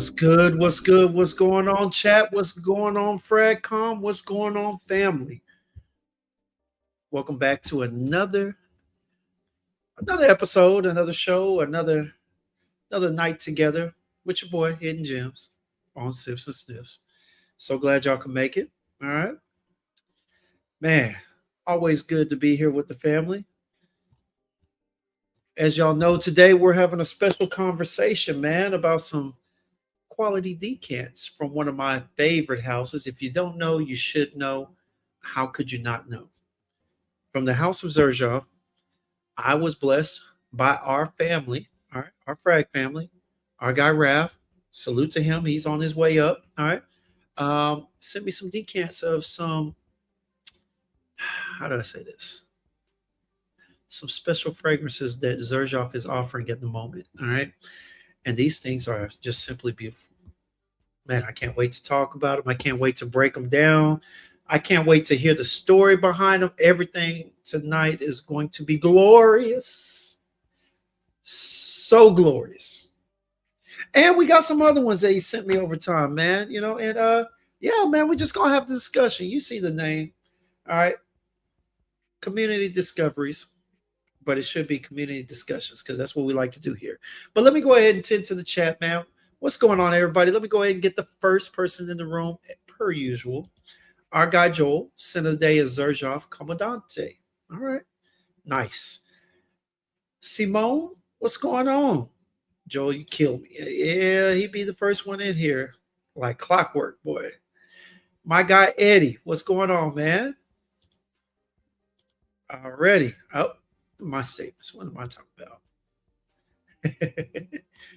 What's good? What's good? What's going on, chat? What's going on, Fradcom? What's going on, family? Welcome back to another episode, another show, another night together with your boy Hidden Gems on Sips and Sniffs. So glad y'all can make it. All right, man. Always good to be here with the family. As y'all know, today we're having a special conversation, man, about some quality decants from one of my favorite houses. If you don't know, you should know. How could you not know? From the house of Xerjoff, I was blessed by our family, all right, our frag family, our guy Raph. Salute to him. He's on his way up. All right. Sent me some decants of some, how do I say this? Some special fragrances that Xerjoff is offering at the moment. All right. And these things are just simply beautiful. Man, I can't wait to talk about them. I can't wait to break them down. I can't wait to hear the story behind them. Everything tonight is going to be glorious. So glorious. And we got some other ones that he sent me over time, man. Yeah, man, we just gonna have a discussion. You see the name. All right. Community discoveries. But it should be community discussions because that's what we like to do here. But let me go ahead and tend to the chat, man. What's going on, everybody? Let me go ahead and get the first person in the room, per usual. Our guy Joel, center of the day is Xerjoff Commandante. All right. Nice. Simone, what's going on? Joel, you killed me. Yeah, he'd be the first one in here. Like clockwork, boy. My guy Eddie, what's going on, man? Already. Oh, my statements. What am I talking about?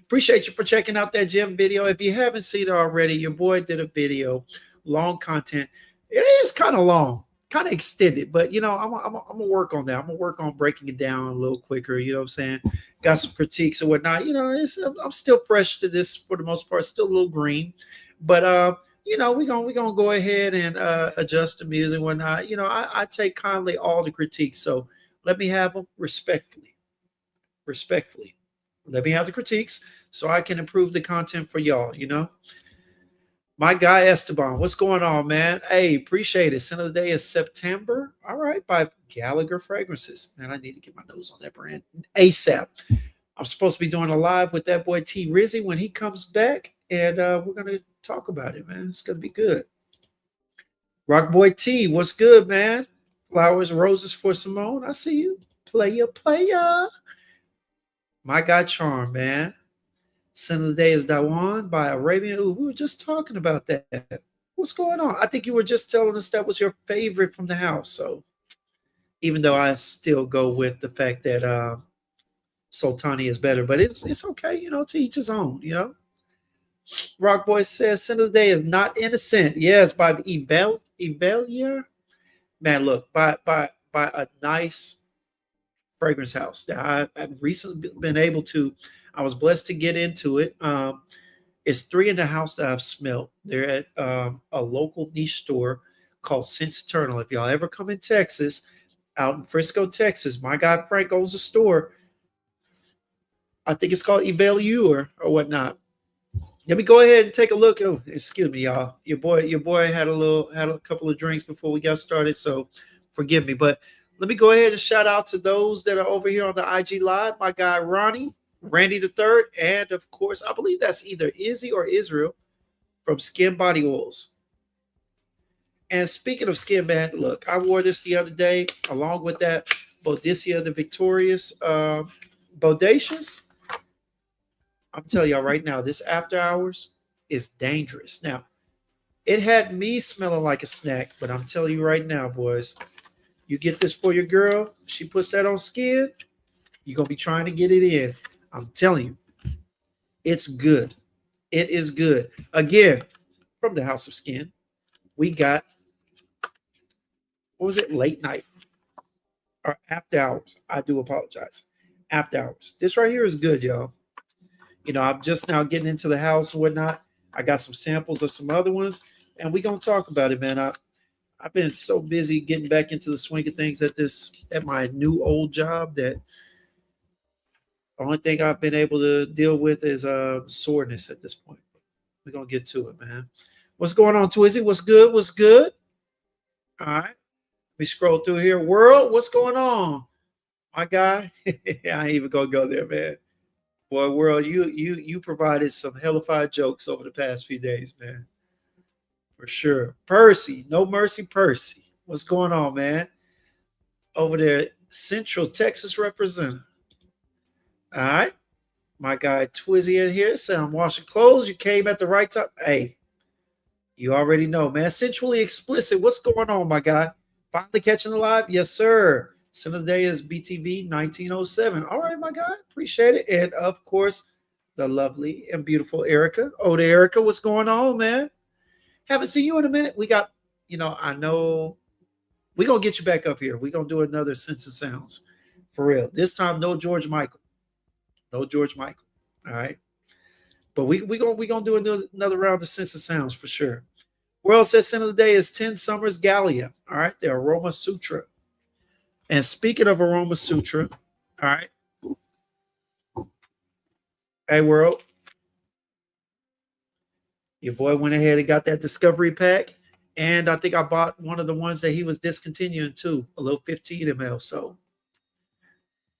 Appreciate you for checking out that gym video. If you haven't seen it already, your boy did a video, long content. It is kind of long, kind of extended, but I'm gonna work on that. I'm gonna work on breaking it down a little quicker. You know what I'm saying? Got some critiques and whatnot. I'm still fresh to this for the most part, still a little green, but we're gonna go ahead and adjust the music and whatnot. I take kindly all the critiques, so let me have them respectfully. Let me have the critiques so I can improve the content for y'all. My guy Esteban, what's going on, man? Hey, appreciate it. Center of the day is September. All right, by Gallagher Fragrances. Man, I need to get my nose on that brand ASAP. I'm supposed to be doing a live with that boy T Rizzy when he comes back, and we're gonna talk about it, man. It's gonna be good. Rock Boy T, what's good, man? Flowers, roses for Simone. I see you. Player. My guy Charm, man. Center of the day is Dawan by Arabian. Ooh, we were just talking about that. What's going on? I think you were just telling us that was your favorite from the house. So even though I still go with the fact that Sultani is better, but it's okay, to each his own, Rock Boy says Center of the day is Not Innocent. Yes, by Evelia. Man, look, by a nice fragrance house that I've recently been able to. I was blessed to get into it. It's three in the house that I've smelled. They're at a local niche store called Sense Eternal. If y'all ever come in Texas, out in Frisco, Texas, my guy Frank owns a store. I think it's called Evaluer or whatnot. Let me go ahead and take a look. Oh, excuse me, y'all. Your boy had a couple of drinks before we got started, so forgive me. But let me go ahead and shout out to those that are over here on the IG Live. My guy Randy the Third, and of course, I believe that's either Izzy or Israel from Skin Body Oils. And speaking of skin, man, look, I wore this the other day along with that Bodycia the Victorious Bodacious. I'm telling y'all right now, this after hours is dangerous. Now, it had me smelling like a snack, but I'm telling you right now, boys, you get this for your girl, she puts that on skin, you're going to be trying to get it in. I'm telling you, it's good. It is good. Again, from the House of Skin, we got, what was it, late night or after hours. I do apologize. After hours. This right here is good, y'all. I'm just now getting into the house and whatnot. I got some samples of some other ones, and we're going to talk about it, man. I've been so busy getting back into the swing of things at my new old job that the only thing I've been able to deal with is soreness at this point. We're gonna get to it, man. What's going on, Twizzy? What's good? What's good? All right. Let me scroll through here. World, what's going on? My guy. I ain't even gonna go there, man. Boy, World, you provided some hellified jokes over the past few days, man. For sure. Percy, no mercy, Percy. What's going on, man? Over there, Central Texas representative. All right. My guy Twizzy in here said, I'm washing clothes. You came at the right time. Hey, you already know, man. Sensually explicit. What's going on, my guy? Finally catching the live? Yes, sir. Sin of the day is BTV 1907. All right, my guy. Appreciate it. And of course, the lovely and beautiful Erica. Oh, to Erica, what's going on, man? Haven't seen you in a minute. We got, I know we're going to get you back up here. We're going to do another Sense of Sounds. For real. This time, no George Michael. No George Michael. All right. But we gonna do another round of Sense of Sounds for sure. World says sin of the day is 10 Summers Gallia. All right. The Aroma Sutra. And speaking of Aroma Sutra, all right. Hey, World. Your boy went ahead and got that discovery pack. And I think I bought one of the ones that he was discontinuing too, a little 15 ml. So,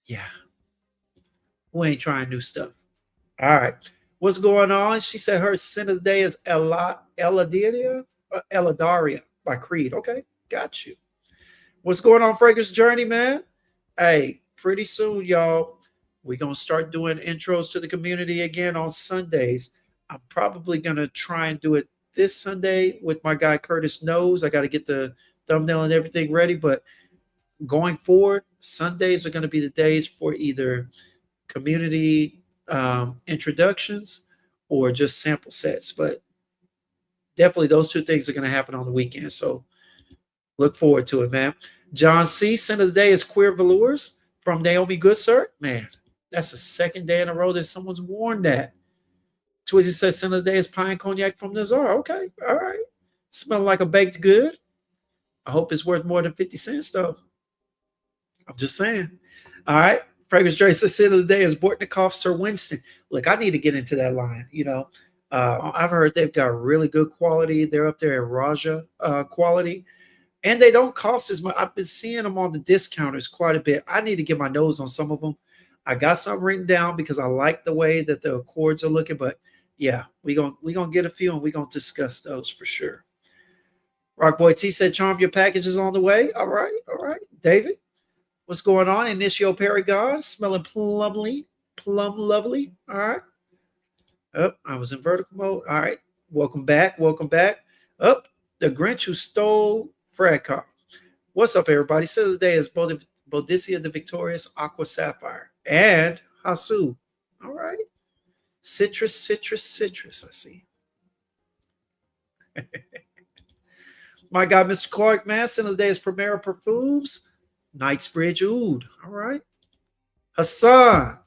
yeah. We ain't trying new stuff. All right. What's going on? She said her sin of the day is Eladaria by Creed. Okay. Got you. What's going on, Fragrance Journey, man? Hey, pretty soon, y'all, we're going to start doing intros to the community again on Sundays. I'm probably going to try and do it this Sunday with my guy Curtis Knows. I got to get the thumbnail and everything ready. But going forward, Sundays are going to be the days for either community introductions or just sample sets, but definitely those two things are going to happen on the weekend, so look forward to it, man. John C. Sin of the day is Queer Velours from Naomi Goodsir. Man, that's the second day in a row that someone's worn that. Twizzy says sin of the day is Pine Cognac from Nazar. Okay, all right. Smelling like a baked good. I hope it's worth more than 50 cents though. I'm just saying. All right. Fragrance Dre says sin of the day is Bortnikov Sir Winston. Look, I need to get into that line. I've heard they've got really good quality. They're up there at Raja quality. And they don't cost as much. I've been seeing them on the discounters quite a bit. I need to get my nose on some of them. I got some written down because I like the way that the accords are looking. But yeah, we're gonna get a few and we're gonna discuss those for sure. Rockboy T said, Charm, your package is on the way. All right. David. What's going on? Initio Paragon, smelling plum lovely. All right. Oh, I was in vertical mode. All right. Welcome back. Oh, the Grinch who stole Fragcom. What's up, everybody? So of the day is Boudicca the Victorious Aqua Sapphire and Hasu. All right. Citrus. I see. My guy, Mr. Clark, man. Sin of the day is Primera Perfumes. Knightsbridge Oud. All right. Hassan.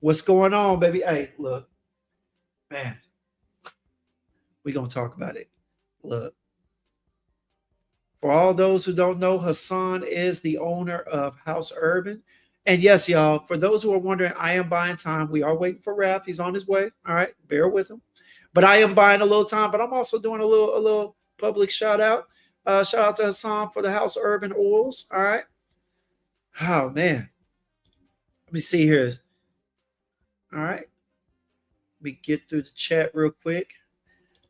What's going on, baby? Hey, look. Man. We're going to talk about it. Look. For all those who don't know, Hassan is the owner of House Urban. And yes, y'all, for those who are wondering, I am buying time. We are waiting for Raph. He's on his way. All right. Bear with him. But I am buying a little time. But I'm also doing a little public shout out. Shout out to Hassan for the House Urban Oils. All right. Oh, man. Let me see here. All right. Let me get through the chat real quick.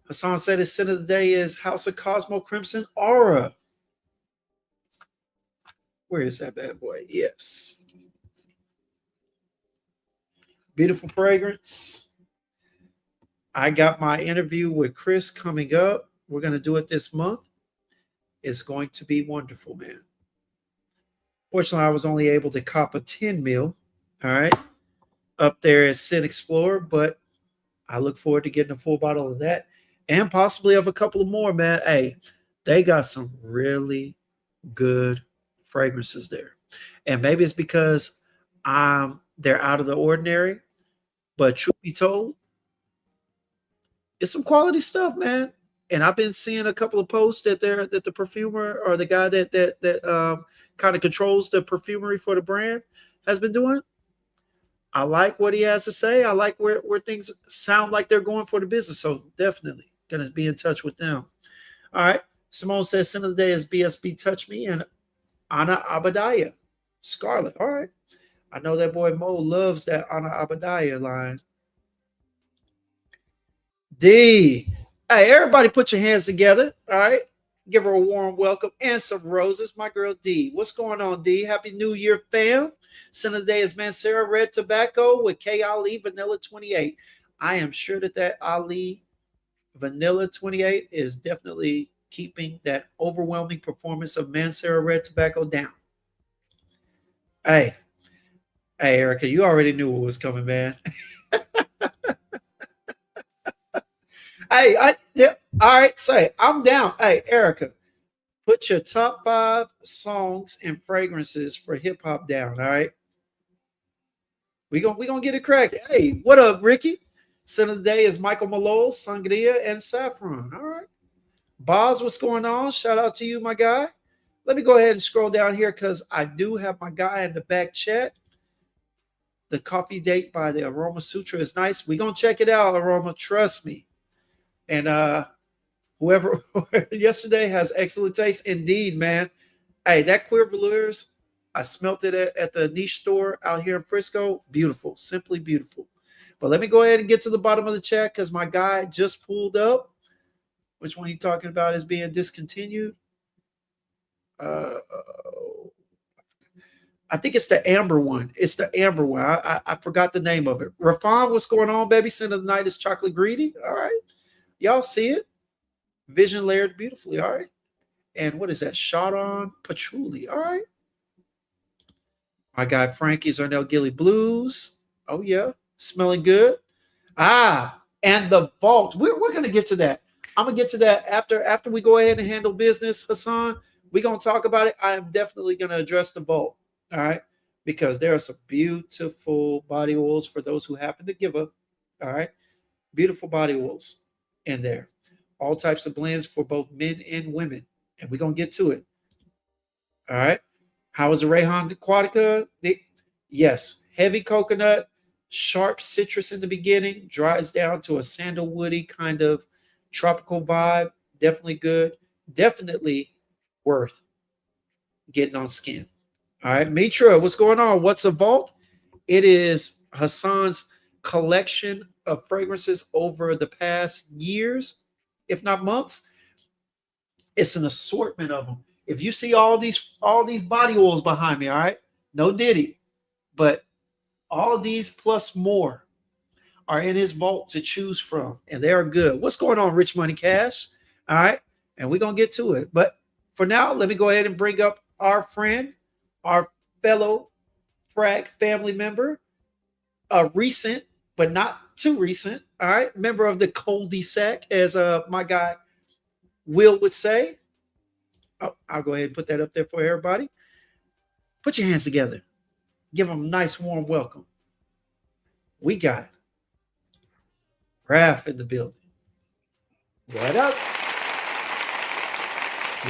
Hassan said his sin of the day is House of Cosmo Crimson Aura. Where is that bad boy? Yes. Beautiful fragrance. I got my interview with Chris coming up. We're going to do it this month. It's going to be wonderful, man. Fortunately, I was only able to cop a 10 mil, all right, up there at Sin Explorer, but I look forward to getting a full bottle of that and possibly of a couple of more, man. Hey, they got some really good fragrances there. And maybe it's because they're out of the ordinary, but truth be told, it's some quality stuff, man. And I've been seeing a couple of posts that the perfumer or the guy that kind of controls the perfumery for the brand has been doing. I like what he has to say. I like where things sound like they're going for the business. So definitely gonna be in touch with them. All right. Simone says, "Sin of the day is BSB Touch Me," and Anna Abadiah. Scarlet. All right. I know that boy Mo loves that Anna Abadiah line. D. Hey, everybody put your hands together. All right. Give her a warm welcome and some roses. My girl D. What's going on, D? Happy New Year, fam. Sin of the day is Mancera Red Tobacco with K Ali Vanilla 28. I am sure that Ali Vanilla 28 is definitely keeping that overwhelming performance of Mancera Red Tobacco down. Hey, hey, Erica, you already knew what was coming, man. Hey, yeah, all right, say I'm down. Hey, Erica, put your top 5 songs and fragrances for hip hop down. All right, we gonna get it cracked. Hey, what up, Ricky? Sin of the day is Michael Malone, Sangria, and Saffron. All right, Boz, what's going on? Shout out to you, my guy. Let me go ahead and scroll down here because I do have my guy in the back chat. The coffee date by the Aroma Sutra is nice. We're gonna check it out, Aroma. Trust me. And whoever yesterday has excellent taste. Indeed, man. Hey, that Queer Velours, I smelt it at the niche store out here in Frisco. Beautiful, simply beautiful. But let me go ahead and get to the bottom of the chat because my guy just pulled up. Which one he talking about is being discontinued? Uh, I think it's the amber one. It's the amber one. I forgot the name of it. Rafan, what's going on, baby? Sin of the night is chocolate greedy. All right. Y'all see it? Vision layered beautifully. All right. And what is that? Shot on patchouli. All right. My guy Frankie's Arnell Gilly Blues. Oh, yeah. Smelling good. Ah, and the vault. We're going to get to that. I'm going to get to that after we go ahead and handle business, Hassan. We're going to talk about it. I am definitely going to address the vault. All right. Because there are some beautiful body oils for those who happen to give up. All right. Beautiful body oils in there. All types of blends for both men and women. And we're going to get to it. All right. How is the Rayhan Aquatica? Yes. Heavy coconut, sharp citrus in the beginning, dries down to a sandalwoody kind of tropical vibe. Definitely good. Definitely worth getting on skin. All right. Mitra, what's going on? What's a vault? It is Hassan's collection of fragrances over the past years, if not months. It's an assortment of them. If you see all these body oils behind me, all right, no Diddy, but all these plus more are in his vault to choose from, and they are good. What's going on, Rich Money Cash? All right, and we're gonna get to it. But for now, let me go ahead and bring up our friend, our fellow Frag family member, a recent but not too recent. All right, member of the cul-de-sac, as my guy Will would say. Oh, I'll go ahead and put that up there for everybody. Put your hands together. Give them a nice warm welcome. We got Raph in the building. What up?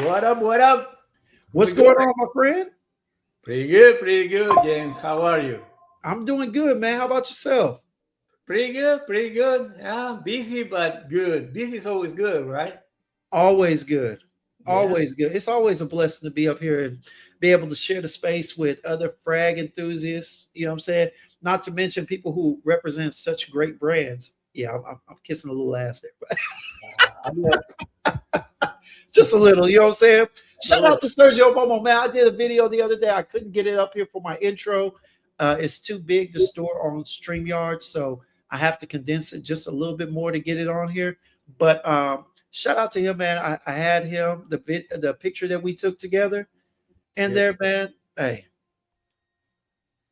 What up? What up? What's going on, my friend? Pretty good, James. How are you? I'm doing good, man. How about yourself? Pretty good. Yeah, busy but good. Busy is always good, right? Always good. Always Yeah. good. It's always a blessing to be up here and be able to share the space with other frag enthusiasts. You know what I'm saying? Not to mention people who represent such great brands. Yeah, I'm kissing a little ass there. Just a little, you know what I'm saying? Shout out to Sergio Momo, man. I did a video the other day. I couldn't get it up here for my intro. It's too big to store on StreamYard, so I have to condense it just a little bit more to get it on here. But shout out to him, man. I had him, the picture that we took together. And Yes. there, man. Hey,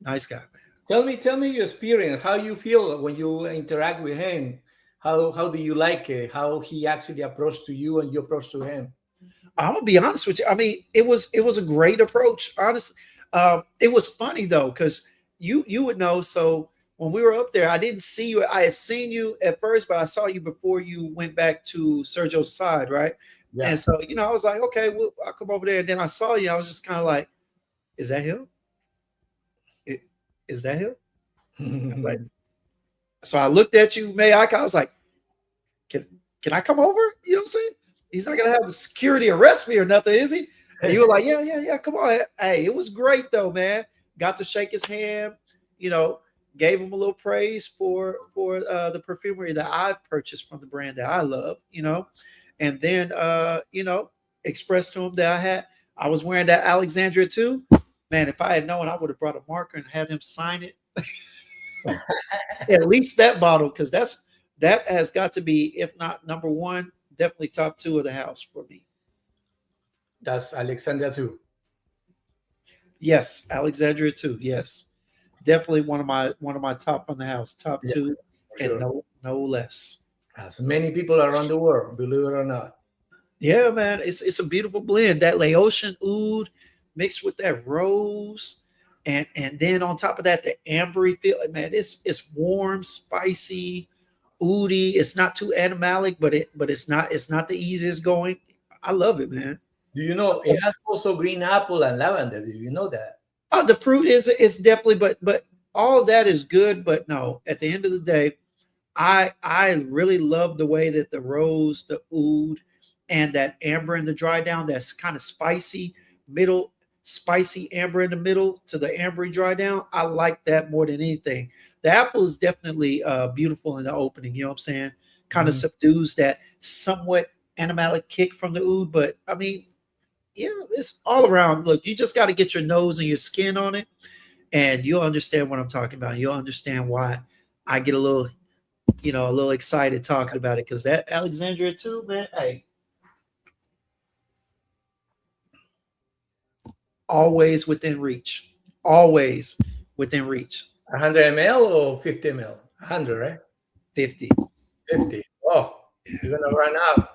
nice guy, man. Tell me your experience. How you feel when you interact with him? How do you like it? How he actually approached to you and you approach to him? I'm gonna be honest with you. I mean, it was a great approach. Honestly, it was funny though, because you would know. So when we were up there, I didn't see you. I had seen you at first, but I saw you before you went back to Sergio's side, right? Yeah. And so I was like, okay, well, I'll come over there. And then I saw you. I was just kind of like, is that him? Is that him? I was like, so I looked at you, May. I was like, can I come over? You know what I'm saying? He's not gonna have the security arrest me or nothing, is he? And you were like, yeah, come on. Hey, it was great though, man. Got to shake his hand, you know, gave him a little praise for the perfumery that I've purchased from the brand that I love, you know, and then you know, expressed to him that I was wearing that Alexandria too. Man, if I had known, I would have brought a marker and had him sign it. At least that bottle, because that has got to be, if not number one, definitely top two of the house for me. That's Alexandria too. Yes, Alexandria too. Yes, definitely one of my top from the house, top Yeah, two, sure. and no less. As many people around the world, believe it or not. Yeah, man, it's a beautiful blend. That Laotian oud mixed with that rose, and then on top of that, the ambery feel. Man, it's warm, spicy, oudy. It's not too animalic, but it's not the easiest going. I love it, man. Do you know it has also green apple and lavender? Do you know that? The fruit is definitely, but all of that is good. But no, at the end of the day, I really love the way that the rose, the oud, and that amber in the dry down. That's kind of spicy middle, spicy amber in the middle to the ambery dry down. I like that more than anything. The apple is definitely beautiful in the opening. You know what I'm saying? Kind of subdues that somewhat animalic kick from the oud, but I mean, yeah, it's all around. Look, you just got to get your nose and your skin on it, and you'll understand what I'm talking about. You'll understand why I get a little, you know, a little excited talking about it, because that Alexandria too, man. Hey, always within reach. Always within reach. 100 ml or 50 ml? 100, right? 50. 50. Oh, you're gonna run out.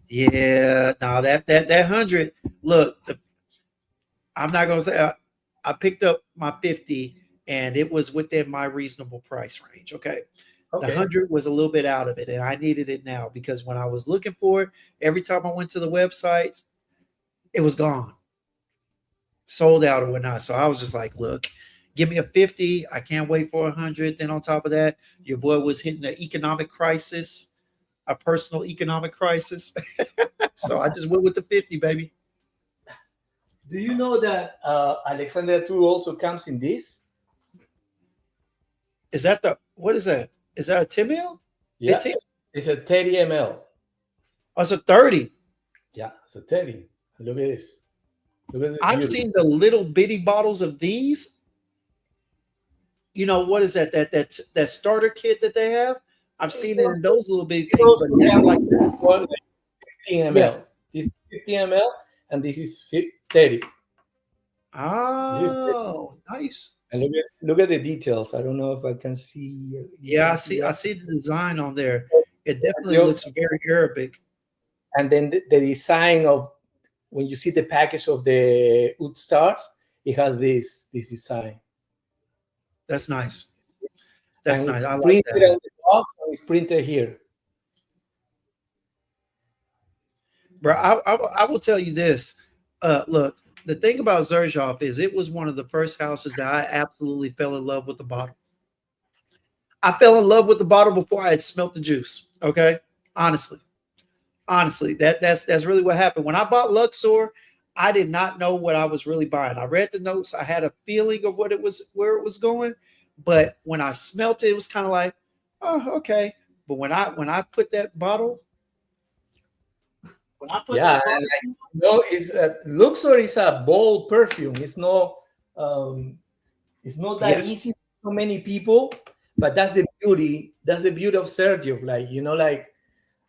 Yeah, no, that 100. Look, I'm not gonna say I picked up my 50 and it was within my reasonable price range. Okay. The Okay. 100 was a little bit out of it, and I needed it now because when I was looking for it, every time I went to the websites, it was gone, sold out or whatnot. So I was just like, look, give me a 50. I can't wait for 100. Then on top of that, your boy was hitting the economic crisis, a personal economic crisis. So I just went with the 50, baby. Do you know that Alexandria 2 also comes in this? Is that what is that? Is that a 10 mil? Yeah, 15? it's a 30 ml. Oh, it's a 30. Yeah, it's a 30. Look at this. Look at this. I've beauty. seen the little bitty bottles of these. You know, what is that? That starter kit that they have? I've seen it in those little bitty things, but never like that. One, 15 ml. Yes. This is 50 ml and this is 30. Oh, nice. And look at the details. I don't know if I can see. Yeah, I see the design on there. It definitely Yeah. looks very Arabic. And then the design of when you see the package of the Oud Star, it has this design. That's nice. That's and nice. It's I like printed that. on the box and it's printed here. Bro, I will tell you this. Look, the thing about Xerjoff is it was one of the first houses that I absolutely fell in love with the bottle. I fell in love with the bottle before I had smelt the juice. Okay, honestly, that's really what happened. When I bought Luxor, I did not know what I was really buying. I read the notes. I had a feeling of what it was, where it was going, but when I smelt it, it was kind of like, oh, okay. But when I put that bottle. No, it's Luxor is a bold perfume. It's not that easy for so many people, but that's the beauty. That's the beauty of Xerjoff. Like, you know, like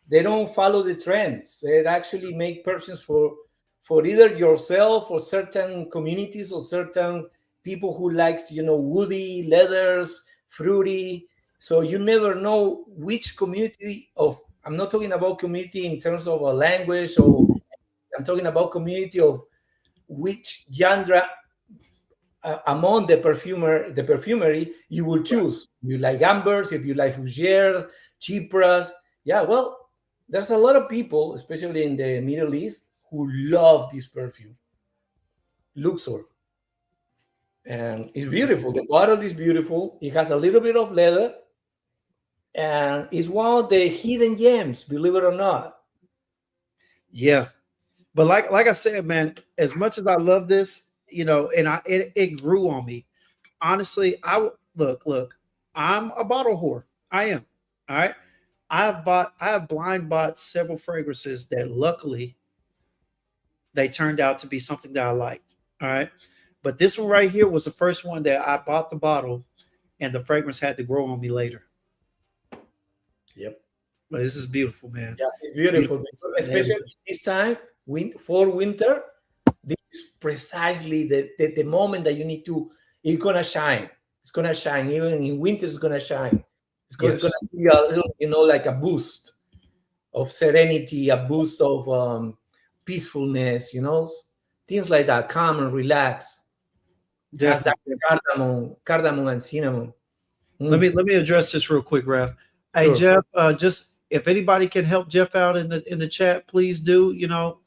they don't follow the trends. They actually make perfumes for either yourself or certain communities or certain people who likes, you know, woody, leathers, fruity. So you never know which community of. I'm not talking about community in terms of a language, or I'm talking about community of which genre among the perfumery you will choose. You like ambers, if you like fougere, chypras. Yeah, well, there's a lot of people, especially in the Middle East, who love this perfume, Luxor. and it's beautiful. The bottle is beautiful. It has a little bit of leather, and it's one of the hidden gems, believe it or not. Yeah. But like I said, man, as much as I love this, and it grew on me. Honestly, look, I'm a bottle whore. I am. All right. I have blind bought several fragrances that luckily they turned out to be something that I liked. All right. But this one right here was the first one that I bought the bottle and the fragrance had to grow on me later. Yep. But this is beautiful, man. Yeah, it's beautiful, Beautiful. especially this time, for winter. This is precisely the moment that you need to. It's gonna shine. It's gonna shine. Even in winter, it's gonna shine. It's Yes. gonna be a little, like a boost of serenity, a boost of peacefulness. Things like that. Calm and relax. Has that Definitely. cardamom and cinnamon. Let me address this real quick, Raf. Hey, Sure. Jeff, just if anybody can help Jeff out in the chat, please do.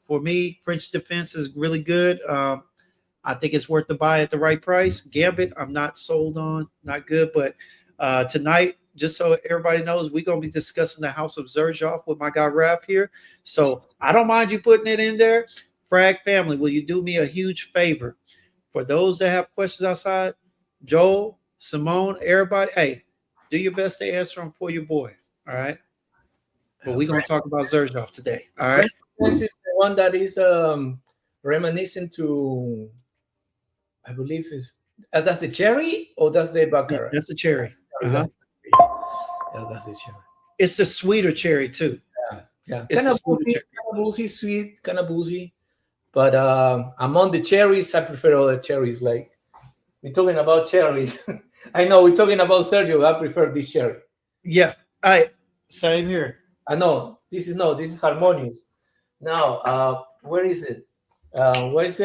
For me, French Defense is really good. I think it's worth the buy at the right price. Gambit, I'm not sold on, not good. But tonight, just so everybody knows, we're gonna be discussing the House of Xerjoff with my guy Raf here. So I don't mind you putting it in there. Frag family, will you do me a huge favor? For those that have questions outside, Joel, Simone, everybody, hey, do your best to answer them for your boy. All right. But we're gonna talk about Xerjoff today. All right. This is the one that is reminiscent to, I believe, that's the cherry or that's the baccarat? That's the cherry. Yeah, that's the cherry. It's the sweeter cherry too. Yeah. It's Kind of the sweeter boozy, sweet, kind of boozy. But among the cherries, I prefer other cherries. Like, we're talking about cherries. I know we're talking about Sergio. I prefer this cherry. Yeah. Same here. I know this is harmonious. Now, where is it? Where is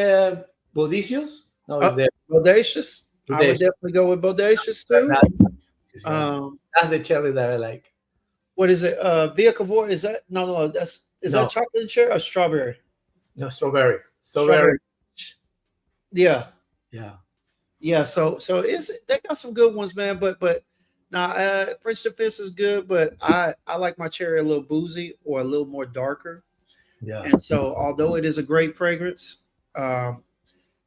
Bodicius? No, it's there. Bodacious. I would Bodacious. definitely go with Bodacious too. That's the cherry that I like. What is it? Via Cavour? Is that no? Is that chocolate cherry or strawberry? No, strawberry. Yeah. Yeah. So they got some good ones, man. But now French Defense is good, but I like my cherry a little boozy or a little more darker. Yeah. And so although it is a great fragrance,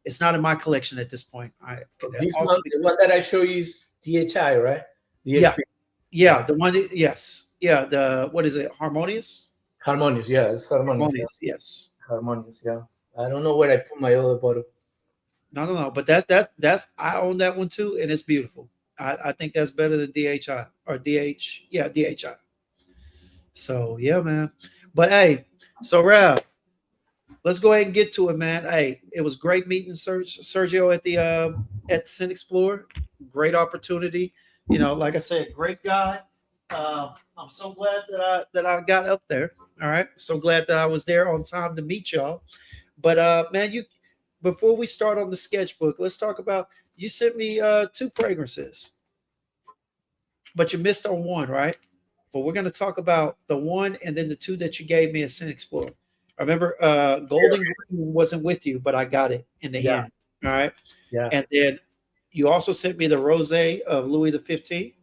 it's not in my collection at this point. The one that I show you is DHI, right? DHP. Yeah. The one. Yes. Yeah. What is it? Harmonious. Yeah, it's harmonious. Yes. Harmonious. Yeah. I don't know where I put my other bottle. No. But that's I own that one too, and it's beautiful. I think that's better than DHI or DH. Yeah, DHI. So yeah, man. But hey, so Rav, let's go ahead and get to it, man. Hey, it was great meeting Sergio at Sin Explorer. Great opportunity. Like I said, great guy. I'm so glad that I got up there. All right. So glad that I was there on time to meet y'all. But man, before we start on the sketchbook, let's talk about you sent me 2 fragrances. But you missed on one, right? But we're going to talk about the one and then the 2 that you gave me at Sin Explorer. I remember Golden Green wasn't with you, but I got it in the end. All right. Yeah. And then you also sent me the Rosé of Louis the 15th.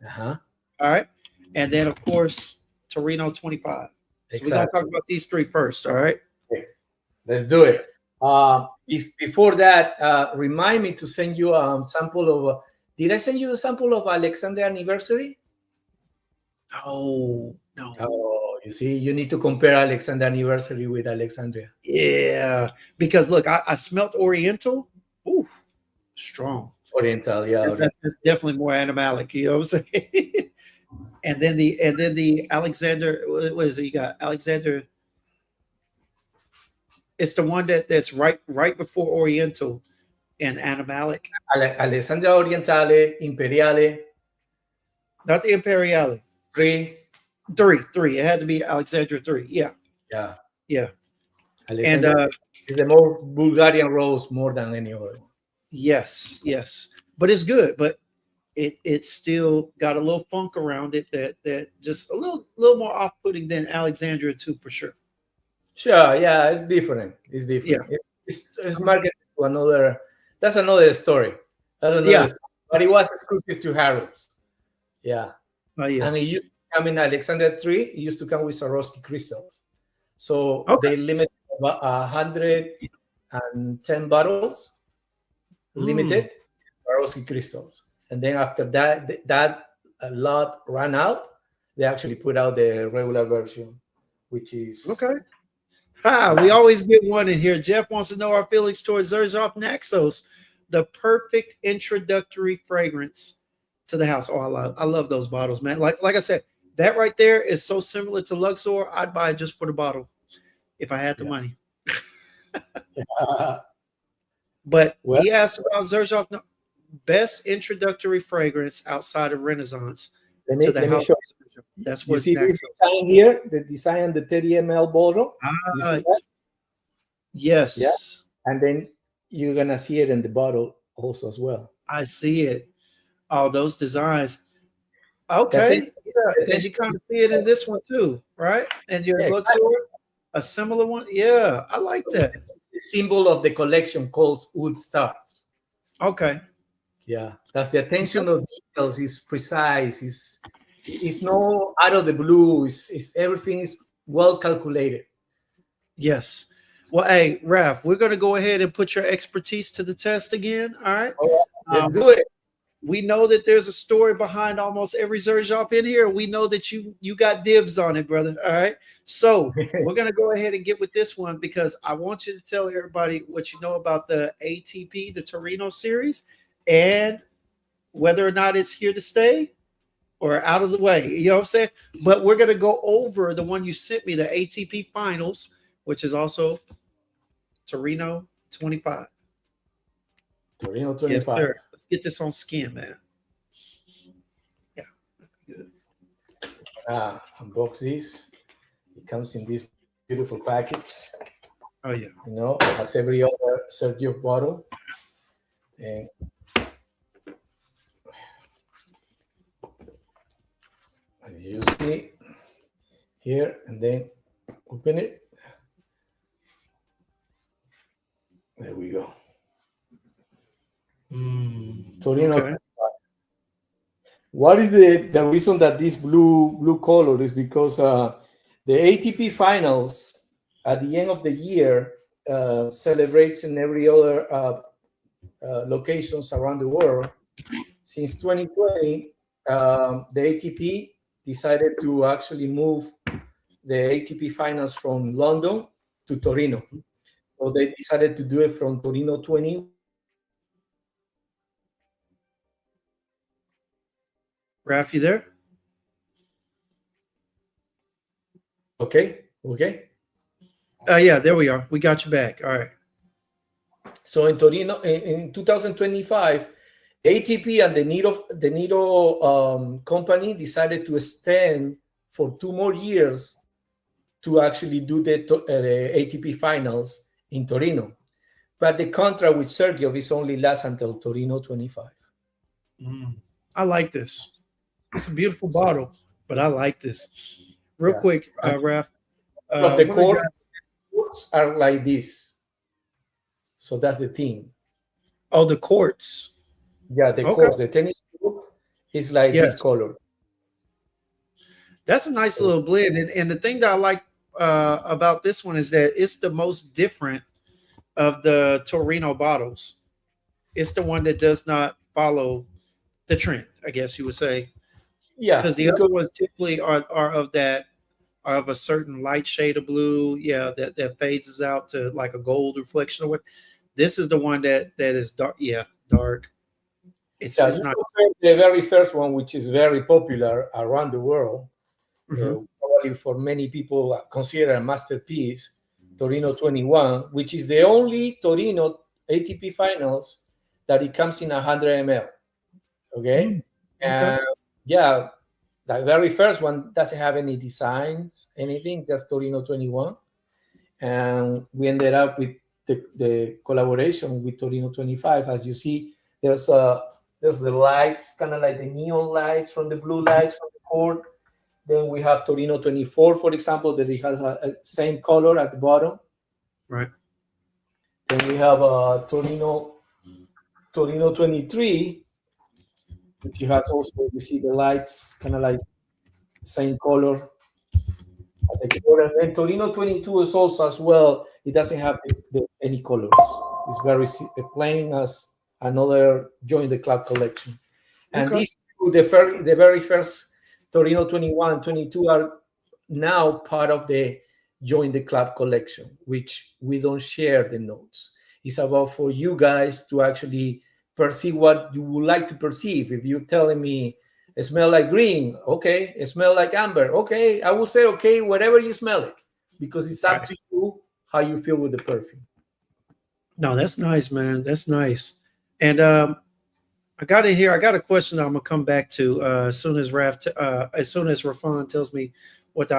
Uh-huh. All right. And then, of course, Torino 25. So we're going to talk about these 3 first. All right. Okay. Let's do it. If before that, remind me to send you a sample of. Did I send you the sample of Alexandria Anniversary? No. Oh, you see, you need to compare Alexandria Anniversary with Alexandria. Yeah, because look, I smelt Oriental. Ooh, strong. Oriental, yeah. That's definitely more animalic. You know what I'm saying? and then the Alexander. What is it? You got Alexander. It's the one that's right before Oriental and animalic. Alexandria Orientale, Imperiale. Not the Imperiale. 3. It had to be Alexandria 3. Yeah. And it's the more Bulgarian rose more than any other. Yes, but it's good. But it still got a little funk around it that just a little more off-putting than Alexandria 2 for sure. Sure, yeah, it's different. Yeah. It's marketed to That's another story. That's another Yeah. story. But it was exclusive to Harrods. Yeah. Oh yeah. And it used to come in Alexander 3. It used to come with Swarovski crystals. So Okay. they limited about 110 bottles, limited Swarovski crystals. And then after that lot ran out, they actually put out the regular version, which is Okay. Hi, we always get one in here. Jeff wants to know our feelings towards Xerjoff Naxos, the perfect introductory fragrance to the house. Oh, I love those bottles, man. Like I said, that right there is so similar to Luxor. I'd buy it just for the bottle if I had the money. But well, he asked about Xerjoff, best introductory fragrance outside of Renaissance to the house. That's you what see this design here, the design, the 30 ml bottle. You see that? Yes. Yeah. And then you're gonna see it in the bottle also as well. I see it. Oh, those designs. Okay. Yeah. And you kind of see it in this one too, right? And your Luxor, a similar one. Yeah, I like that. The symbol of the collection called Wood Stars. Okay. Yeah, that's the attention of details is precise. It's no out of the blue. It's everything is well calculated. Yes. Well, hey, Raph, we're going to go ahead and put your expertise to the test again. All right. Let's do it. We know that there's a story behind almost every Xerjoff in here. We know that you got dibs on it, brother. All right. So we're going to go ahead and get with this one because I want you to tell everybody what you know about the ATP, the Torino series, and whether or not it's here to stay or out of the way. You know what I'm saying? But we're going to go over the one you sent me, the ATP Finals, which is also Torino 25. Torino 25. Yes, sir. Let's get this on skin, man. Yeah. Good. Unbox this. It comes in this beautiful package. Oh, yeah. You know, it has every other Xerjoff bottle. And you see here, and then open it. There we go. Torino. Okay. What is the reason that this blue color is because the ATP Finals at the end of the year celebrates in every other locations around the world. Since 2020, the ATP decided to actually move the ATP Finals from London to Torino. So they decided to do it from Torino 20. Raph, you there? Okay. Yeah, there we are. We got you back. All right. So in Torino, in 2025, ATP and the Niro company decided to extend for 2 more years to actually do the ATP Finals in Torino. But the contract with Xerjoff is only lasts until Torino 25. I like this. It's a beautiful bottle, but I like this. Real quick, Raph. The cords are like this. So that's the theme. Oh, the quartz. Yeah, the cords. The tennis court is like this color. That's a nice little blend. And the thing that I like about this one is that it's the most different of the Torino bottles. It's the one that does not follow the trend, I guess you would say. Yeah, because the other ones typically are of a certain light shade of blue. Yeah, that fades out to like a gold reflection. Or what? This is the one that is dark. Yeah, dark. It's not the very first one, which is very popular around the world. Probably for many people considered a masterpiece. Torino 21, which is the only Torino ATP Finals that it comes in 100 ml. Okay. Yeah, the very first one doesn't have any designs, anything, just Torino 21. And we ended up with the collaboration with Torino 25. As you see, there's the lights, kind of like the neon lights from the blue lights from the cord. Then we have Torino 24, for example, that it has a same color at the bottom. Right. Then we have Torino Torino 23, which has also, you see the lights, kind of like same color. And then Torino 22 is also as well. It doesn't have any colors. It's very plain as another Join the Club collection. And Okay. these two, the very first Torino 21, 22 are now part of the Join the Club collection, which we don't share the notes. It's about for you guys to actually perceive what you would like to perceive. If you're telling me it smell like green, okay. It smell like amber, okay. I will say okay, whatever you smell it, because it's up Right. to you how you feel with the perfume. No, that's nice, man. That's nice. And I got in here. I got a question that I'm gonna come back to as soon as as soon as Rafan tells me what the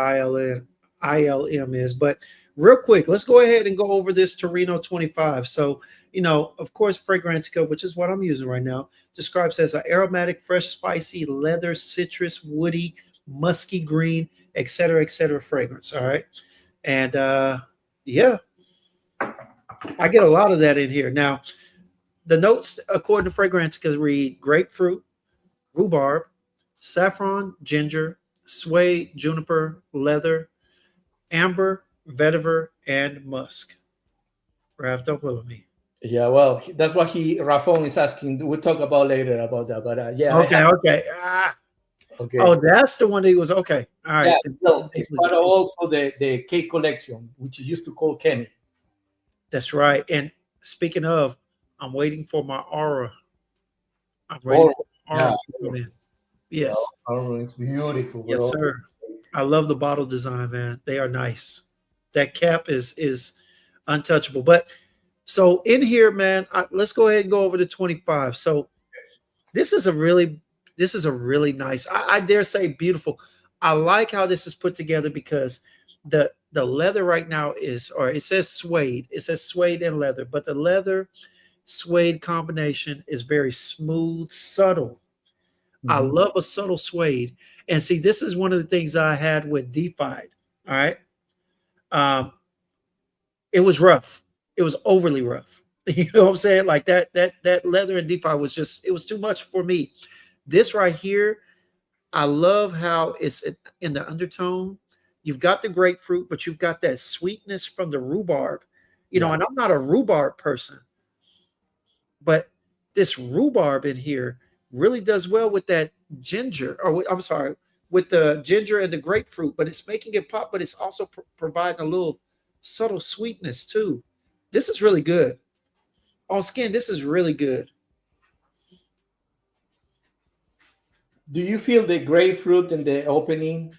ILM is. But real quick, let's go ahead and go over this Torino 25. So, of course, Fragrantica, which is what I'm using right now, describes as an aromatic, fresh, spicy, leather, citrus, woody, musky green, etc., etc. fragrance. All right, and yeah, I get a lot of that in here now. The notes, according to Fragrantica, read grapefruit, rhubarb, saffron, ginger, suede, juniper, leather, amber, vetiver, and musk. Raph, don't play with me. Yeah, well, that's what Rafon is asking. We'll talk about later about that. But yeah, Okay, okay. okay. Oh, that's the one that was okay. All right. Yeah, no, it's part of also the cake collection, which you used to call Kemi. That's right. And speaking of, I'm waiting for my aura. I'm ready for aura to come in. Yes. Oh, it's beautiful. Yes, sir. I love the bottle design, man. They are nice. That cap is untouchable. But so in here, man, let's go ahead and go over to 25. So this is a really nice, I dare say beautiful. I like how this is put together because the leather right now is, or it says suede. It says suede and leather, but the leather suede combination is very smooth, subtle. I love a subtle suede. And see, this is one of the things I had with Defied. All right. It was rough. It was overly rough. You know what I'm saying? Like that leather and Defied was just, it was too much for me. This right here, I love how it's in the undertone. You've got the grapefruit, but you've got that sweetness from the rhubarb. And I'm not a rhubarb person, but this rhubarb in here really does well with that ginger, or I'm sorry, with the ginger and the grapefruit, but it's making it pop, but it's also providing a little subtle sweetness too. This is really good. On skin, this is really good. Do you feel the grapefruit in the opening?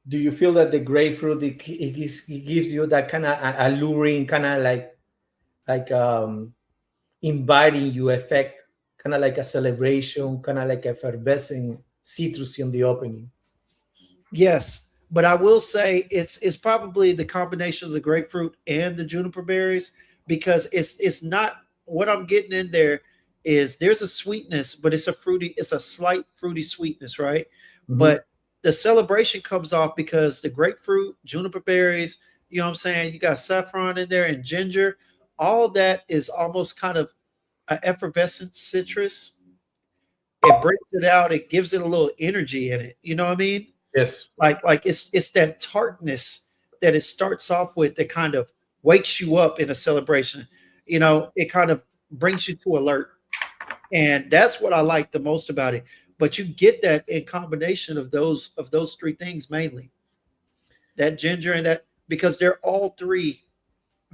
Do you feel that the grapefruit it gives you that kind of alluring, kind of like inviting you effect, kind of like a celebration, kind of like effervescing citrus in the opening? Yes, but I will say it's probably the combination of the grapefruit and the juniper berries, because it's not, what I'm getting in there is there's a sweetness, but it's a slight fruity sweetness, right? But the celebration comes off because the grapefruit, juniper berries, you know what I'm saying? You got saffron in there and ginger. All that is almost kind of an effervescent citrus. It breaks it out. It gives it a little energy in it. You know what I mean? Yes. Like it's that tartness that it starts off with that kind of wakes you up in a celebration. It kind of brings you to alert. And that's what I like the most about it. But you get that in combination of those three things mainly. That ginger and that, because they're all three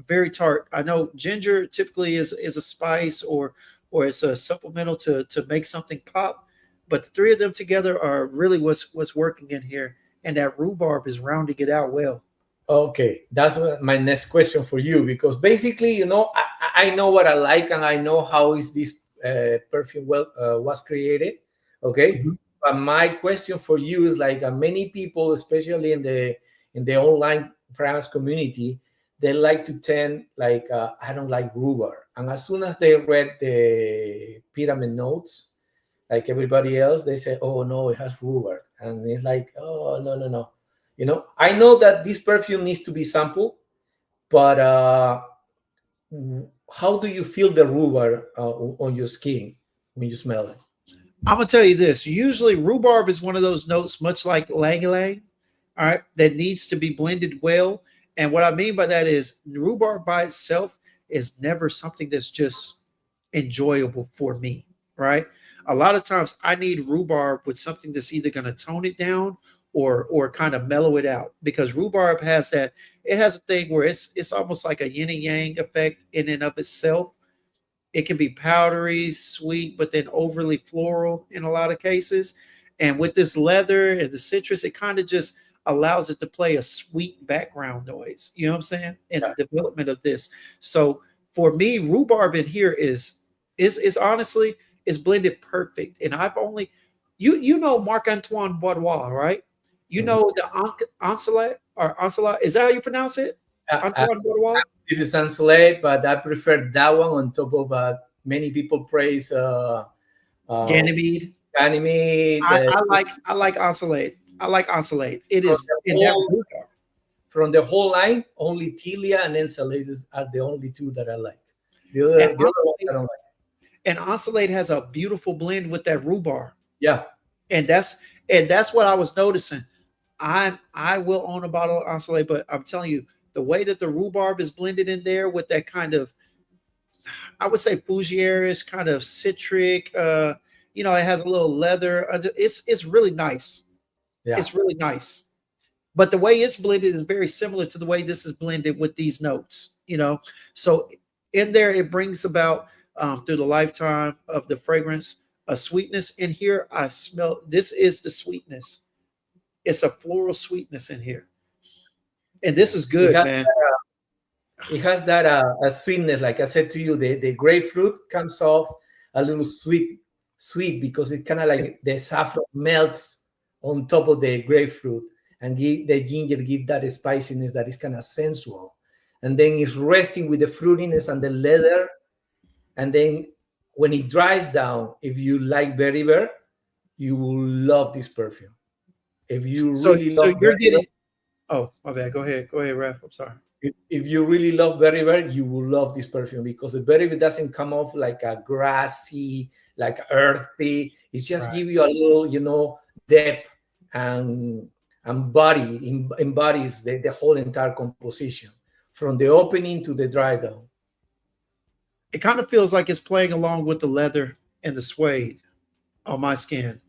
very tart. I know ginger typically is a spice, or it's a supplemental to make something pop, but the three of them together are really what's working in here, and that rhubarb is rounding it out well. Okay, that's my next question for you, because basically, I know what I like, and I know how is this perfume was created. Okay, but my question for you is like many people, especially in the online fragrance community, they like to tend like I don't like rhubarb, and as soon as they read the pyramid notes, like everybody else, they say, "Oh no, it has rhubarb," and it's like, "Oh no." I know that this perfume needs to be sampled, but how do you feel the rhubarb on your skin when you smell it? I'm gonna tell you this. Usually, rhubarb is one of those notes, much like lang lang, all right, that needs to be blended well. And what I mean by that is rhubarb by itself is never something that's just enjoyable for me, right? A lot of times I need rhubarb with something that's either going to tone it down or kind of mellow it out, because rhubarb has that, it has a thing where it's almost like a yin and yang effect in and of itself. It can be powdery, sweet, but then overly floral in a lot of cases. And with this leather and the citrus, it kind of just allows it to play a sweet background noise. You know what I'm saying? And Yeah. the development of this. So for me, rhubarb in here is honestly is blended perfect. And I've only you know Marc Antoine Boudoir, right? You Mhm. know the Oncelat or Oncelat. Is that how you pronounce it? Antoine Boudoir? It is unselect, but I prefer that one on top of many people praise uh, Ganymede. Ganymede. I like Oncelate. I like Oncelate. It From is the in that whole rhubarb. from the whole line, only Tilia and Enceladus are the only two that I like. And The other ones I don't like. Oncelate has a beautiful blend with that rhubarb. Yeah, And that's what I was noticing. I will own a bottle of Oncelate, but I'm telling you, the way that the rhubarb is blended in there with that kind of, I would say fougere-ish kind of citric, it has a little leather. It's really nice. yeah. It's really nice. But the way it's blended is very similar to the way this is blended with these notes. So in there, it brings about through the lifetime of the fragrance a sweetness. In here, I smell this is the sweetness. It's a floral sweetness in here, and this is It good, has man. it has that a sweetness, like I said to you. The grapefruit comes off a little sweet because it kind of like the saffron melts on top of the grapefruit and give the ginger give that spiciness that is kind of sensual, and then it's resting with the fruitiness and the leather, and then when it dries down, if you like berry bear, you will love this perfume. If you So really so love you're berry bear, getting. Oh, my bad. Go ahead, Raph. I'm sorry. if you really love berry bear, you will love this perfume because the berry bear doesn't come off like a grassy, like earthy. It just Right. give you a little, depth and body embodies the whole entire composition from the opening to the dry down. It kind of feels like it's playing along with the leather and the suede on my skin.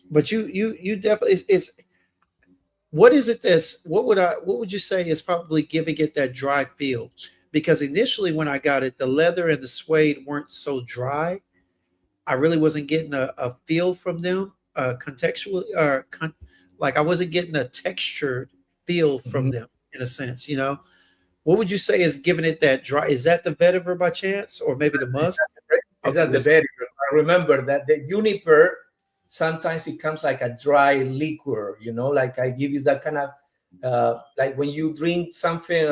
But you definitely it's what is it that's what would you say is probably giving it that dry feel? Because initially when I got it, the leather and the suede weren't so dry. I really wasn't getting a feel from them, contextually, like I wasn't getting a textured feel from Mhm. them in a sense. What would you say is giving it that dry? Is that the vetiver by chance, or maybe the musk? It's Okay, at the berry bear. I remember that the juniper sometimes it comes like a dry liquor, like I give you that kind of like when you drink something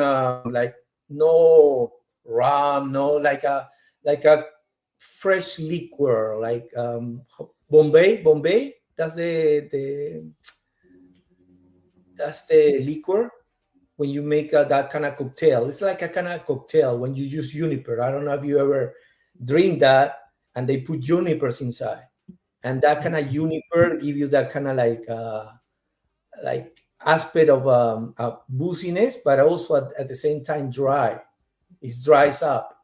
like no rum, no like a fresh liquor, like Bombay. That's the liquor when you make that kind of cocktail. It's like a kind of cocktail when you use juniper. I don't know if you ever drink that and they put junipers inside, and that kind of juniper give you that kind of like aspect of booziness, but also at the same time dry. It dries up.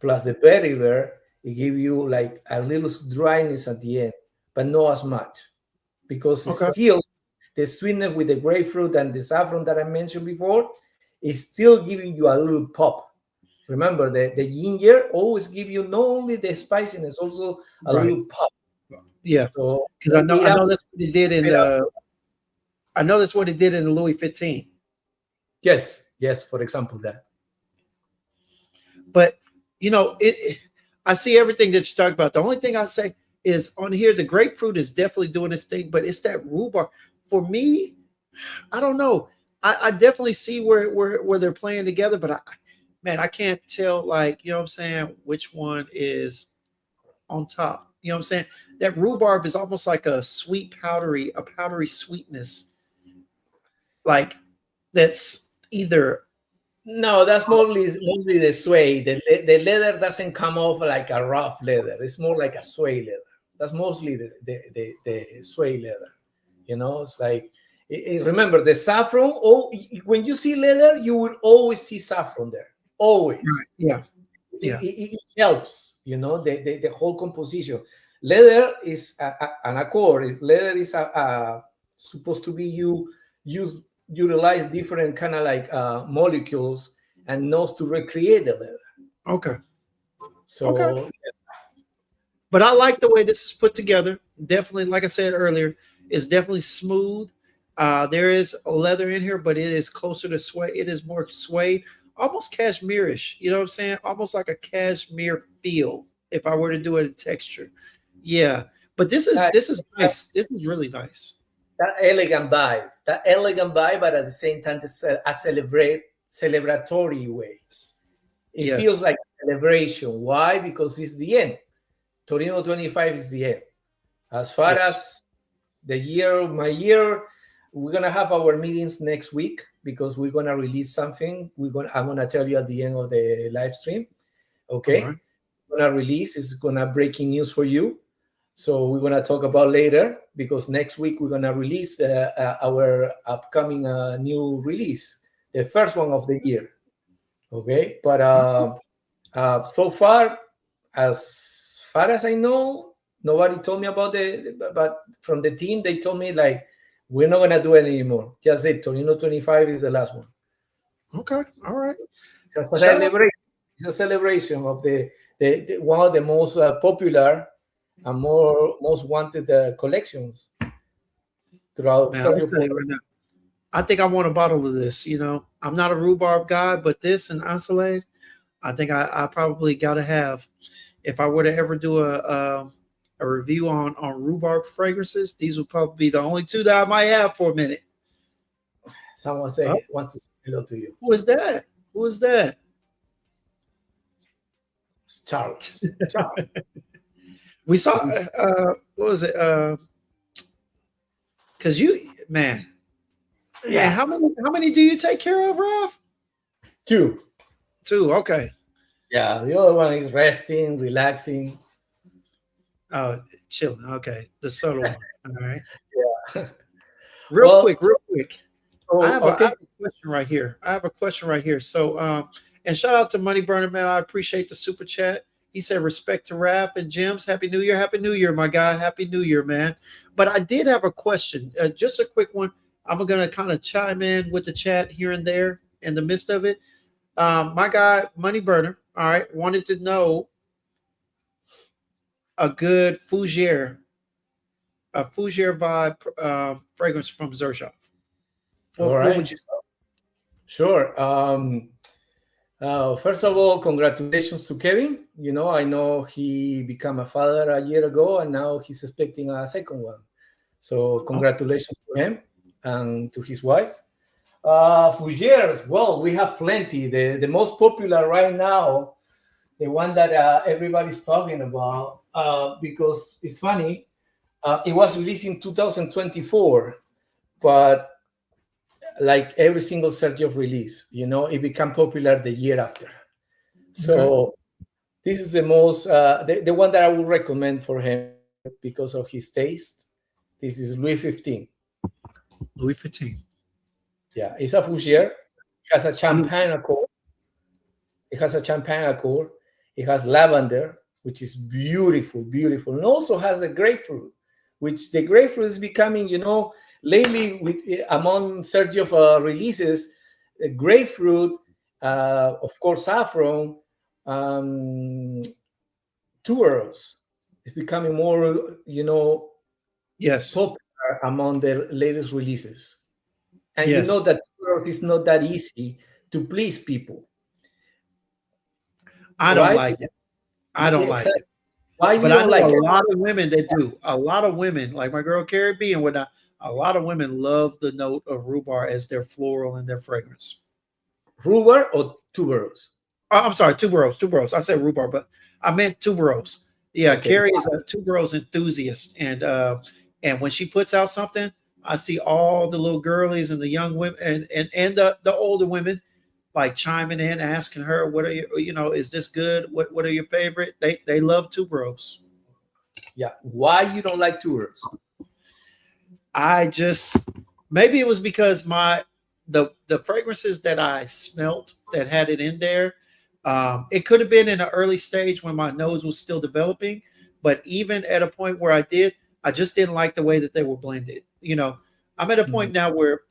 Plus the berry bear, it give you like a little dryness at the end, but not as much because it's okay, still the sweetness with the grapefruit and the saffron that I mentioned before is still giving you a little pop. Remember, the ginger always give you not only the spiciness, also a right, little pop. yeah. So Because I know it I up, know that's what it did in it up. the I know that's what it did in the Louis 15. Yes, for example, that. But I see everything that you talk about. The only thing I say is on here, the grapefruit is definitely doing its thing, but it's that rhubarb. For me, I don't know. I definitely see where they're playing together, but man, I can't tell like, what I'm saying, which one is on top. You know what I'm saying? That rhubarb is almost like a powdery sweetness, like that's either No, that's mostly the suede. The leather doesn't come off like a rough leather. It's more like a suede leather. That's mostly the suede leather. You know, it's like remember the saffron. Oh, when you see leather, you will always see saffron there. Always. Right. Yeah. It, Yeah. it, it helps. You know, the whole composition. Leather is an accord. Leather is supposed to be utilize different kind of like molecules and knows to recreate the leather. Okay. Okay. So But I like the way this is put together. Definitely, like I said earlier, it's definitely smooth. There is leather in here, but it is closer to suede. It is more suede, almost cashmere-ish. You know what I'm saying? Almost like a cashmere feel. If I were to do it in texture, yeah. But that, this is nice. This is really nice. that elegant vibe, but at the same time, it's a celebratory way. It feels Yes. like a celebration. Why? Because it's the end. Torino 25 is the end. As far Yes. as my year, we're gonna have our meetings next week because we're gonna release something. I'm gonna tell you at the end of the live stream. All Okay, right. we're gonna release. It's gonna breaking news for you. So we're gonna talk about later because next week we're gonna release our upcoming new release, the first one of the year. Okay, but so far as I know, nobody told me about but from the team they told me like we're not gonna do it anymore. Just it. Torino 25 is the last one. Okay. All right. It's a Shout out. celebration. It's a celebration of the one of the most popular and most wanted collections throughout Man, I'll Sergio. tell you right now. I think I want a bottle of this. You know, I'm not a rhubarb guy, but this and Isolate, I think I probably got to have. If I were to ever do a review on rhubarb fragrances, these would probably be the only two that I might have for a minute. Someone Oh, say wants to say hello to you. who is that? Who is that? It's Charles. Charles. We saw. He's What was it? Because man, yeah. how many do you take care of, Ralph? Two. Two. Okay. Yeah, the other one is resting, relaxing. Oh, chilling. Okay, the subtle one. All right. Yeah. Real Well, quick. Real quick. I oh, have okay. a question right here. I have a question right here. So, and shout out to Money Burner, man. I appreciate the super chat. He said, respect to Raph and Jims. Happy New Year. Happy New Year, my guy. Happy New Year, man. But I did have a question, just a quick one. I'm going to kind of chime in with the chat here and there in the midst of it. My guy, Money Burner, all right, wanted to know a good Fougere vibe fragrance from Xerjoff. All What right. would you say? Sure. First of all, congratulations to Kevin. You know, I know he became a father a year ago, and now he's expecting a second one. So congratulations to him and to his wife. Fougères, well, we have plenty. The most popular right now, the one that everybody's talking about, because it's funny, it was released in 2024, but like every single Sergio release, you know, it became popular the year after. So this is the most, the one that I would recommend for him because of his taste. This is Louis 15. Louis 15. Yeah, it's a Fougère. It has a champagne accord. It has a champagne accord. It has lavender, which is beautiful, beautiful. And also has a grapefruit, which the grapefruit is becoming, you know, lately with among Sergio releases, grapefruit, of course, saffron, tuberose. It's becoming more, you know, Yes. popular among the latest releases. And you know Yes. that tuberose is not that easy to please people. I don't Right? like it. I don't like Exactly. it. Why you But I don't know like a it? lot of women that do. A lot of women, like my girl Carrie B and whatnot, a lot of women love the note of rhubarb as their floral and their fragrance. Rhubarb or tuberose? Oh, I'm sorry, tuberose. Tuberose. I said rhubarb, but I meant tuberose. Yeah, Okay. Carrie is a tuberose enthusiast, and when she puts out something, I see all the little girlies and the young women and the older women like chiming in, asking her, what are is this good? What are your favorite? They love tuberose. Yeah. Why you don't like tours? I just maybe it was because the fragrances that I smelt that had it in there. It could have been in an early stage when my nose was still developing, but even at a point where I just didn't like the way that they were blended. I'm at a Mhm. point now where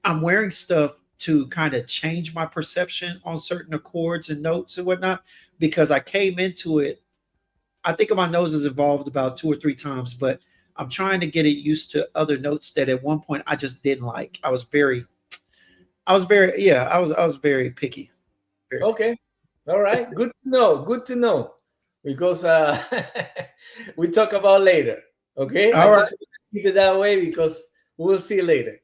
I'm wearing stuff to kind of change my perception on certain accords and notes and whatnot because I came into it. I think my nose has evolved about 2 or 3 times, but I'm trying to get it used to other notes that at one point I just didn't like. I was very picky. Very picky. Okay. All right. Good to know. Good to know. Because we talk about later. Okay. I All right. just want to keep it that way because we'll see later.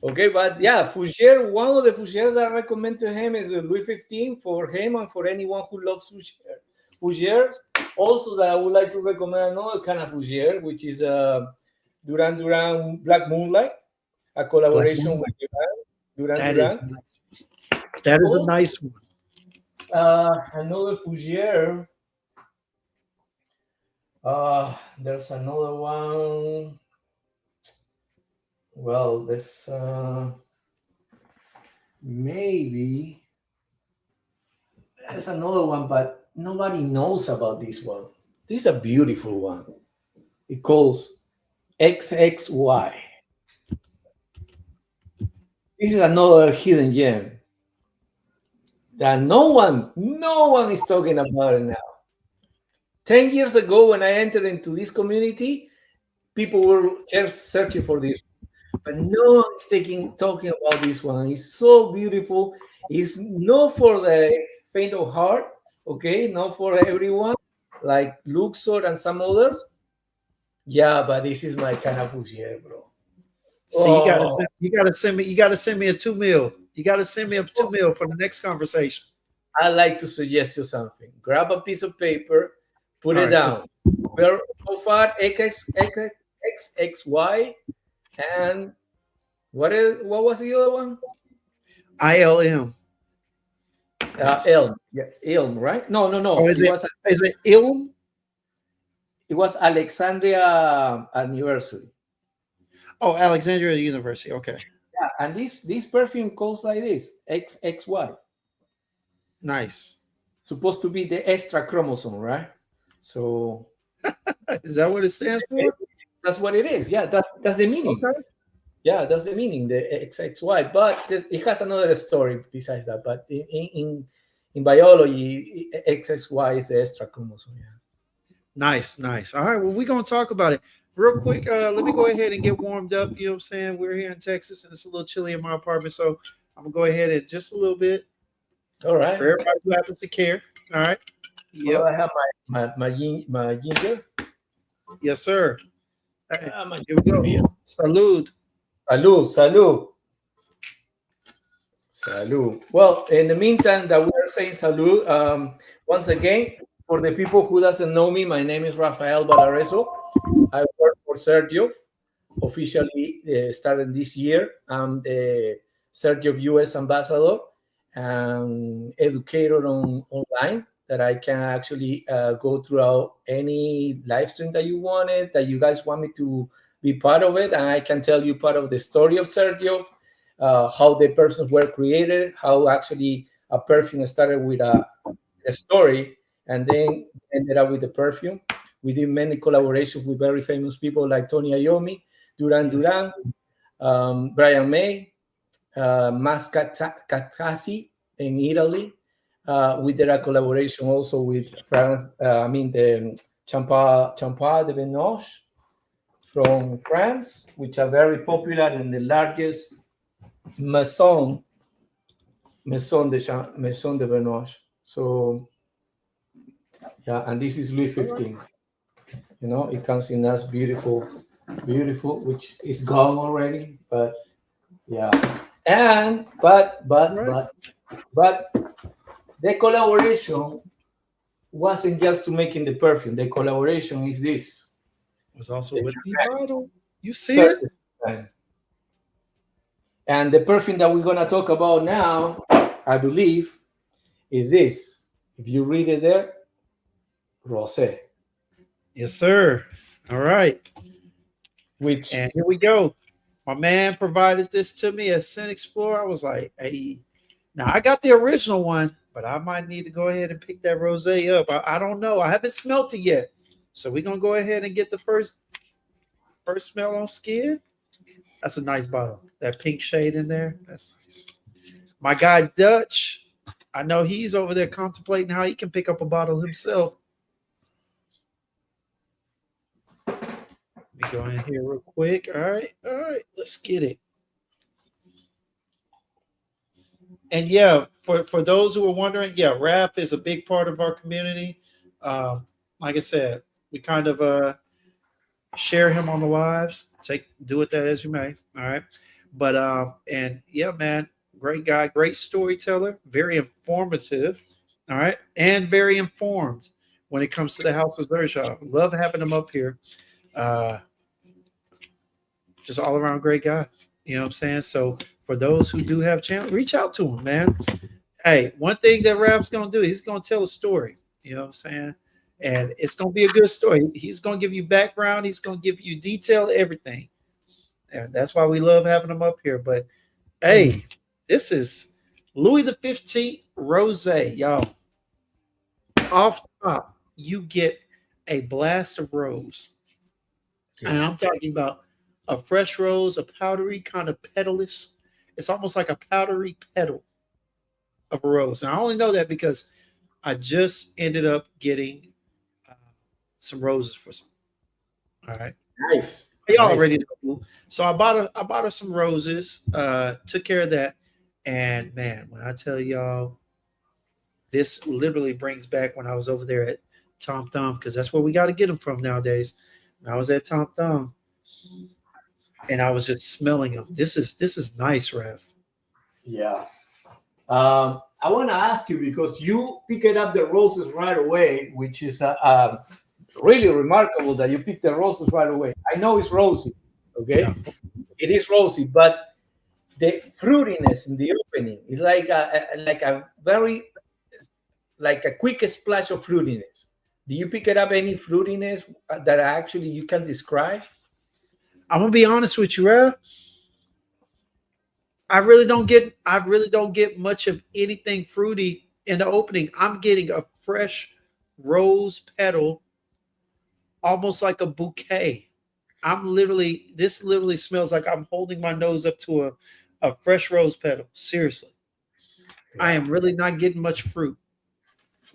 Okay. But yeah, Fougere, one of the Fougere that I recommend to him is Louis 15 for him and for anyone who loves Fougere. Fougeres. Also, that I would like to recommend another kind of Fougere, which is Duran Duran Black Moonlight, a Black collaboration with Moonlight. Duran That is Duran. nice. That is a Also, nice one. another Fougere. There's another one. Well, this maybe there's another one, but nobody knows about this one. This is a beautiful one. It calls XXY. This is another hidden gem that no one is talking about it now. 10 years ago, when I entered into this community, people were just searching for this, but no one is talking about this one. It's so beautiful. It's not for the faint of heart, okay, not for everyone, like Luxor and some others. Yeah, but this is my kind of Fougere, bro. See, Oh, you gotta send me a 2 mil. You gotta send me a 2 mil for the next conversation. I like to suggest you something. Grab a piece of paper, put All it right. down. We're so far XXY, and what was the other one? ILM. Elm. Yeah, Elm, right? No, no, Oh, no. is it Ilm? It was Alexandria anniversary. Oh, Alexandria University. Okay. Yeah, and this perfume calls like this XXY. Nice. Supposed to be the extra chromosome, right? So Is that what it stands for? that's what it is. Yeah, that's the meaning. Okay. Yeah, that's the meaning, the XXY. But it has another story besides that. But in biology, XXY is the extra chromosome. Yeah. Nice, nice. All right. Well, we're gonna talk about it. Real quick, let me go ahead and get warmed up. You know what I'm saying? We're here in Texas and it's a little chilly in my apartment. So I'm gonna go ahead and just a little bit All right. for everybody who happens to care. All right. Well, Yep. I have my ginger. Yes, sir. Hey, My here we beer. go. Salud. Salud, salud. Salud. Well, in the meantime that we are saying salud, once again, for the people who doesn't know me, my name is Rafael Valareso. I work for Xerjoff, officially started this year. I'm the Xerjoff US ambassador and educator online that I can actually go throughout any live stream that you wanted, that you guys want me to be part of it. And I can tell you part of the story of Xerjoff, how the perfumes were created, how actually a perfume started with a story and then ended up with the perfume. We did many collaborations with very famous people like Tony Iommi, Duran Yes. Duran, Brian May, Mascatasi in Italy. We did a collaboration also with France. The Champa de Benoche from France, which are very popular and the largest maison de Benoche. So yeah, and this is Louis 15. You know, it comes in as beautiful, which is gone already. But yeah, and but Right. the collaboration wasn't just to making the perfume. The collaboration is this. Was also with the bottle. You see it? Certified. And the perfume that we're gonna talk about now I believe, is this. If you read it there, rosé. Yes, sir. All right. Which And here we go. My man provided this to me at Sin Explorer. I was like, hey, now I got the original one, but I might need to go ahead and pick that rosé up. I don't know. I haven't smelt it yet. So we're gonna go ahead and get the first smell on skin. That's a nice bottle. That pink shade in there. That's nice. My guy Dutch, I know he's over there contemplating how he can pick up a bottle himself. Let me go in here real quick. All right, let's get it. And yeah, for those who are wondering, yeah, Raph is a big part of our community. Like I said, we kind of share him on the lives. Do with that as you may. All right, but and yeah, man, great guy, great storyteller, very informative. All right, and very informed when it comes to the House of Xerjoff. Love having him up here. Uh, just all around great guy. You know what I'm saying? So for those who do have channel, reach out to him, man. Hey, one thing that Rap's gonna do, he's gonna tell a story. You know what I'm saying? And it's gonna be a good story. He's gonna give you background, he's gonna give you detail, everything. And that's why we love having him up here. But hey, this is Louis the 15th Rosé, y'all. Off top, you get a blast of rose. And I'm talking about a fresh rose, a powdery kind of petalist. It's almost like a powdery petal of a rose. And I only know that because I just ended up getting some roses for some. All right. nice. Y'all Nice. already know. So I bought her some roses, took care of that. And man, when I tell y'all, this literally brings back when I was over there at Tom Thumb, because that's where we got to get them from nowadays. When I was at Tom Thumb, and I was just smelling them. This is nice, Rev. Yeah. I want to ask you because you picked up the roses right away, which is really remarkable that you picked the roses right away. I know it's rosy, okay? Yeah. It is rosy, but the fruitiness in the opening is like a very like a quick splash of fruitiness. Do you pick it up any fruitiness that actually you can describe? I'm gonna be honest with you, Rev. I really don't get much of anything fruity in the opening. I'm getting a fresh rose petal, almost like a bouquet. This literally smells like I'm holding my nose up to a fresh rose petal. Seriously. I am really not getting much fruit.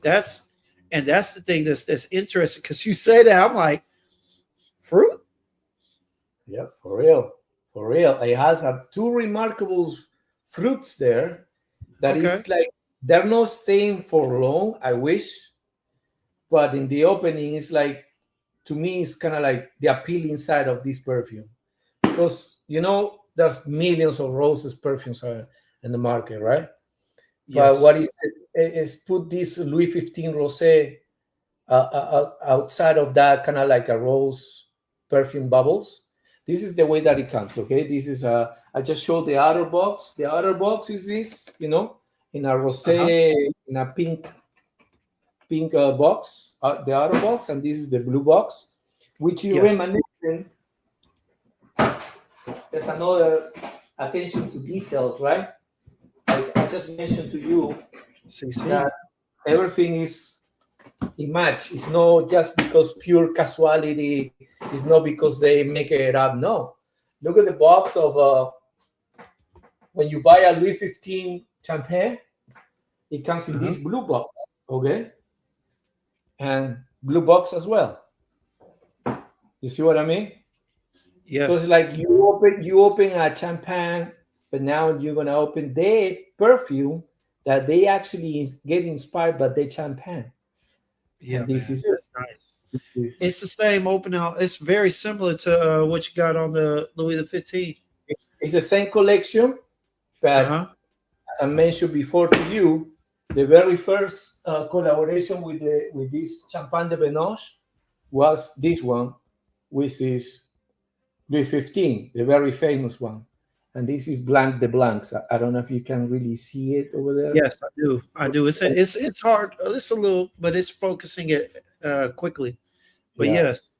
That's the thing that's interesting, because you say that I'm like, fruit? Yeah, for real. For real. It has two remarkable fruits there that Okay. is like they're not staying for long, I wish. But in the opening, it's like to me, it's kind of like the appealing side of this perfume. Because there's millions of roses perfumes in the market, right? But Yes. what is put this Louis 15 Rosé outside of that kind of like a rose perfume bubbles. This is the way that it comes. Okay, this is I just showed the outer box. The outer box is this, in a rosé, in a pink box, the outer box, and this is the blue box, which is Yes. reminiscent. There's another attention to details, right? Like I just mentioned to you CC. that everything is in match. It's not just because pure casuality. It's not because they make it up. No, look at the box of when you buy a Louis 15 champagne, it comes in this blue box, okay, and blue box as well. You see what I mean? Yes. So it's like you open a champagne, but now you're gonna open their perfume that they actually get inspired by the champagne. Yeah, this man, is that's nice. It's the same open out. It's very similar to what you got on the Louis the 15th. It's the same collection, but Uh-huh. as I mentioned before to you, the very first collaboration with this Champagne de Benoche was this one, which is Louis 15, the very famous one. and this is Blanc de Blancs. I don't know if you can really see it over there. Yes, I do. I do. It's hard. It's a little, but it's focusing it quickly. But Yeah, yes,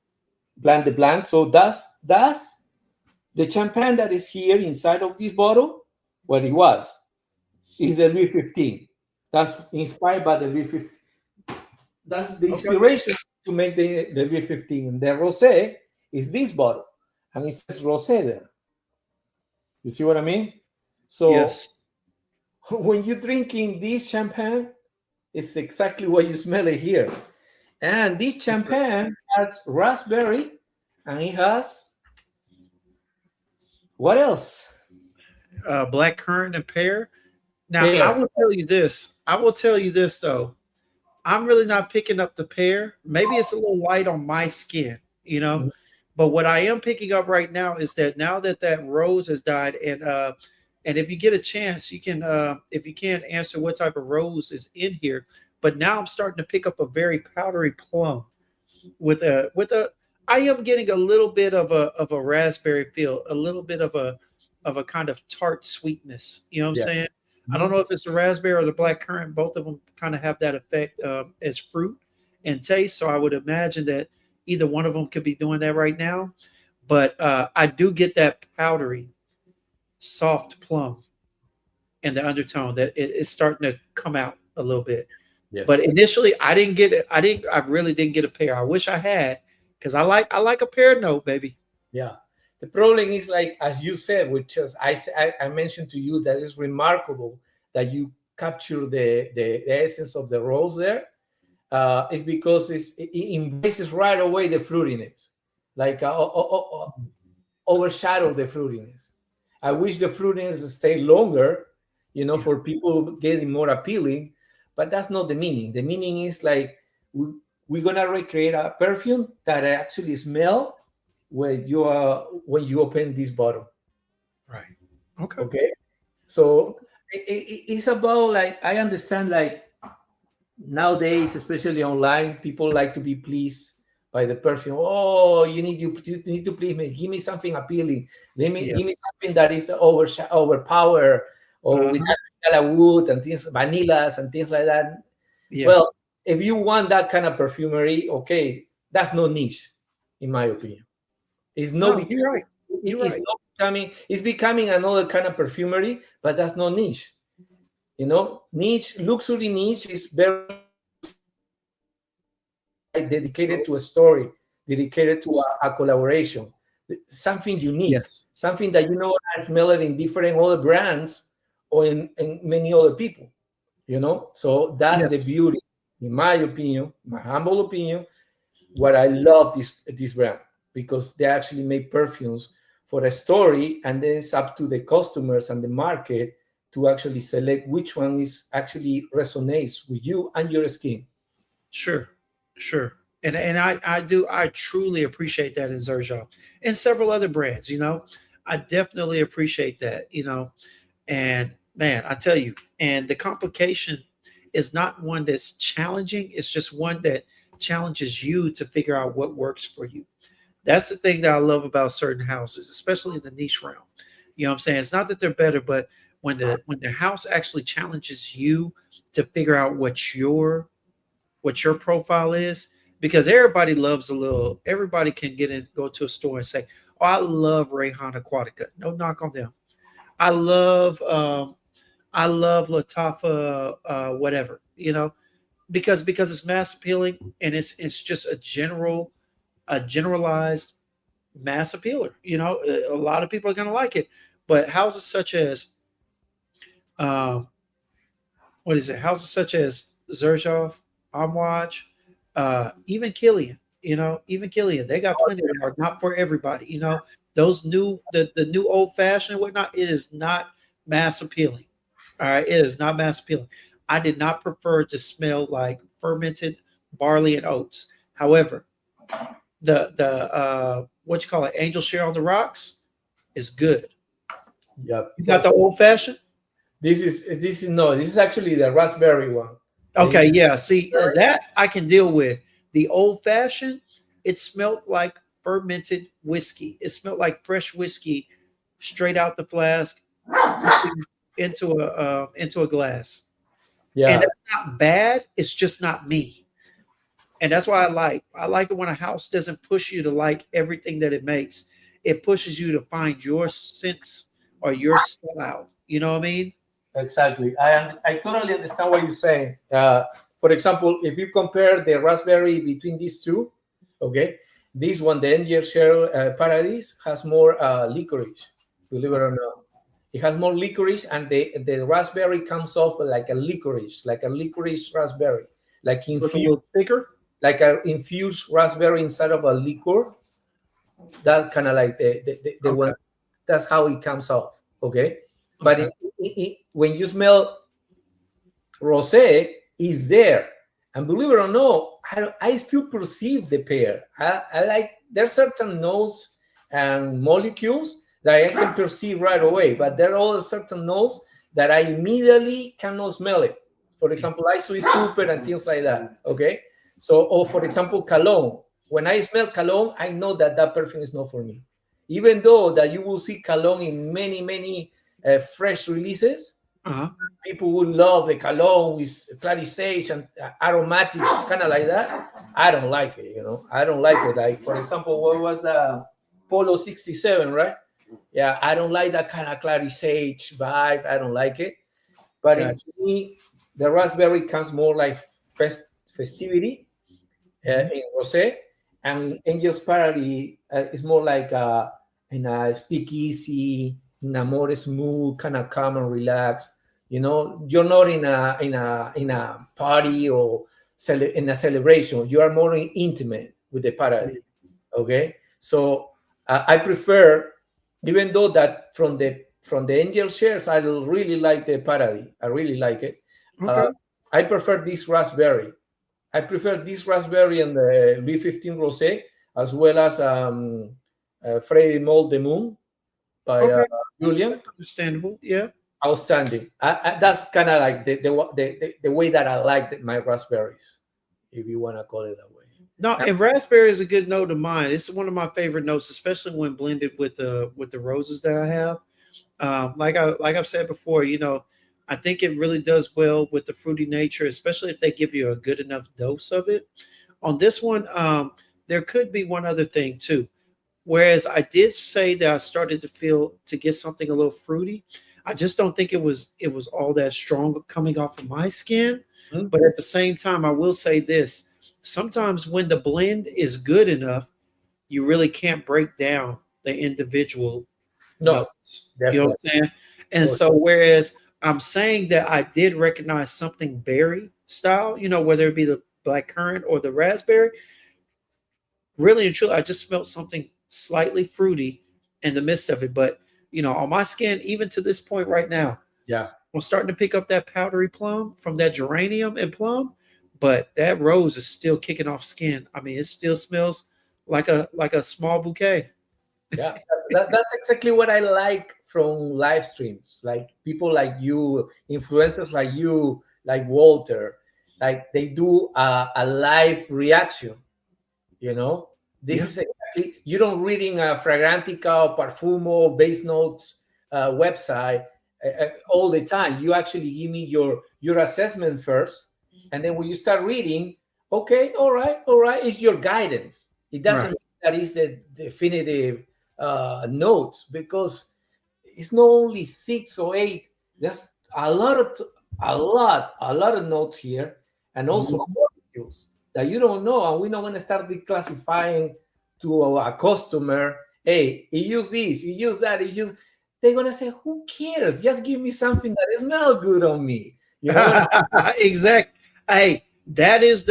Blanc de Blanc. So that's the champagne that is here inside of this bottle. What it was is the Louis 15. That's inspired by the Louis 15. That's the okay. inspiration to make the Louis 15. And the rosé is this bottle, and it says rosé there. You see what I mean? So Yes. when you're drinking this champagne, it's exactly what you smell it here. And this champagne has raspberry, and it has what else? Black currant and pear. Now, I Pear. will tell you this. I will tell you this though. I'm really not picking up the pear. Maybe it's a little light on my skin, you know. Mhm. But what I am picking up right now is that now that that rose has died, and if you get a chance, you can if you can't answer what type of rose is in here. But now I'm starting to pick up a very powdery plum with a. I am getting a little bit of a raspberry feel, a little bit of a kind of tart sweetness. You know what I'm Yeah. saying? I don't Mhm. know if it's the raspberry or the black currant. Both of them kind of have that effect as fruit and taste. So I would imagine that either one of them could be doing that right now. But I do get that powdery, soft plum and the undertone that it's starting to come out a little bit. But Yes. initially, I didn't get it. I didn't. I really didn't get a pear. I wish I had because I like a pear note, baby. Yeah. The problem is like as you said, which is I mentioned to you that it's remarkable that you capture the essence of the rose there. Is because it embraces right away the fruitiness, like overshadow the fruitiness. I wish the fruitiness stayed longer, Yeah. for people getting more appealing, but that's not the meaning. The meaning is like we, we're gonna recreate a perfume that actually smell when you open this bottle. Right. Okay. Okay, so it's about like I understand like nowadays, especially online, people like to be pleased by the perfume. Oh, you need to please me. Give me something appealing. Give me Yes. something that is overpower or with Uh-huh. candela wood and things, vanillas and things like that. Yeah. Well, if you want that kind of perfumery, okay, that's no niche, in my opinion. It's no No, becoming. you're right. You're It's right. not becoming. It's becoming another kind of perfumery, but that's no niche. Niche luxury niche is very dedicated Oh, to a story, dedicated to a collaboration, something unique, yes. something that I smell it in different other brands or in many other people. So that's the Yes. beauty, in my opinion, my humble opinion. What I love this brand because they actually make perfumes for a story, and then it's up to the customers and the market to actually select which one is actually resonates with you and your skin. Sure. Sure. And I truly appreciate that in Xerjoff and several other brands, you know. I definitely appreciate that, you know. And man, I tell you, and the complication is not one that's challenging, it's just one that challenges you to figure out what works for you. That's the thing that I love about certain houses, especially in the niche realm. You know what I'm saying? It's not that they're better, but when the house actually challenges you to figure out what your profile is, because everybody can go to a store and say, oh, I love Rayhan Aquatica. No knock on them. I love Latafa whatever, you know, because it's mass appealing and it's just a generalized mass appealer. You know, a lot of people are gonna like it. But houses such as um, what is it? Houses such as Xerjoff, Amwaj, even Killian. You know, even Killian, they got plenty that are not for everybody. You know, those the new old fashioned and whatnot, it is not mass appealing. All right, it is not mass appealing. I did not prefer to smell like fermented barley and oats. However, the what you call it, angel share on the rocks is good. Yeah. You got the old fashioned. This is actually the raspberry one. Okay, yeah. See, that I can deal with. The old fashioned, it smelled like fermented whiskey. It smelled like fresh whiskey straight out the flask into a glass. And Yeah, that's not bad. It's just not me. And that's why I like it when a house doesn't push you to like everything that it makes. It pushes you to find your sense or your style. You know what I mean? exactly. I totally understand what you're saying. For example, if you compare the raspberry between these two, okay, this one, the Angel Share Paradise, has more licorice. Believe it or Okay. not, it has more licorice, and the raspberry comes off like a licorice raspberry, like So it's a infused, little thicker. like a infused raspberry inside of a liquor. That kind of like the Okay. one. That's how it comes off. Okay, but Okay. when you smell rosé, is there, and believe it or not, I still perceive the pear. I like, there's certain notes and molecules that I can perceive right away, but there are other certain notes that I immediately cannot smell it. For example, isoy super and things like that. Okay, so, or for example, cologne. When I smell cologne, I know that that perfume is not for me. Even though that you will see cologne in many fresh releases, Uh-huh. people would love the cologne with clary sage and aromatic, kind of like that. I don't like it, I don't like it. Like, for example, what was the Polo 67, right? Yeah, I don't like that kind of clary sage vibe. I don't like it. But Gotcha. to me, the raspberry comes more like festivity Mhm. in rosé, and Angel's Paradise is more like in a speakeasy, in a more smooth, kind of calm and relaxed. You're not in a party or in a celebration. You are more intimate with the Paradise. Okay, so I prefer, even though that from the Angel shares, I really like the Paradise. I really like it. Uh, Okay. I prefer this raspberry. I prefer this raspberry and the B15 Rosé, as well as Freddy Mold the Moon by Okay. Julian. That's understandable. Yeah. Outstanding. That's kind of like the way that I like my raspberries, if you want to call it that way. No, And- and raspberry is a good note of mine. It's one of my favorite notes, especially when blended with the roses that I have. Like I've said before, I think it really does well with the fruity nature, especially if they give you a good enough dose of it. On this one, there could be one other thing too. Whereas I did say that I started to feel to get something a little fruity. I just don't think it was all that strong coming off of my skin. Hmm? But at the same time, I will say this. Sometimes when the blend is good enough, you really can't break down the individual No, notes. You know what definitely. I'm saying? And For so whereas I'm saying that I did recognize something berry style, whether it be the black currant or the raspberry, really and truly, I just smelled something slightly fruity in the midst of it. But on my skin, even to this point right now, Yeah. I'm starting to pick up that powdery plum from that geranium and plum, but that rose is still kicking off skin. I mean, it still smells like a small bouquet. Yeah, that's exactly what I like from live streams. Like people like you, influencers like you, like Walter, like they do a live reaction. This Yeah. is exactly, you don't reading a Fragrantica or Parfumo base notes website all the time. You actually give me your assessment first, and then when you start reading, okay, all right, it's your guidance. It doesn't Right. mean that is the definitive notes, because it's not only 6 or 8. There's a lot of notes here, and also Mhm. molecules that you don't know, and we're not going to start declassifying to a customer. Hey, he used this, he used that, he used. They're gonna say, "Who cares? Just give me something that smells good on me." You know what? Exact. Hey, that is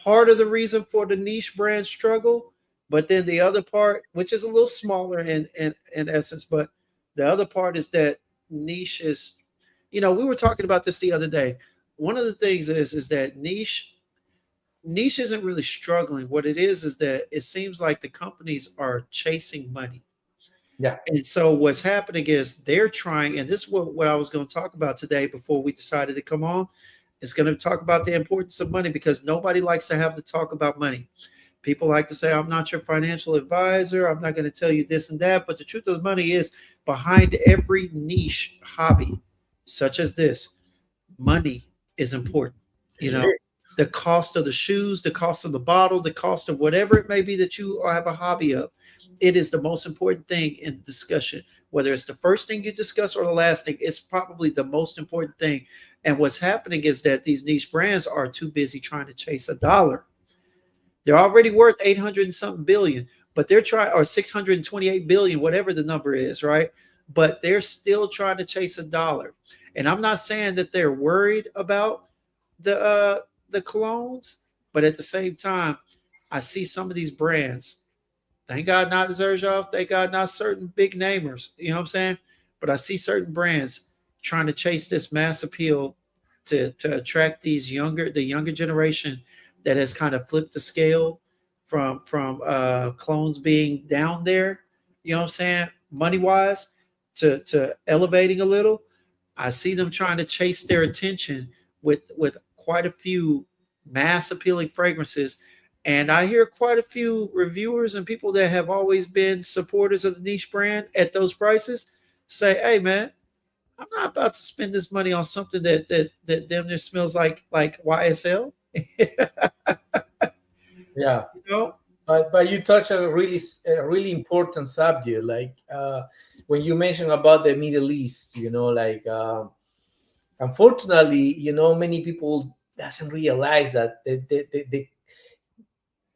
part of the reason for the niche brand struggle. But then the other part, which is a little smaller in essence, but the other part is that niche is, we were talking about this the other day. One of the things is that niche isn't really struggling. What it is that it seems like the companies are chasing money. Yeah, And so what's happening is they're trying, and this is what I was going to talk about today before we decided to come on. Is going to talk about the importance of money because nobody likes to have to talk about money. People like to say, I'm not your financial advisor. I'm not going to tell you this and that. But the truth of the money is, behind every niche hobby, such as this, money is important. You It know, is. the cost of the shoes, the cost of the bottle, the cost of whatever it may be that you have a hobby of. It is the most important thing in discussion. Whether it's the first thing you discuss or the last thing, it's probably the most important thing. And what's happening is that these niche brands are too busy trying to chase a dollar. They're already worth 800 and something billion, but they're trying, or 628 billion, whatever the number is, right? But they're still trying to chase a dollar. And I'm not saying that they're worried about the colognes, but at the same time, I see some of these brands. Thank God not Xerjoff. Thank God not certain big namers. You know what I'm saying? But I see certain brands trying to chase this mass appeal to attract the younger generation that has kind of flipped the scale from clones being down there. You know what I'm saying? Money wise, to elevating a little. I see them trying to chase their attention with quite a few mass appealing fragrances. And I hear quite a few reviewers and people that have always been supporters of the niche brand at those prices say, "Hey, man, I'm not about to spend this money on something that damn near smells like YSL." You Yeah. know? But you touch a really important subject, like when you mentioned about the Middle East, like unfortunately, many people doesn't realize that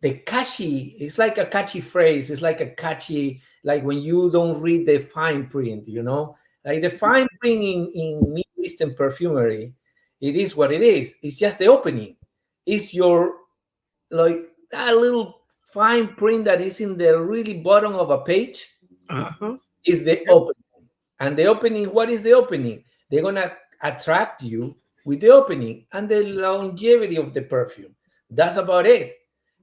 the catchy, it's like a catchy phrase, it's like a catchy, like when you don't read the fine print, like the fine print in Middle Eastern perfumery, it is what it is. It's just the opening. It's your, like, that little fine print that is in the really bottom of a page Uh-huh. is the opening. And the opening, what is the opening? They're gonna attract you with the opening and the longevity of the perfume. That's about it.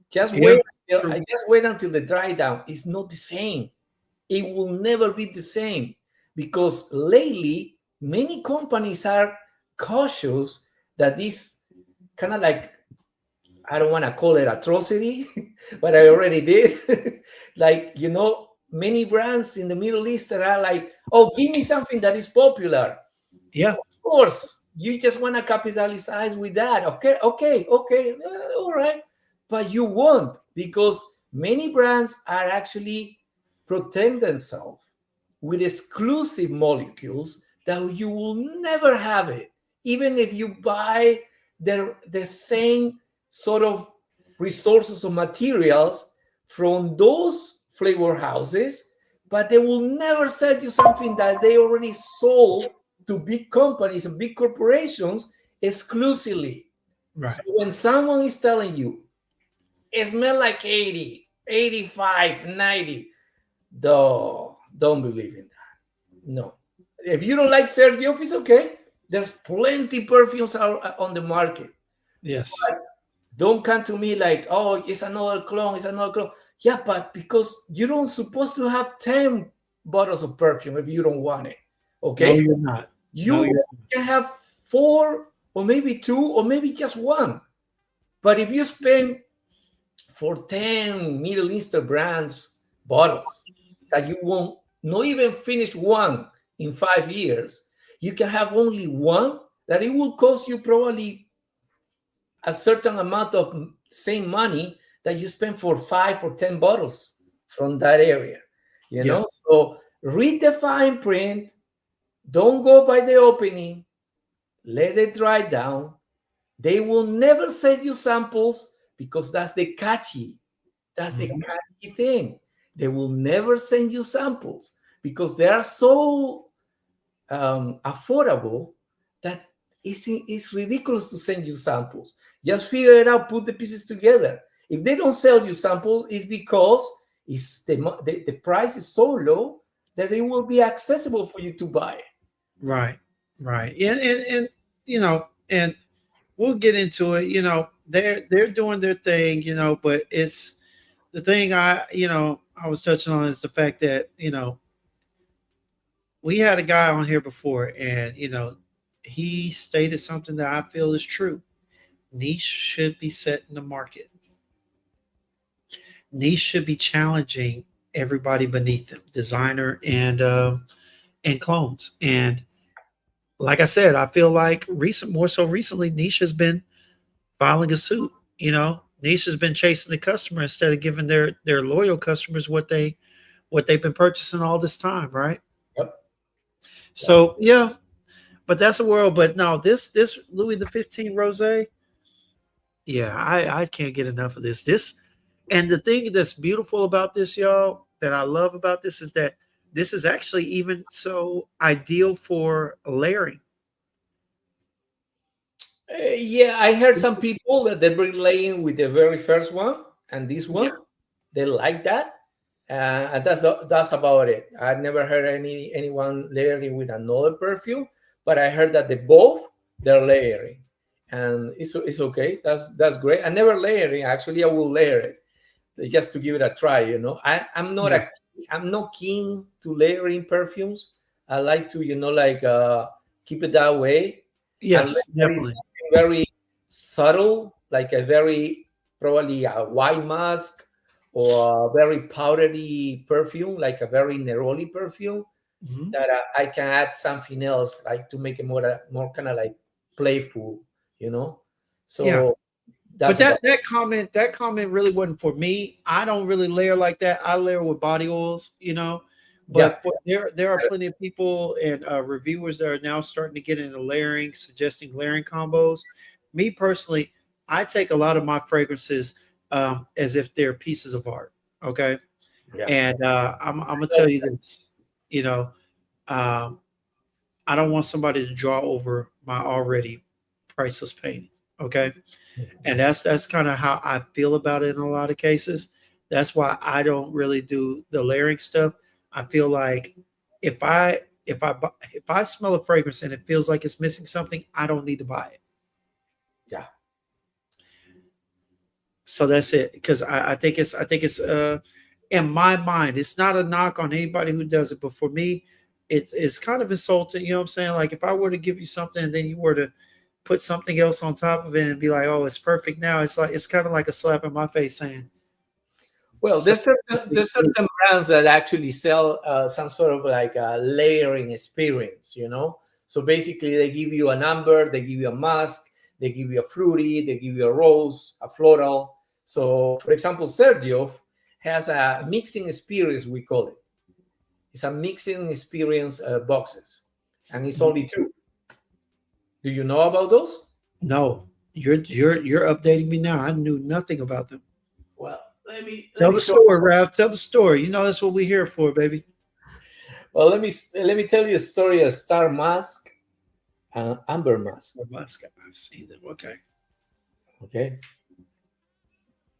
Just Yeah. wait. True. I just wait until the dry down. It's not the same. It will never be the same because lately many companies are cautious that this kind of like, I don't want to call it atrocity, but I already did. Like, many brands in the Middle East that are like, oh, give me something that is popular. Yeah. Of course, you just want to capitalize with that. Okay, all right. But you won't, because many brands are actually protect themselves with exclusive molecules that you will never have it, even if you buy the same sort of resources or materials from those flavor houses, but they will never sell you something that they already sold to big companies and big corporations exclusively. Right. So when someone is telling you, it smells like 80, 85, 90, don't believe in that. No. If you don't like Xerjoff, it's okay. There's plenty perfumes out on the market. Yes. Don't come to me like, oh, it's another clone, it's another clone. Yeah, but because you don't supposed to have 10 bottles of perfume if you don't want it. Okay? No, you're not. No, You can have 4 or maybe 2 or maybe just 1. But if you spend for 10 Middle Eastern brands bottles that you won't not even finish one in 5 years, you can have only one that it will cost you probably a certain amount of same money that you spend for 5 or 10 bottles from that area. Yeah. So read the fine print, don't go by the opening, let it dry down. They will never send you samples because that's the catchy. That's the catchy thing. They will never send you samples because they are so affordable that it's ridiculous to send you samples. Just figure it out, put the pieces together. If they don't sell you samples, it's because the price is so low that it will be accessible for you to buy. Right. Right. And and we'll get into it. They're doing their thing, but it's the thing I was touching on is the fact that, we had a guy on here before, and he stated something that I feel is true. Niche should be set in the market. niche should be challenging everybody beneath them, designer and clones. And like I said, I feel like more so recently, niche has been filing a suit. You know, niche has been chasing the customer instead of giving their loyal customers what they've been purchasing all this time, right? Yep. So yeah, but that's a world. But no, this Louis the 15 Rose, yeah, I can't get enough of this. This and the thing that's beautiful about this, y'all, that I love about this is that this is actually even so ideal for layering. Yeah, I heard some people that they bring laying with the very first one and this Yeah, one. They like that, and that's about it. I never heard anyone layering with another perfume, but I heard that they're layering, and it's okay. That's great. I never layering. Actually, I will layer it just to give it a try. yeah, I'm not keen to layering perfumes. I like to like keep it that way, and yes, layer is definitely. something very subtle, like a very probably a white musk or a very powdery perfume, like a very neroli perfume Mhm. that I can add something else, like to make it more kind of like playful, you know. Yeah. So But that's about that comment really wasn't for me. I don't really layer like that. I layer with body oils, you know. yeah. But there are plenty of people and reviewers that are now starting to get into layering, suggesting layering combos. Me personally, I take a lot of my fragrances as if they're pieces of art. Okay, Yeah. and I'm gonna tell you this. You know, um, I don't want somebody to draw over my already priceless painting. Okay, and that's kind of how I feel about it in a lot of cases. That's why I don't really do the layering stuff. I feel like if I smell a fragrance and it feels like it's missing something, I don't need to buy it. Yeah. So that's it. Because I think it's in my mind, it's not a knock on anybody who does it, but for me, it's kind of insulting. You know what I'm saying? Like if I were to give you something and then you were to put something else on top of it and be like, oh, it's perfect now. It's like it's kind of like a slap in my face saying, Well, so there's certain brands that actually sell some sort of like a layering experience, So basically, they give you an amber, they give you a musk, they give you a fruity, they give you a rose, a floral. So, for example, Xerjoff has a mixing experience, we call it. It's a mixing experience boxes, and it's only two. Do you know about those? no, you're updating me now. I knew nothing about them. Well, let Tell me the show. story, Ralph. Tell the story. You know that's what we're here for, baby. Well, let me tell you a story of Star Mask and Amber Mask. I've seen them. Okay. Okay,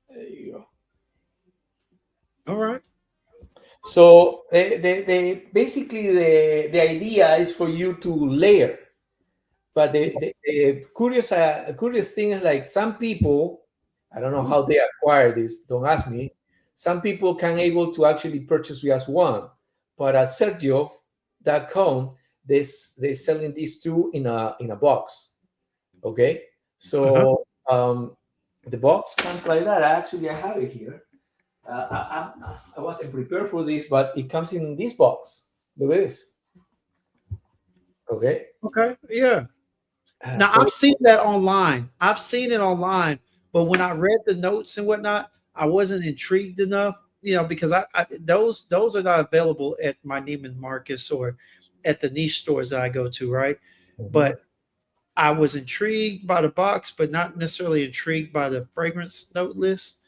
there you go. All right. So basically the idea is for you to layer, but the curious thing is like some people, I don't know how they acquire this. Don't ask me. Some people can able to actually purchase just one, but at Sergioff.com they selling these two in a box. Okay, Uh-huh. so the box comes like that. I have it here. I wasn't prepared for this, but it comes in this box. Look at this. Okay. Okay. Yeah. Now For I've seen that online. I've seen it online, but when I read the notes and whatnot, I wasn't intrigued enough, because those are not available at my Neiman Marcus or at the niche stores that I go to, right? Mhm. But I was intrigued by the box, but not necessarily intrigued by the fragrance note list.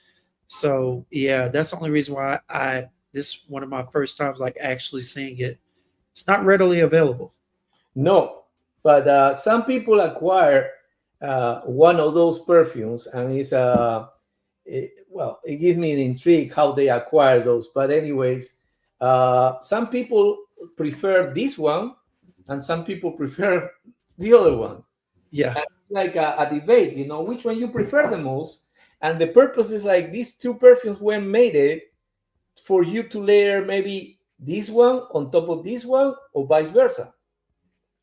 So yeah, that's the only reason why this one of my first times like actually seeing it. It's not readily available. No, but some people acquire one of those perfumes, and it gives me an intrigue how they acquire those. But anyways, some people prefer this one, and some people prefer the other one. Yeah. And it's like a debate, which one you prefer the most. And the purpose is like these two perfumes were made it for you to layer maybe this one on top of this one or vice versa.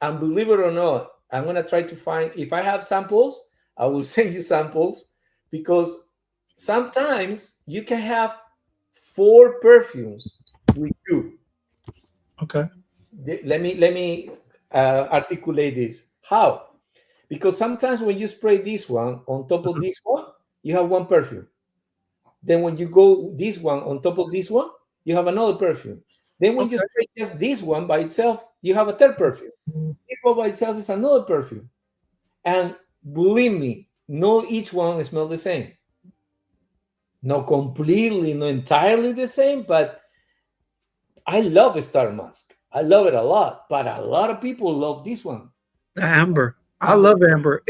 And believe it or not, I'm going to try to find, if I have samples, I will send you samples because sometimes you can have 4 perfumes with you. Okay. Let me articulate this. How? Because sometimes when you spray this one on top of this one, you have one perfume. Then when you go this one on top of this one, you have another perfume. Then when you Okay. spray just this one by itself, you have a third perfume. This one by itself is another perfume. And believe me, no each one smells the same. Not completely, not entirely the same, but I love Star Mask. I love it a lot, but a lot of people love this one. The amber. I love amber.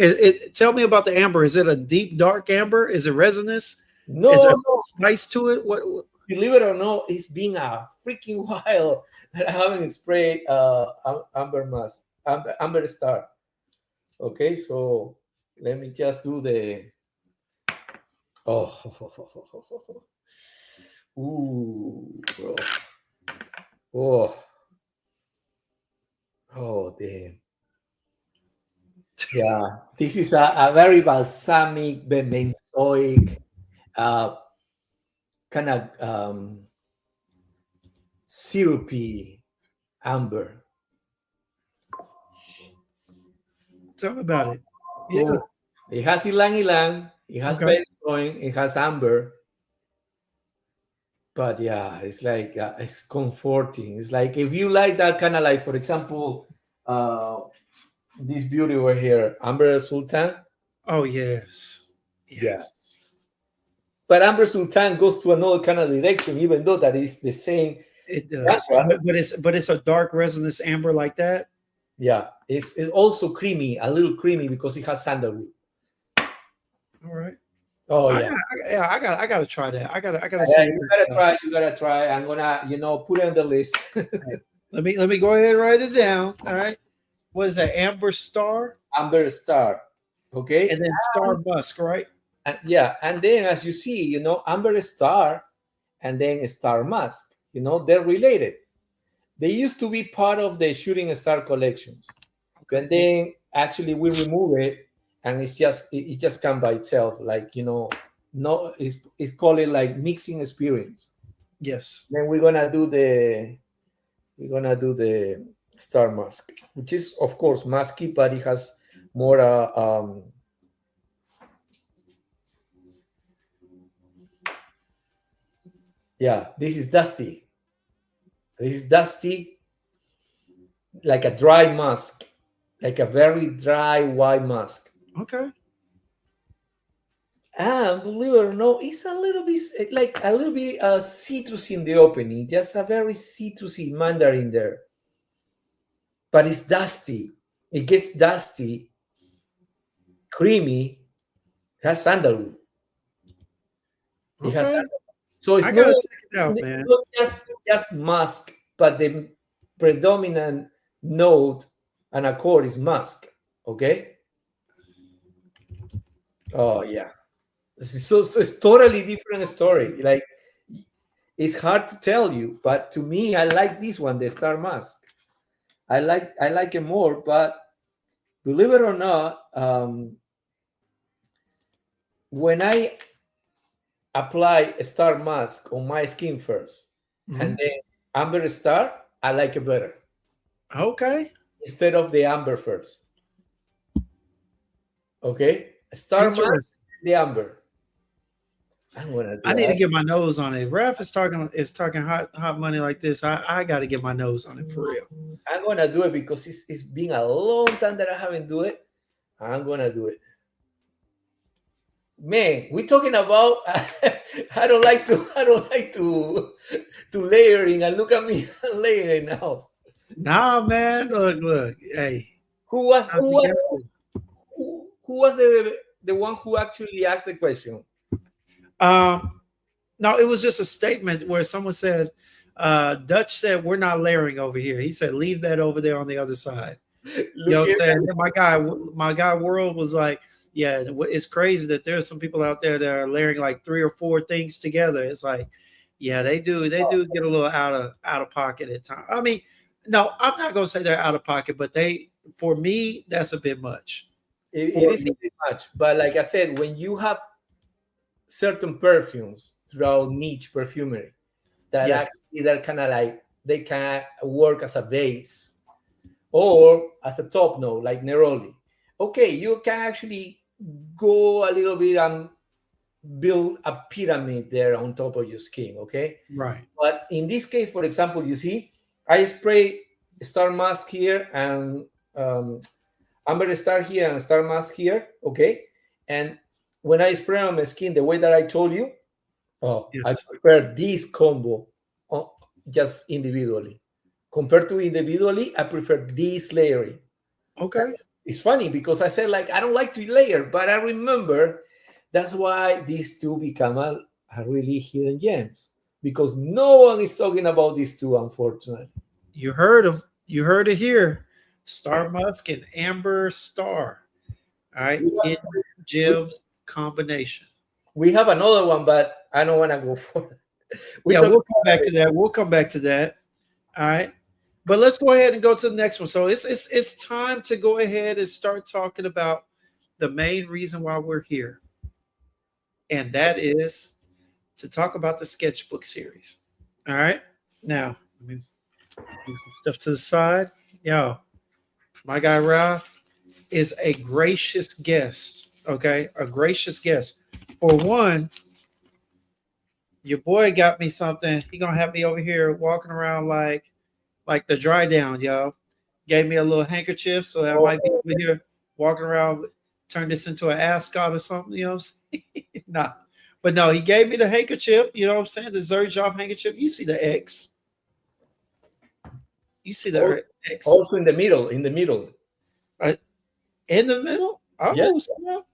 Tell me about the amber. Is it a deep, dark amber? Is it resinous? Is there No, spice to it? What? believe it or not, it's been a freaking while that I haven't sprayed amber mask, amber star. Okay, so let me just do the. Oh, ooh, bro. Oh, damn. Yeah, this is a very balsamic, benzoic, kind of syrupy amber. Tell me about it. Yeah. Oh, it has ylang ylang, it has Okay. benzoin, it has amber. But yeah, it's like it's comforting. It's like if you like that kind of like, for example, this beauty over here, Amber Sultan. Oh yes. Yeah. Yes. But Amber Sultan goes to another kind of direction, even though that is the same. It does. Amber. But it's a dark resinous amber like that. Yeah, it's also creamy, a little creamy because it has sandalwood. All right. Oh I yeah. got I gotta try that. I gotta Yeah, see. you gotta try. You gotta try. I'm gonna, put it on the list. Let me go ahead and write it down. All right. What is that? Amber Star Amber Star. Okay. and then Star Musk, right? And yeah, and then as you see, Amber Star and then Star Mask, they're related. They used to be part of the Shooting Star collections. And then actually we remove it and it just comes by itself, like, no, it's called it like mixing experience. Yes. Then we're gonna do the Star Mask, which is of course musky, but it has more yeah, this is dusty. This is dusty, like a dry mask, like a very dry white mask. Okay. And believe it or not, it's a little bit citrusy in the opening, just a very citrusy mandarin there. But it's dusty. It gets dusty, creamy, has sandalwood. It has Okay. sandalwood. So it's I not, gotta check it out, it's man. not just musk, but the predominant note and accord is musk. Okay. Oh yeah. So it's totally different story. Like, it's hard to tell you, but to me, I like this one, the Star Mask. I like it more, but believe it or not, when I apply a Star Mask on my skin 1st and then Amber Star, I like it better. Okay. Instead of the Amber first. Okay? Star Mask, the Amber. I need to get my nose on it. Raf is talking hot money like this. I got to get my nose on it for real. I'm gonna do it because it's been a long time that I haven't do it. I'm gonna do it. Man, we're talking about I don't like to layering, and look at me layering now. Nah, man. Look. Hey. Who was the one who actually asked the question? No, it was just a statement where someone said, Dutch said, we're not layering over here. He said, leave that over there on the other side. You know what I'm saying? And my guy World was like, yeah, it's crazy that there's some people out there that are layering like 3 or 4 things together. It's like, yeah, they do get a little out of pocket at times. I mean, no, I'm not gonna say they're out of pocket, but for me, that's a bit much. It is a bit much, but like I said, when you have certain perfumes throughout niche perfumery, that Yes. actually they're kind of like they can work as a base or as a top note, like neroli. Okay, you can actually go a little bit and build a pyramid there on top of your skin. Okay, Right. but in this case, for example, you see, I spray star mask here and amber star here and star mask here. Okay, and when I spray on my skin the way that I told you, oh, I Yes. prefer this combo just individually. Compared to individually, I prefer this layering. Okay. It's funny because I said like I don't like to layer, but I remember that's why these two become a really hidden gems because no one is talking about these two, unfortunately. You heard them. You heard it here. Star Musk and Amber Star. All right. We have, Hidden gems combination. we have another one, but I don't want to go for it. Yeah, Talk we'll come back to that. We'll come back to that. All right. But let's go ahead and go to the next one. So it's time to go ahead and start talking about the main reason why we're here. And that is to talk about the sketchbook series. All right. Now, let me move some stuff to the side. Yo, my guy Ralph is a gracious guest. Okay. A gracious guest. For one, your boy got me something. He gonna have me over here walking around like the dry down, yo. Gave me a little handkerchief so that I might be over here walking around, turn this into an ascot or something, you know what I'm saying? Nah. But no, he gave me the handkerchief, you know what I'm saying? The Xerjoff handkerchief. You see the X. You see the X. also in the middle, in the middle. In the middle? Oh, Yeah.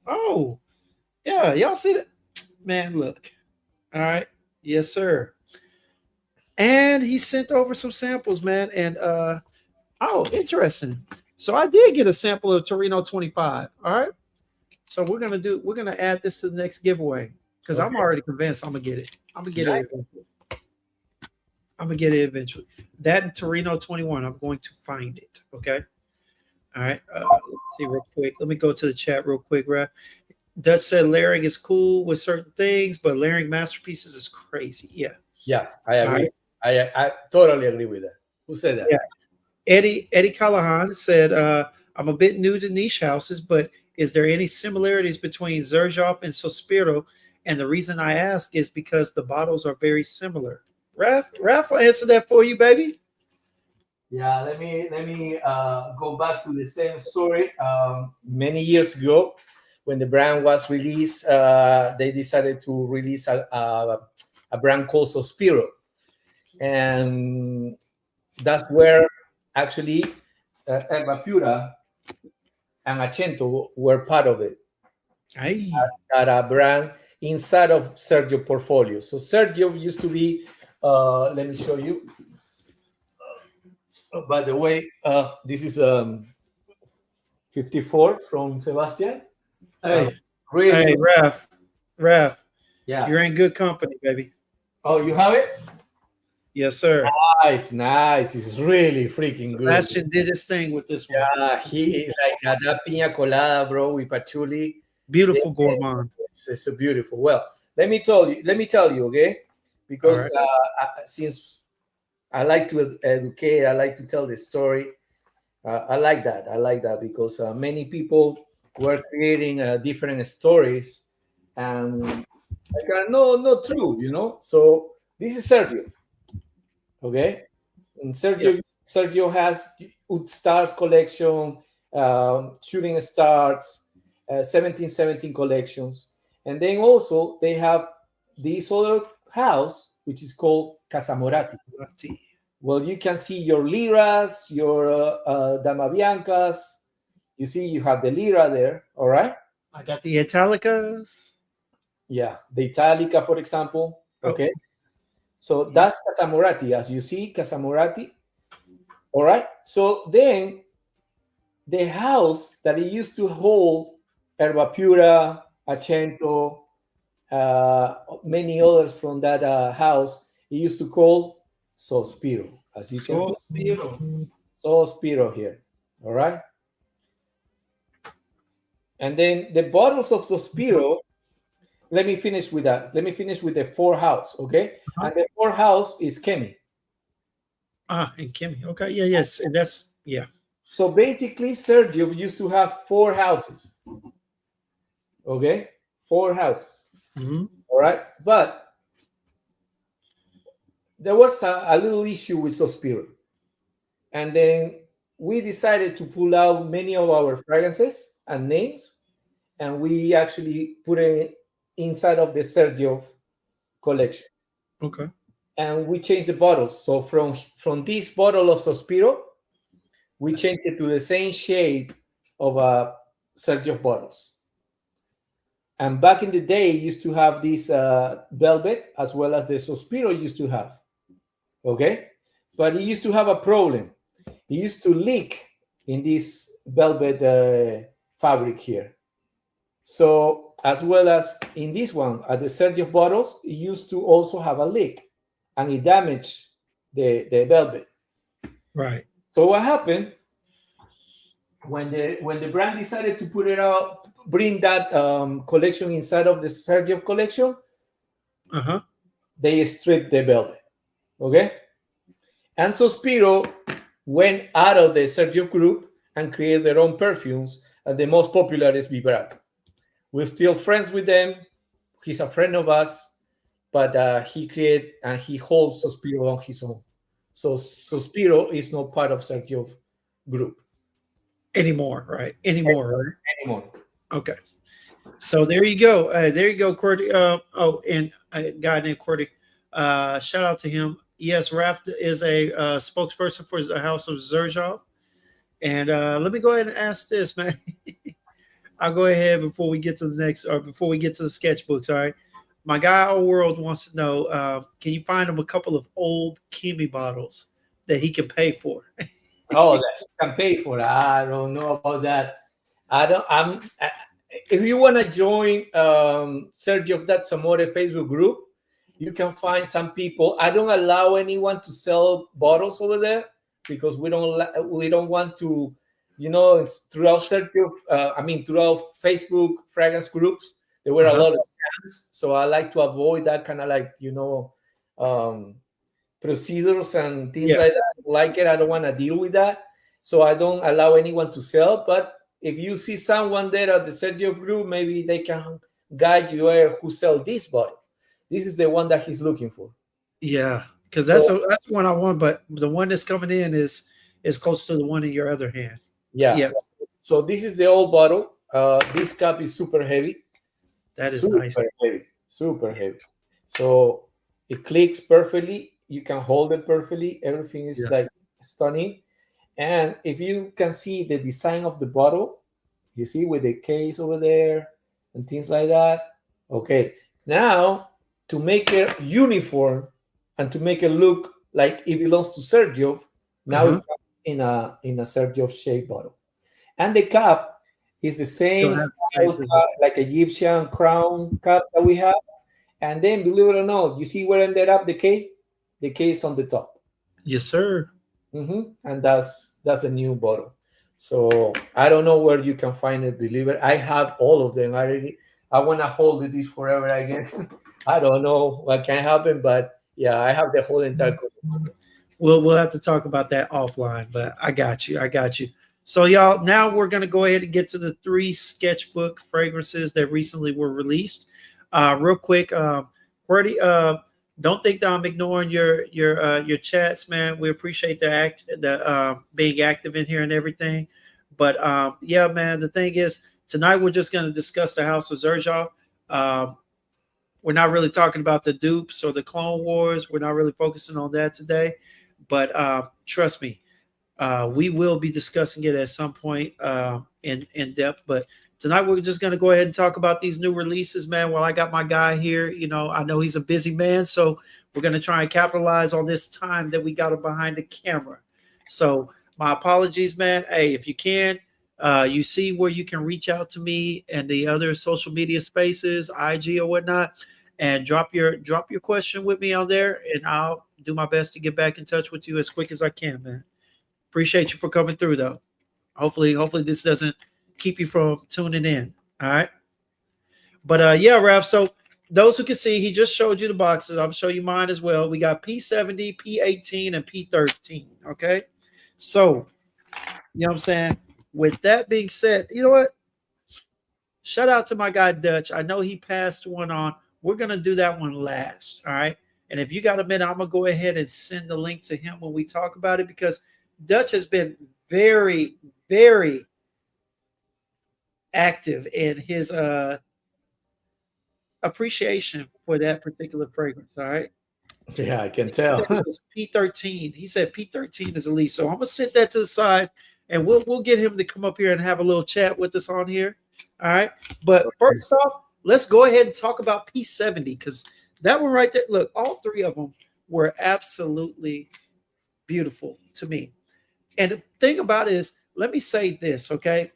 oh. Yeah, y'all see that? Man, look. All right. Yes, sir. And he sent over some samples, man. And oh, interesting. So I did get a sample of Torino 25. All right. So we're gonna add this to the next giveaway because I'm Okay. already convinced I'm gonna get it. I'm gonna get it Nice. eventually. I'm gonna get it eventually. That and Torino 21, I'm going to find it. Okay. All right. Let's see real quick. Let me go to the chat real quick, right? Dutch said layering is cool with certain things, but layering masterpieces is crazy. Yeah. Yeah, I agree. Right. I totally agree with that. Who said that? Yeah. Eddie Callahan said, I'm a bit new to niche houses, but is there any similarities between Xerjoff and Sospiro? And the reason I ask is because the bottles are very similar. Raph will answer that for you, baby. Yeah, let me go back to the same story. Many years ago, when the brand was released, they decided to release a brand called Sospiro, and that's where actually Erba Pura and Accento were part of it. Hey. That a brand inside of Sergio portfolio. So Sergio used to be. Let me show you. By the way, this is 54 from Sebastian. Hey, Really hey, good. Raph, Yeah. you're in good company, baby. Oh, you have it? Yes, sir. Nice. It's really freaking good. Sebastian did his thing with this one. Yeah, he like that piña colada, bro, with patchouli. Beautiful gourmand. It's a beautiful. Well, let me tell you, okay? Because since I like to educate, I like to tell the story. I like that because many people were creating different stories, and like not true, you know. So this is Sergio, okay? And Sergio has Wood Stars collection, Shooting Stars, 1717 collections, and then also they have this other house which is called Casamorati. Well, you can see your liras, your damabiancas. You see, you have the lira there. All right. I got the Italicas. Yeah, the Italica, for example. Okay. Oh. So that's Casamorati, as you see, Casamorati. All right. So then the house that it used to hold Erba Pura, Accento, many others from that house, it used to call Sospiro, as you can see. Sospiro here. All right. And then the bottles of Sospiro, let me finish with that. Let me finish with the 4 house, okay? And the 4 house is Kemi. And Kimmy. Okay, yeah, yes, and that's yeah. So basically, Sergio used to have 4 houses. Okay, 4 houses. All right, but there was a little issue with Sospiro, and then we decided to pull out many of our fragrances and names, and we actually put it inside of the Xerjoff collection. Okay. And we changed the bottles. So from this bottle of Sospiro, we changed it to the same shape of Xerjoff bottles. And back in the day, it used to have this velvet as well as the Sospiro used to have. Okay? But it used to have a problem. It used to leak in this velvet fabric here. So, as well as in this one, at the Xerjoff bottles, it used to also have a leak and it damaged the velvet. Right. So what happened when the brand decided to put it out, bring that collection inside of the Xerjoff collection? They stripped the velvet. Okay, and Sospiro went out of the Xerjoff group and created their own perfumes, and the most popular is Vibrato. We're still friends with them. He's a friend of us, but he created and he holds Sospiro on his own. So Sospiro is not part of Xerjoff group Anymore, right? Anymore. Okay. So there you go. There you go, Cordy. And a guy named Cordy. Shout out to him. Yes, Raph is a spokesperson for the House of Xerjoff. And let me go ahead and ask this, man. I'll go ahead before we get to the next, or before we get to the sketchbooks. All right. My guy, Our World, wants to know, can you find him a couple of old Kimi bottles that he can pay for? Oh, that he can pay for. I don't know about that. If you want to join Sergio That's Amore Facebook group, you can find some people. I don't allow anyone to sell bottles over there because we don't want to, throughout Sergio, throughout Facebook fragrance groups, there were a lot of scams. So I like to avoid that kind of procedures and things like that. I don't want to deal with that. So I don't allow anyone to sell. But if you see someone there at the Sergio group, maybe they can guide you who sell this bottle. This is the one that he's looking for. Yeah, because that's one I want, but the one that's coming in is close to the one in your other hand. Yeah. So this is the old bottle. This cup is super heavy. That is nice. Super heavy. So it clicks perfectly. You can hold it perfectly. Everything is like stunning. And if you can see the design of the bottle, you see with the case over there and things like that. Okay. Now, to make it uniform and to make it look like it belongs to Xerjoff, now it comes in a Xerjoff shaped bottle. And the cup is the same style, like Egyptian crown cup that we have. And then, believe it or not, you see where ended up the case? The case on the top. Yes, sir. And that's a new bottle. So I don't know where you can find it delivered. I have all of them already. I want to hold this forever, I guess. I don't know what can happen, but yeah, I have the whole entire collection. We'll have to talk about that offline, but I got you. So y'all, now we're gonna go ahead and get to the 3 sketchbook fragrances that recently were released. Real quick, Qwerty, don't think that I'm ignoring your chats, man. We appreciate the being active in here and everything. But yeah, man, the thing is, tonight we're just gonna discuss the House of Xerjoff. We're not really talking about the dupes or the Clone Wars. We're not really focusing on that today. But trust me, we will be discussing it at some point in depth. But tonight we're just going to go ahead and talk about these new releases, man. While I got my guy here, I know he's a busy man, so we're going to try and capitalize on this time that we got him behind the camera. So my apologies, man. Hey, if you can, you see where you can reach out to me and the other social media spaces, IG or whatnot, and drop your question with me on there, and I'll do my best to get back in touch with you as quick as I can, man. Appreciate you for coming through, though. Hopefully this doesn't keep you from tuning in. All right. But yeah, Raph. So those who can see, he just showed you the boxes. I'll show you mine as well. We got P70, P18, and P13. Okay. So, you know what I'm saying? With that being said, you know what? Shout out to my guy Dutch. I know he passed one on. We're going to do that one last. All right. And if you got a minute, I'm going to go ahead and send the link to him when we talk about it, because Dutch has been very, very active in his appreciation for that particular fragrance. All right. Yeah, I can He tell. said it was P13. He said P13 is elite. So I'm gonna set that to the side, and we'll get him to come up here and have a little chat with us on here. All right. But first off, let's go ahead and talk about P70, because that one right there. Look, all three of them were absolutely beautiful to me. And the thing about it is, let me say this, okay?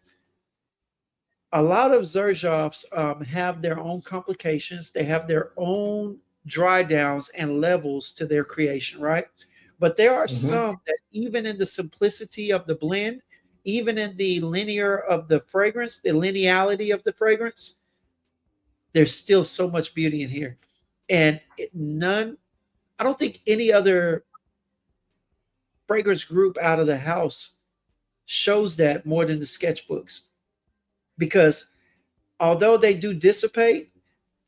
A lot of Xerjoffs have their own complications. They have their own dry downs and levels to their creation, right? But there are some that, even in the simplicity of the blend, even in the linear of the fragrance, the lineality of the fragrance, there's still so much beauty in here. And I don't think any other fragrance group out of the house shows that more than the Sketchbooks. Because although they do dissipate,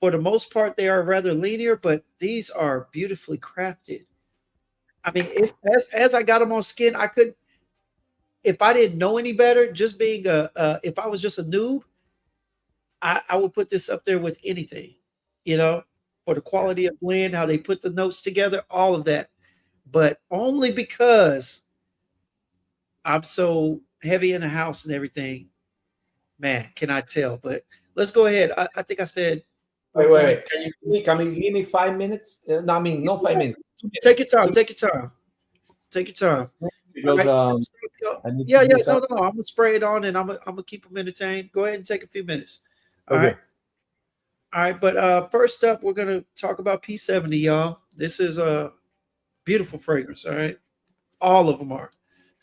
for the most part, they are rather linear, but these are beautifully crafted. I mean, as I got them on skin, I could, if I didn't know any better, just being if I was just a noob, I would put this up there with anything, you know, for the quality of blend, how they put the notes together, all of that. But only because I'm so heavy in the house and everything, man, can I tell? But let's go ahead. I think I said. Wait. Can you give me 5 minutes? No, I mean, not 5 minutes. Take your time. Take your time. Take your time. Because yeah. No. I'm gonna spray it on, and I'm gonna keep them entertained. Go ahead and take a few minutes. All right. All right. But first up, we're gonna talk about P70, y'all. This is a beautiful fragrance. All right. All of them are,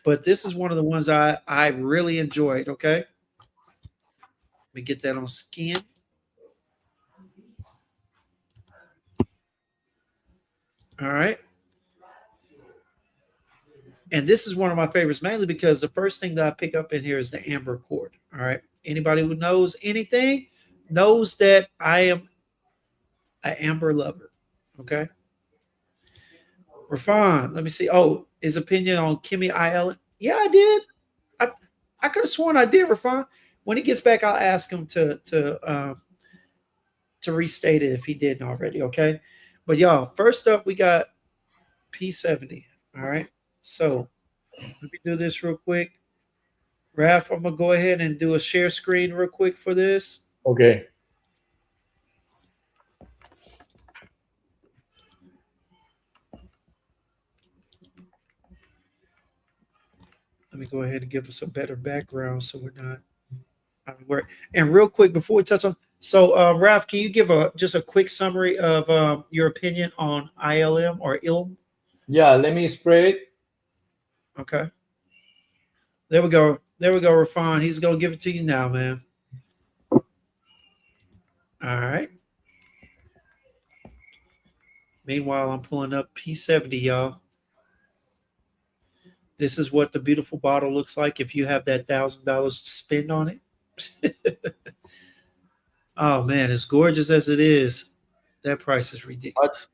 but this is one of the ones I really enjoyed. Okay. Let me get that on skin. All right. And this is one of my favorites, mainly because the first thing that I pick up in here is the amber cord. All right. Anybody who knows anything knows that I am an amber lover. Okay. Rafan, let me see. Oh, his opinion on Kimmy IL. Yeah, I did. I could have sworn I did, Rafan. When he gets back, I'll ask him to restate it if he didn't already. Okay. But y'all, first up, we got P70. All right. So let me do this real quick. Raph, I'm gonna go ahead and do a share screen real quick for this. Okay. Let me go ahead and give us a better background so we're not. And real quick before we touch on, so Raph, can you give just a quick summary of your opinion on ILM or ILM? Yeah, let me spray it. Okay. There we go. There we go, Rafan. He's gonna give it to you now, man. All right. Meanwhile, I'm pulling up P70, y'all. This is what the beautiful bottle looks like if you have that $1,000 to spend on it. Oh man, as gorgeous as it is, that price is ridiculous.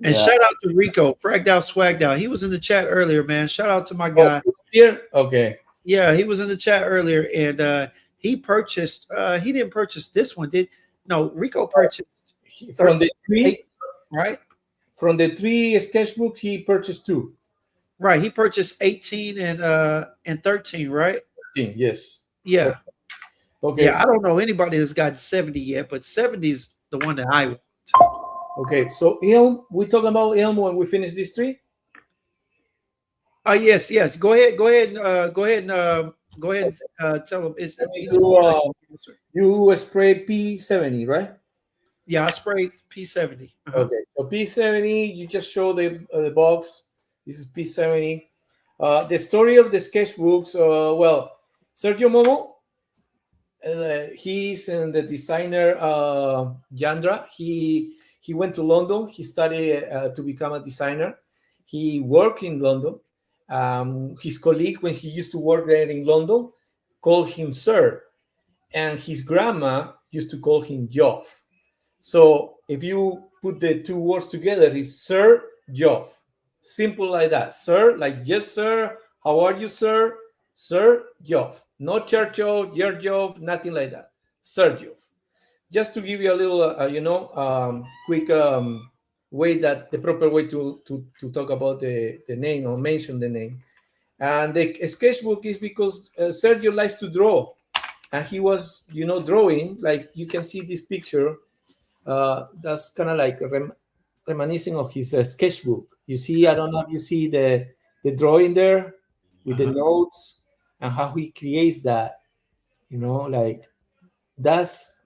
And shout out to Rico, fragged out, swagged out. He was in the chat earlier, man. Shout out to my guy. Here? Okay. Yeah, he was in the chat earlier, and he purchased. He didn't purchase this one, Rico purchased from the three, right? From the 3 sketchbooks, he purchased 2. Right, he purchased 18 and 13, right? 13, yes. Yeah. Okay. Yeah, I don't know anybody that's got 70 yet, but 70 is the one that I want. Okay, so Ilm, we talking about Ilm when we finish these 3? Yes. Go ahead and tell them. You spray P70, right? Yeah, I sprayed P70. Okay, so P70, you just show the box. This is He's the designer Yandra. He went to London. He studied to become a designer. He worked in London. His colleague, when he used to work there in London, called him Sir, and his grandma used to call him Joff. So if you put the two words together, it's Sir Joff. Simple like that. Sir, like yes, sir. How are you, sir? Sir Joff. No Churchill, Xerjoff, nothing like that. Sir Joff. Just to give you a little, quick way that the proper way to talk about the name or mention the name. And the sketchbook is because Sergio likes to draw, and he was, drawing. Like you can see this picture. That's kind of like reminiscing of his sketchbook. You see, I don't know if you see the drawing there with the notes and how he creates that. Like that's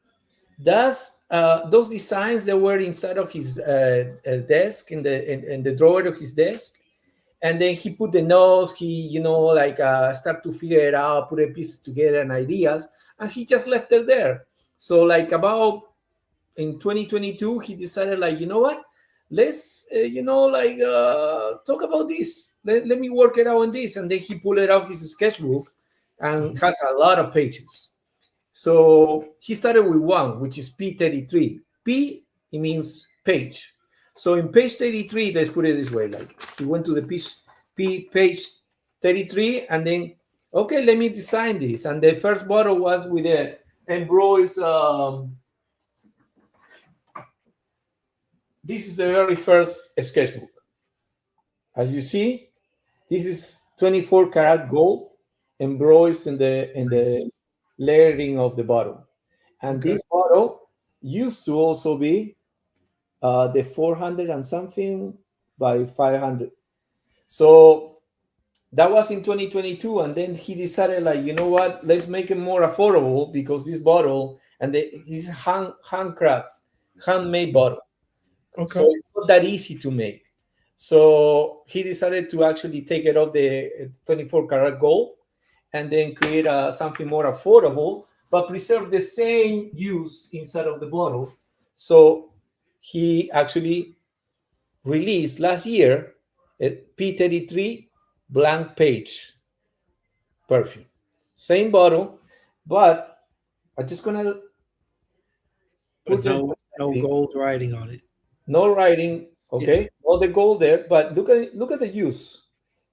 those designs that were inside of his desk in the drawer of his desk, and then he put the notes. He start to figure it out, put the pieces together and ideas, and he just left it there. So like about in 2022, he decided like, you know what, let's talk about this. Let me work it out on this, and then he pulled it out his sketchbook and has a lot of pages. So he started with one, which is P33. P, it means page. So in page 33, let's put it this way, like he went to the page 33, and then, okay, let me design this. And the first bottle was with the embroidered, this is the very first sketchbook. As you see, this is 24 karat gold embroidered in the layering of the bottle. And this bottle used to also be the 400 and something by 500. So that was in 2022. And then he decided like, you know what, let's make it more affordable, because this bottle and this handmade bottle. Okay. So it's not that easy to make. So he decided to actually take it off the 24 karat gold and then create something more affordable, but preserve the same use inside of the bottle. So he actually released last year a P33 blank page perfume. Same bottle, but I'm just gonna put no gold writing on it. No writing, okay? Yeah. All the gold there, but look at the use.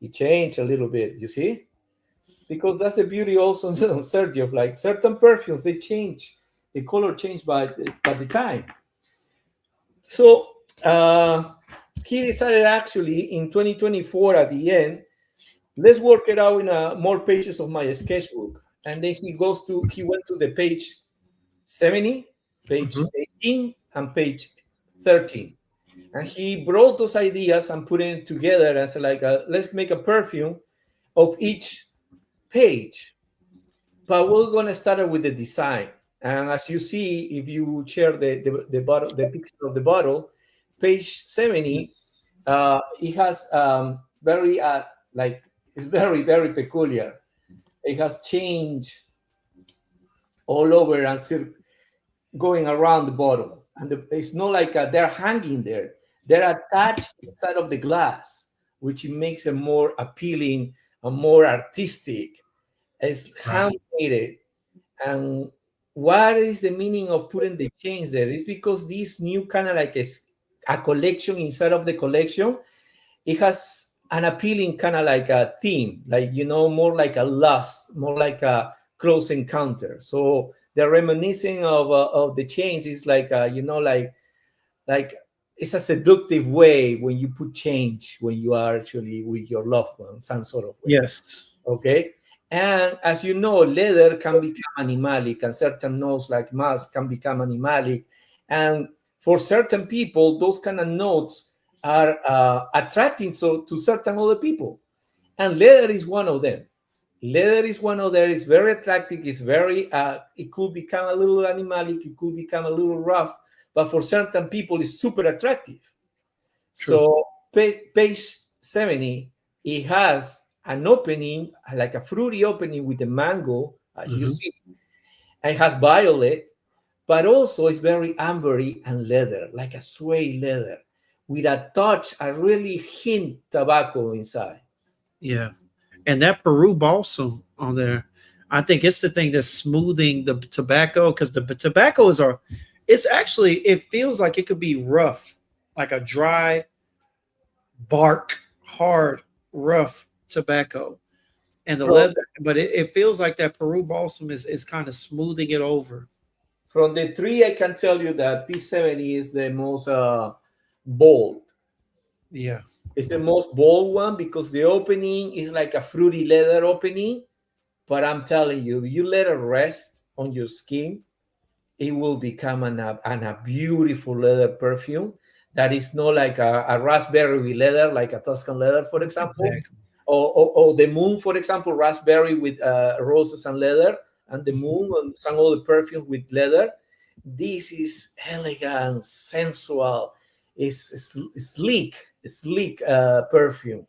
It changed a little bit, you see? Because that's the beauty also on Xerjoff. Like certain perfumes, they change. The color changed by the time. So he decided actually in 2024 at the end, let's work it out in more pages of my sketchbook. And then he went to the page 70, page 18, and page 13. And he brought those ideas and put it together as like, let's make a perfume of each page. But we're going to start with the design. And as you see, if you share the bottle, the picture of the bottle, page 70, it has very, it's very, very peculiar. It has changed all over and going around the bottle. And it's not like they're hanging there. They're attached inside of the glass, which makes it more appealing and more artistic. It's handmade. And what is the meaning of putting the chains there? It's because this new kind of like a collection inside of the collection, it has an appealing kind of like a theme, like, more like a lust, more like a close encounter. So the reminiscing of the chains is like, like it's a seductive way when you put change when you are actually with your loved one, some sort of way. Yes. Okay. And as you know, leather can become animalic, and certain notes like musk can become animalic. And for certain people, those kind of notes are attracting to certain other people. And leather is one of them. Leather is one of them. It's very attractive. It's very, it could become a little animalic. It could become a little rough. But for certain people, it's super attractive. True. So page 70, it has an opening, like a fruity opening with the mango, as you see. and has violet, but also it's very ambery and leather, like a suede leather, with a touch, a really hint tobacco inside. Yeah. And that Peru balsam on there, I think it's the thing that's smoothing the tobacco because the tobacco is a, it's actually, it feels like it could be rough, like a dry bark, hard, rough tobacco. And the From leather, but it feels like that Peru balsam is kind of smoothing it over. from the three, I can tell you that P70 is the most bold. Yeah. It's the most bold one because the opening is like a fruity leather opening. But I'm telling you, you let it rest on your skin, it will become a beautiful leather perfume that is not like a raspberry leather, like a Tuscan leather, for example, Exactly. or the moon, for example, raspberry with roses and leather, and the moon and some other perfume with leather. This is elegant, sensual, it's sleek perfume.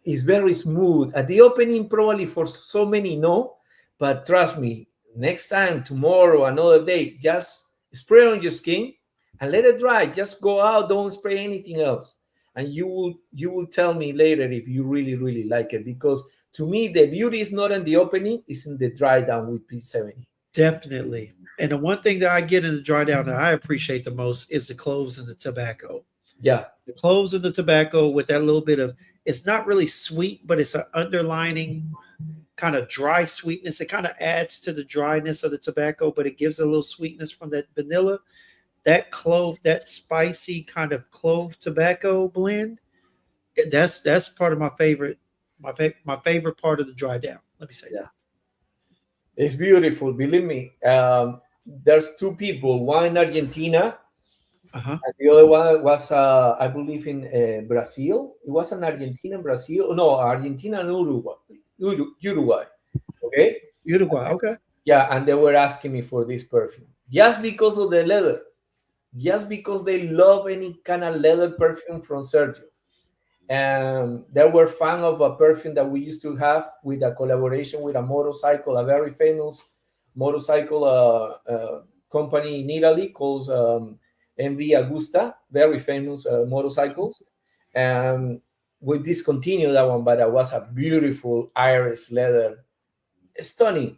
It's very smooth. At the opening, probably for so many, no, but trust me, next time, tomorrow, another day, just spray on your skin and let it dry. Just go out, don't spray anything else, and you will tell me later if you really really like it. Because to me, the beauty is not in the opening; it's in the dry down with P70. Definitely. And the one thing that I get in the dry down that I appreciate the most is the cloves and the tobacco. Yeah, The cloves and the tobacco with that little bit of, it's not really sweet, but it's an underlining kind of dry sweetness. It kind of adds to the dryness of the tobacco, but it gives a little sweetness from that vanilla. That clove, that spicy kind of clove tobacco blend, that's part of my favorite, my favorite part of the dry down. Let me say yeah, that. it's beautiful. Believe me. There's two people, one in Argentina. Uh-huh. And the other one was, I believe, in Brazil. It was an Argentina and Brazil. No, Argentina and Uruguay. Uruguay. Okay. Uruguay. Okay. Yeah, and they were asking me for this perfume just because of the leather, just because they love any kind of leather perfume from Sergio. And they were fan of a perfume that we used to have with a collaboration with a motorcycle, a very famous motorcycle company in Italy called MV Agusta, very famous motorcycles. And we discontinued that one, but it was a beautiful iris leather, stunning.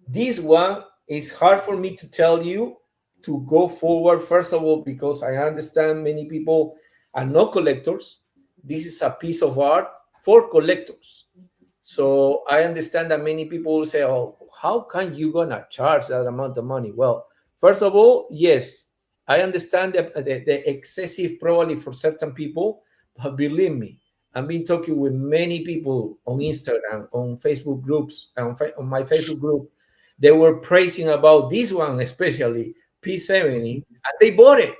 This one is hard for me to tell you to go forward. First of all, because I understand many people are not collectors. This is a piece of art for collectors. So I understand that many people will say, "Oh, how can you gonna charge that amount of money?" Well, first of all, yes, I understand the excessive probably for certain people, but believe me, I've been talking with many people on Instagram, on Facebook groups, on my Facebook group. They were praising about this one, especially P70, and they bought it.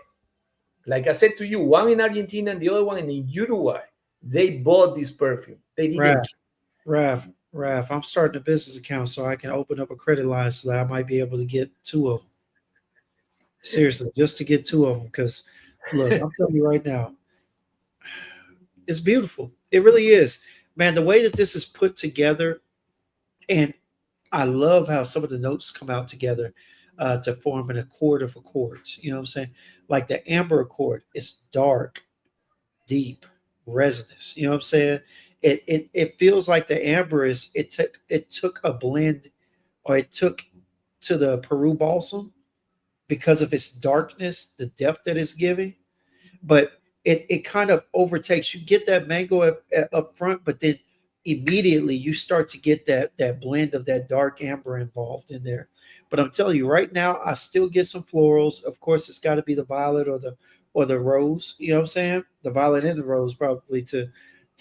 Like I said to you, one in Argentina and the other one in Uruguay. They bought this perfume. They didn't. Raf, Raf, I'm starting a business account so I can open up a credit line so that I might be able to get two of them. Seriously, just to get two of them. Because look, I'm telling you right now, it's beautiful. It really is, man. The way that this is put together, and I love how some of the notes come out together to form an accord of accords. You know what I'm saying? Like the amber accord, it's dark, deep, resinous. You know what I'm saying? It feels like the amber is, it took a blend, or it took to the Peru balsam because of its darkness, the depth that it's giving, but it kind of overtakes. You get that mango up front, but then immediately you start to get that blend of that dark amber involved in there. But I'm telling you right now, I still get some florals. Of course, it's got to be the violet or the rose. You know what I'm saying? The violet and the rose probably to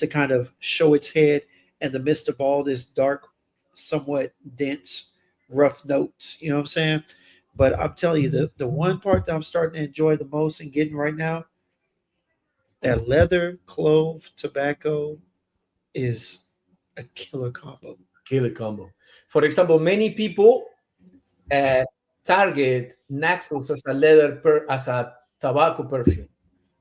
kind of show its head in the midst of all this dark, somewhat dense, rough notes. You know what I'm saying? But I'm telling you, the one part that I'm starting to enjoy the most and getting right now, that leather, clove, tobacco is a killer combo. Killer combo. For example, many people uh, target Naxos as a as a tobacco perfume.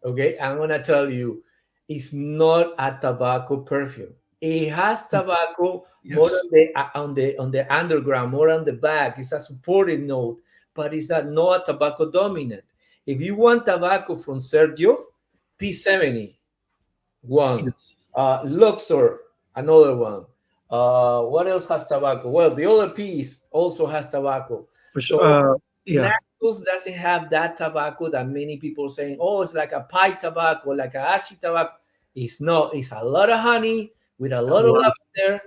Okay, I'm gonna tell you, it's not a tobacco perfume. It has tobacco, more Yes. on the underground, more on the back. It's a supported note, but it's not a tobacco dominant. If you want tobacco from Xerjoff, P70, one. Yes. Luxor, another one. What else has tobacco? Well, the other piece also has tobacco. For So sure. Yeah. Naxos doesn't have that tobacco that many people are saying, oh, it's like a pipe tobacco, like a ashy tobacco. It's not. It's a lot of honey with a I lot of love lavender.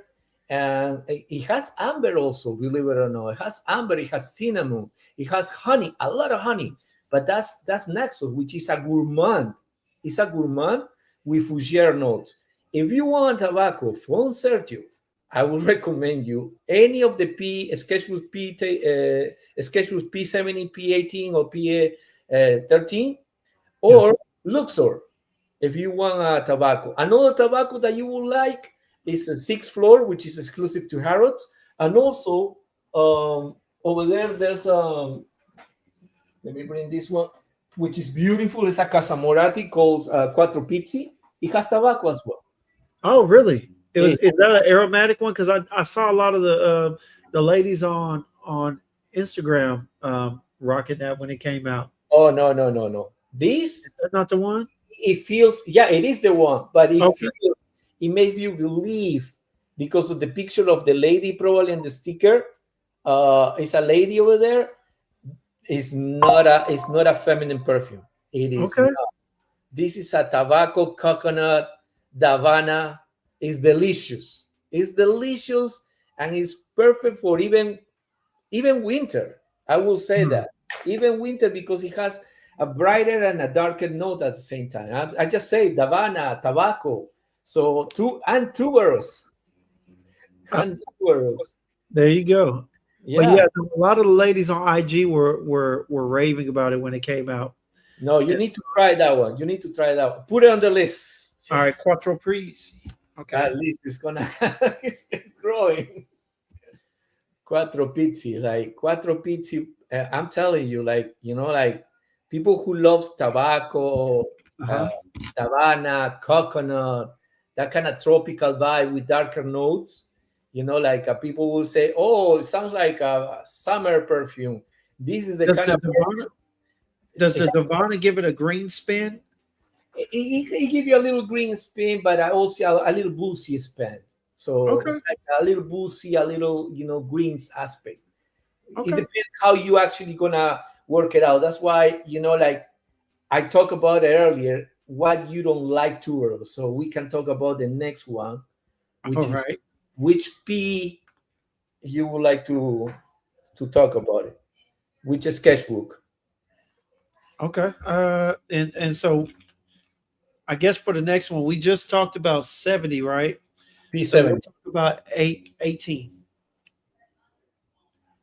And it has amber also, believe it or not. It has amber, it has cinnamon, it has honey, a lot of honey. But that's Naxos, which is a gourmand. It's a gourmand with fougere notes. If you want tobacco from Sergio, I would recommend you any of the Sketchbook Sketchbook P70, P18, or P13, or Yes. Luxor. If you want a tobacco, another tobacco that you would like is a sixth floor, which is exclusive to Harrods, and also over there's let me bring this one, which is beautiful. It's a Casamorati called Quattro Pizzi. It has tobacco as well. Oh, really? Eh, Is that an aromatic one? Because I saw a lot of the ladies on Instagram rocking that when it came out. oh no. This, Is that not the one? it feels, yeah, it is the one, but it Okay. feels, it makes you believe because of the picture of the lady probably in the sticker. It's a lady over there. It's not a feminine perfume. It is Okay. not. This is a tobacco coconut Davana. It's delicious. It's delicious and it's perfect for even winter. I will say Hmm. that even winter because it has a brighter and a darker note at the same time. I just say Davana tobacco. So tuberose Uh, and tuberose. there you go. But Yeah. yeah, a lot of the ladies on IG were raving about it when it came out. No, you Yeah. need to try that one. You need to try that one. Put it on the list. All right, Quattro Pris. Okay. At least it's gonna it's growing. Quattro pizzi. I'm telling you, like like people who loves tobacco, uh, Uh-huh. Havana, coconut, that kind of tropical vibe with darker notes. Like people will say, "Oh, it sounds like a summer perfume." This is the Does kind the of Divana does the Divana give it a green spin? it give you a little green spin, but also a little boozy spin. So Okay. it's like a little boozy, a little greens aspect. It Okay. depends how you actually gonna work it out. That's why like I talked about it earlier, what you don't like too early. So we can talk about the next one, All which is right. which P you would like to talk about it. Which sketchbook? Okay. And so I guess for the next one, we just talked about 70, right? So we'll P7. talk about 18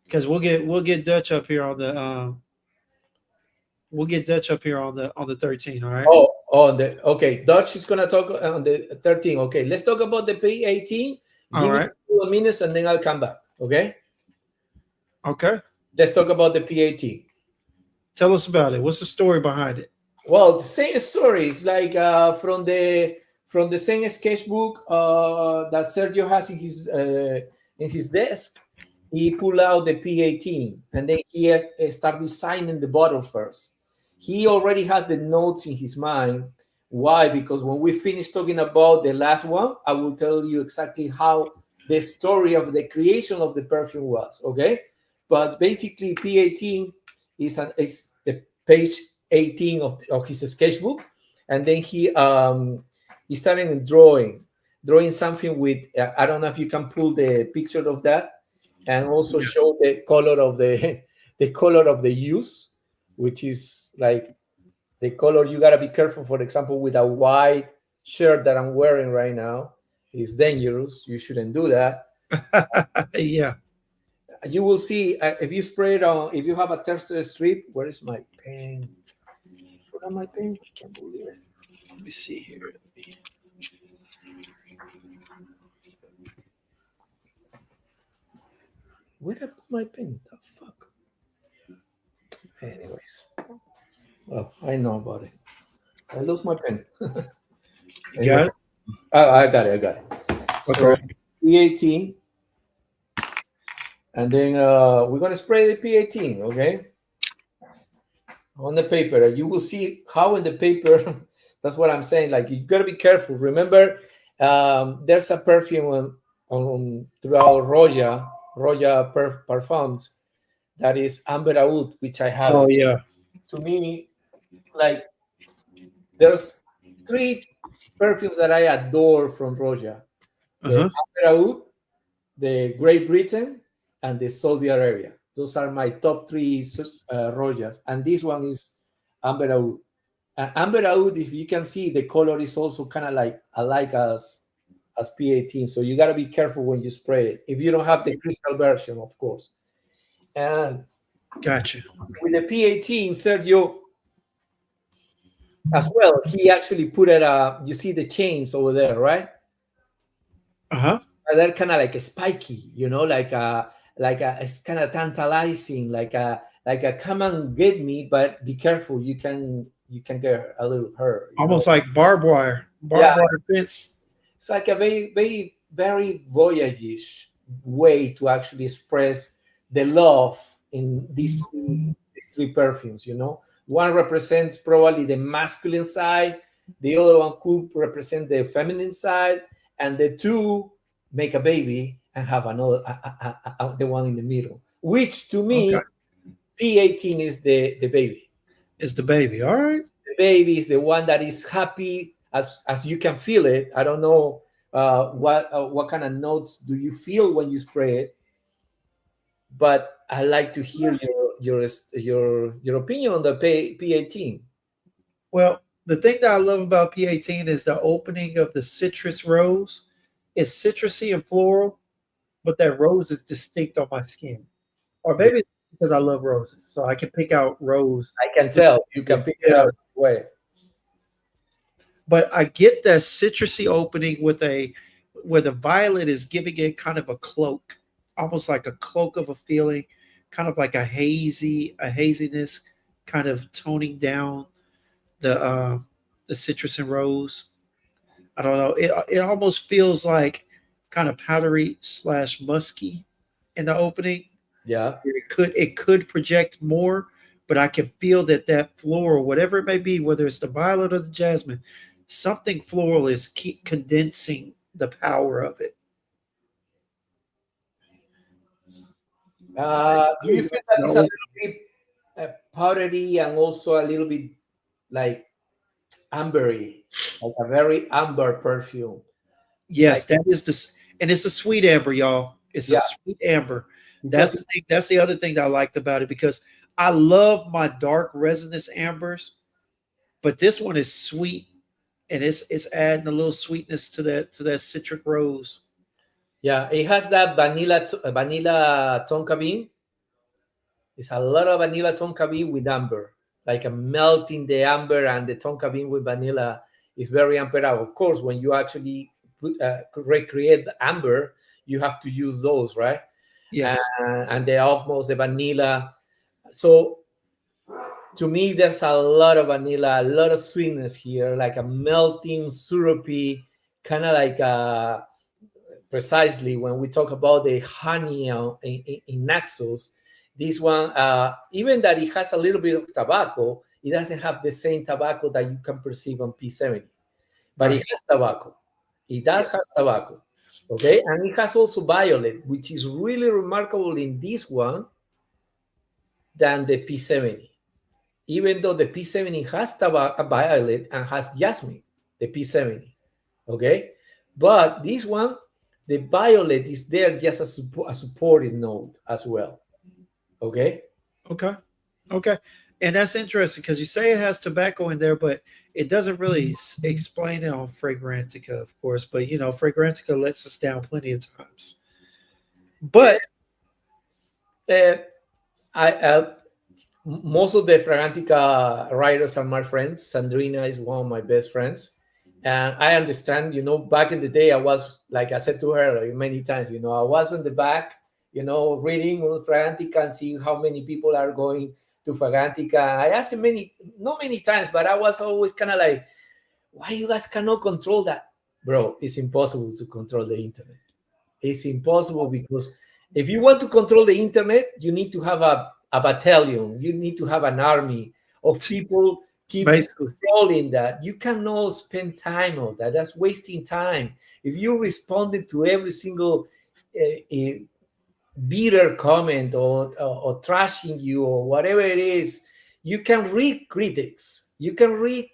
because we'll get Dutch up here on the we'll get Dutch up here on the 13. All right. Oh, on the okay. Dutch is gonna talk on the 13. Okay, let's talk about the P18. All Give me right. 2 minutes and then I'll come back. Okay, Okay. let's talk about the P18. Tell us about it. What's the story behind it? Well, the same story. It's like from the same sketchbook that Sergio has in his desk. He pulled out the P18 and then he started designing the bottle first. He already has the notes in his mind. Why? Because when we finish talking about the last one, I will tell you exactly how the story of the creation of the perfume was. Okay, but basically P18 is the page 18 of his sketchbook, and then he started drawing something with I don't know if you can pull the picture of that and also show the color of the the color of the use, which is like the color you gotta be careful. For example, with a white shirt that I'm wearing right now, is dangerous. You shouldn't do that. Yeah. You will see if you spray it on. If you have a tester strip, where is my pen? Put on my pen. I can't believe it. Let me see here. Where did I put my pen? The fuck. Anyways, well, I know about it. I lost my pen. You got it? I got it. I got it. So Okay. P18 And then we're going to spray the P18, okay, on the paper. You will see how in the paper, that's what I'm saying. Like, you got to be careful. Remember, there's a perfume on throughout Roya Parfums that is Amber Oud, which I have Oh it. yeah. To me, like, there's three perfumes that I adore from Roya: the Uh-huh. Amber Oud, the Great Britain, and the Saudi Arabia. Those are my top three Royas, and this one is Amber Oud. Amber Oud, if you can see, the color is also kind of like alike as P18. So you got to be careful when you spray it. If you don't have the crystal version, of course. And Gotcha. with the P18, Sergio, as well, he actually put it. You see the chains over there, right? Uh-huh. They're kind of like a spiky, it's kind of tantalizing, like a come and get me, but be careful, you can get a little hurt. Almost like barbed wire. Yeah, Barbed wire fence. it's like a very, very, very voyage way to actually express the love in these three perfumes. One represents probably the masculine side, the other one could represent the feminine side, and the two make a baby and have another, the one in the middle. Which to me, Okay. P18 is the baby. It's the baby. All right. The baby is the one that is happy as you can feel it. I don't know what kind of notes do you feel when you spray it, but I like to hear your opinion on the P18. Well, the thing that I love about P18 is the opening of the citrus rose. It's citrusy and floral, but that rose is distinct on my skin. Or Yeah, maybe it's because I love roses, so I can pick out rose. I can tell you can pick it Yeah, out right away. but I get that citrusy opening with a where the violet is giving it kind of a cloak, almost like a cloak of a feeling, kind of like a haziness, kind of toning down the uh, the citrus and rose. I don't know. It almost feels like kind of powdery slash musky in the opening. Yeah. It could project more, but I can feel that floral, whatever it may be, whether it's the violet or the jasmine, something floral is keep condensing the power of it. Do you feel that it's a little bit powdery and also a little bit like ambery, like a very amber perfume? Like, Yes, that is and it's a sweet amber, y'all. It's a yeah, sweet amber. That's because the thing. That's the other thing that I liked about it because I love my dark resinous ambers, but this one is sweet and it's adding a little sweetness to that citric rose. yeah, it has that vanilla tonka bean. It's a lot of vanilla tonka bean with amber, like a melting the amber and the tonka bean with vanilla is very amber. Of course, when you actually recreate the amber, you have to use those, right? And, Yes. and the vanilla. So to me, there's a lot of vanilla, a lot of sweetness here, like a melting syrupy, kind of like precisely when we talk about the honey in Naxos. This one, even that it has a little bit of tobacco, it doesn't have the same tobacco that you can perceive on P70, but it Right. has tobacco. It Yeah. does have tobacco, okay, and it has also violet, which is really remarkable in this one than the P70. Even though the P70 has violet and has jasmine, the P70, okay, but this one, the violet is there just as a supporting note as well, okay. Okay. Okay. And that's interesting because you say it has tobacco in there, but it doesn't really explain it on Fragrantica, of course. But Fragrantica lets us down plenty of times. But Uh, most of the Fragrantica writers are my friends. Sandrina is one of my best friends. And I understand, back in the day, I was, like I said to her like, many times, I was in the back, reading on Fragrantica and seeing how many people are going to Fragrantica. I asked him not many times, but I was always kind of like, why you guys cannot control that? Bro, it's impossible to control the internet. It's impossible because If you want to control the internet, you need to have a battalion. You need to have an army of people keep Basically. controlling that. You cannot spend time on that. That's wasting time. If you responded to every single bitter comment or trashing you or whatever it is, you can read critics. You can read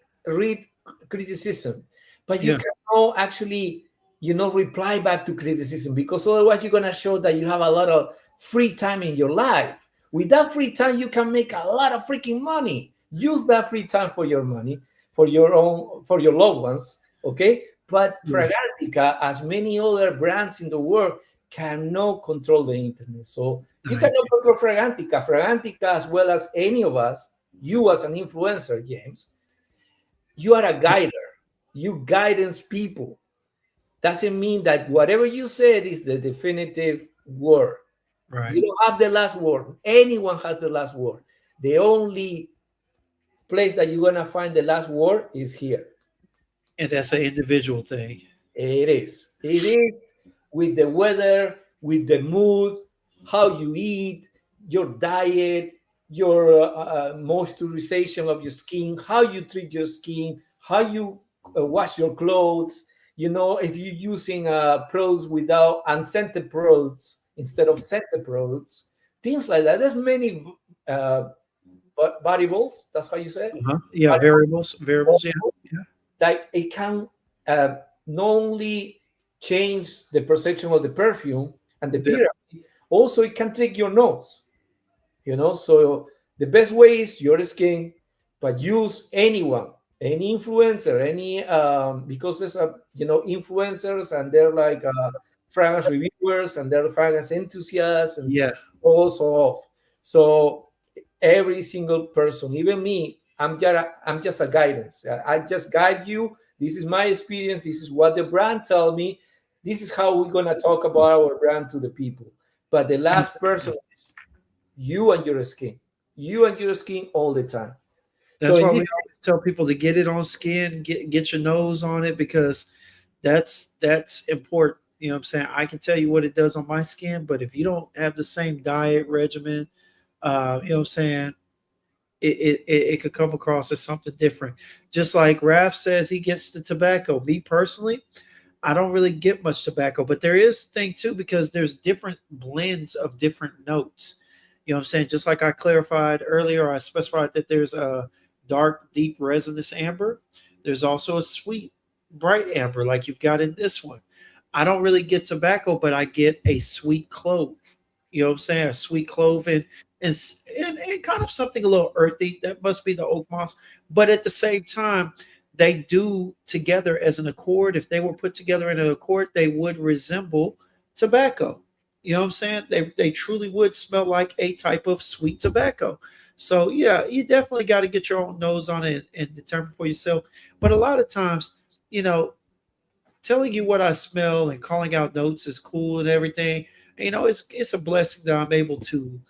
criticism, but you Yeah. cannot actually reply back to criticism, because otherwise you're going to show that you have a lot of free time in your life. With that free time, you can make a lot of freaking money. Use that free time for your money, for your loved ones, okay? But Yeah. Fragrantica, as many other brands in the world, cannot control the internet. So you Right. cannot control Fragrantica. Fragrantica, as well as any of us, you as an influencer, James, you are a guider. You guidance people. Doesn't mean that whatever you said is the definitive word. Right. You don't have the last word. Anyone has the last word. The only place that you're gonna find the last word is here. And that's an individual thing. It is. It is with the weather, with the mood, how you eat, your diet, your moisturization of your skin, how you treat your skin, how you wash your clothes. If you're using products without unscented products instead of scented products, things like that. There's many variables. That's how you say it. Yeah, variables. Yeah. That it can not only change the perception of the perfume and the Yeah. pyramid, also it can trick your nose. So the best way is your skin, but use anyone, any influencer, any because there's influencers, and they're like fragrance reviewers, and they're fragrance enthusiasts, and Yeah. also off. So every single person, even me, I'm just a guidance. I just guide you. This is my experience. This is what the brand tell me. This is how we're gonna talk about our brand to the people. But the last person is you and your skin. You and your skin all the time. That's So in why we this, always tell people to get it on skin, get your nose on it, because that's important. You know what I'm saying? I can tell you what it does on my skin, but if you don't have the same diet regimen, you know what I'm saying, it could come across as something different. Just like Raf says he gets the tobacco. Me personally, I don't really get much tobacco, but there is thing too, because there's different blends of different notes. You know what I'm saying? Just like I clarified earlier, I specified that there's a dark, deep resinous amber. There's also a sweet, bright amber, like you've got in this one. I don't really get tobacco, but I get a sweet clove. You know what I'm saying? A sweet clove and kind of something a little earthy. That must be the oak moss. But at the same time, they do together as an accord. If they were put together in an accord, they would resemble tobacco. You know what I'm saying? They truly would smell like a type of sweet tobacco. So yeah, you definitely got to get your own nose on it and determine for yourself. But a lot of times, you know, telling you what I smell and calling out notes is cool and everything. You know, it's a blessing that I'm able to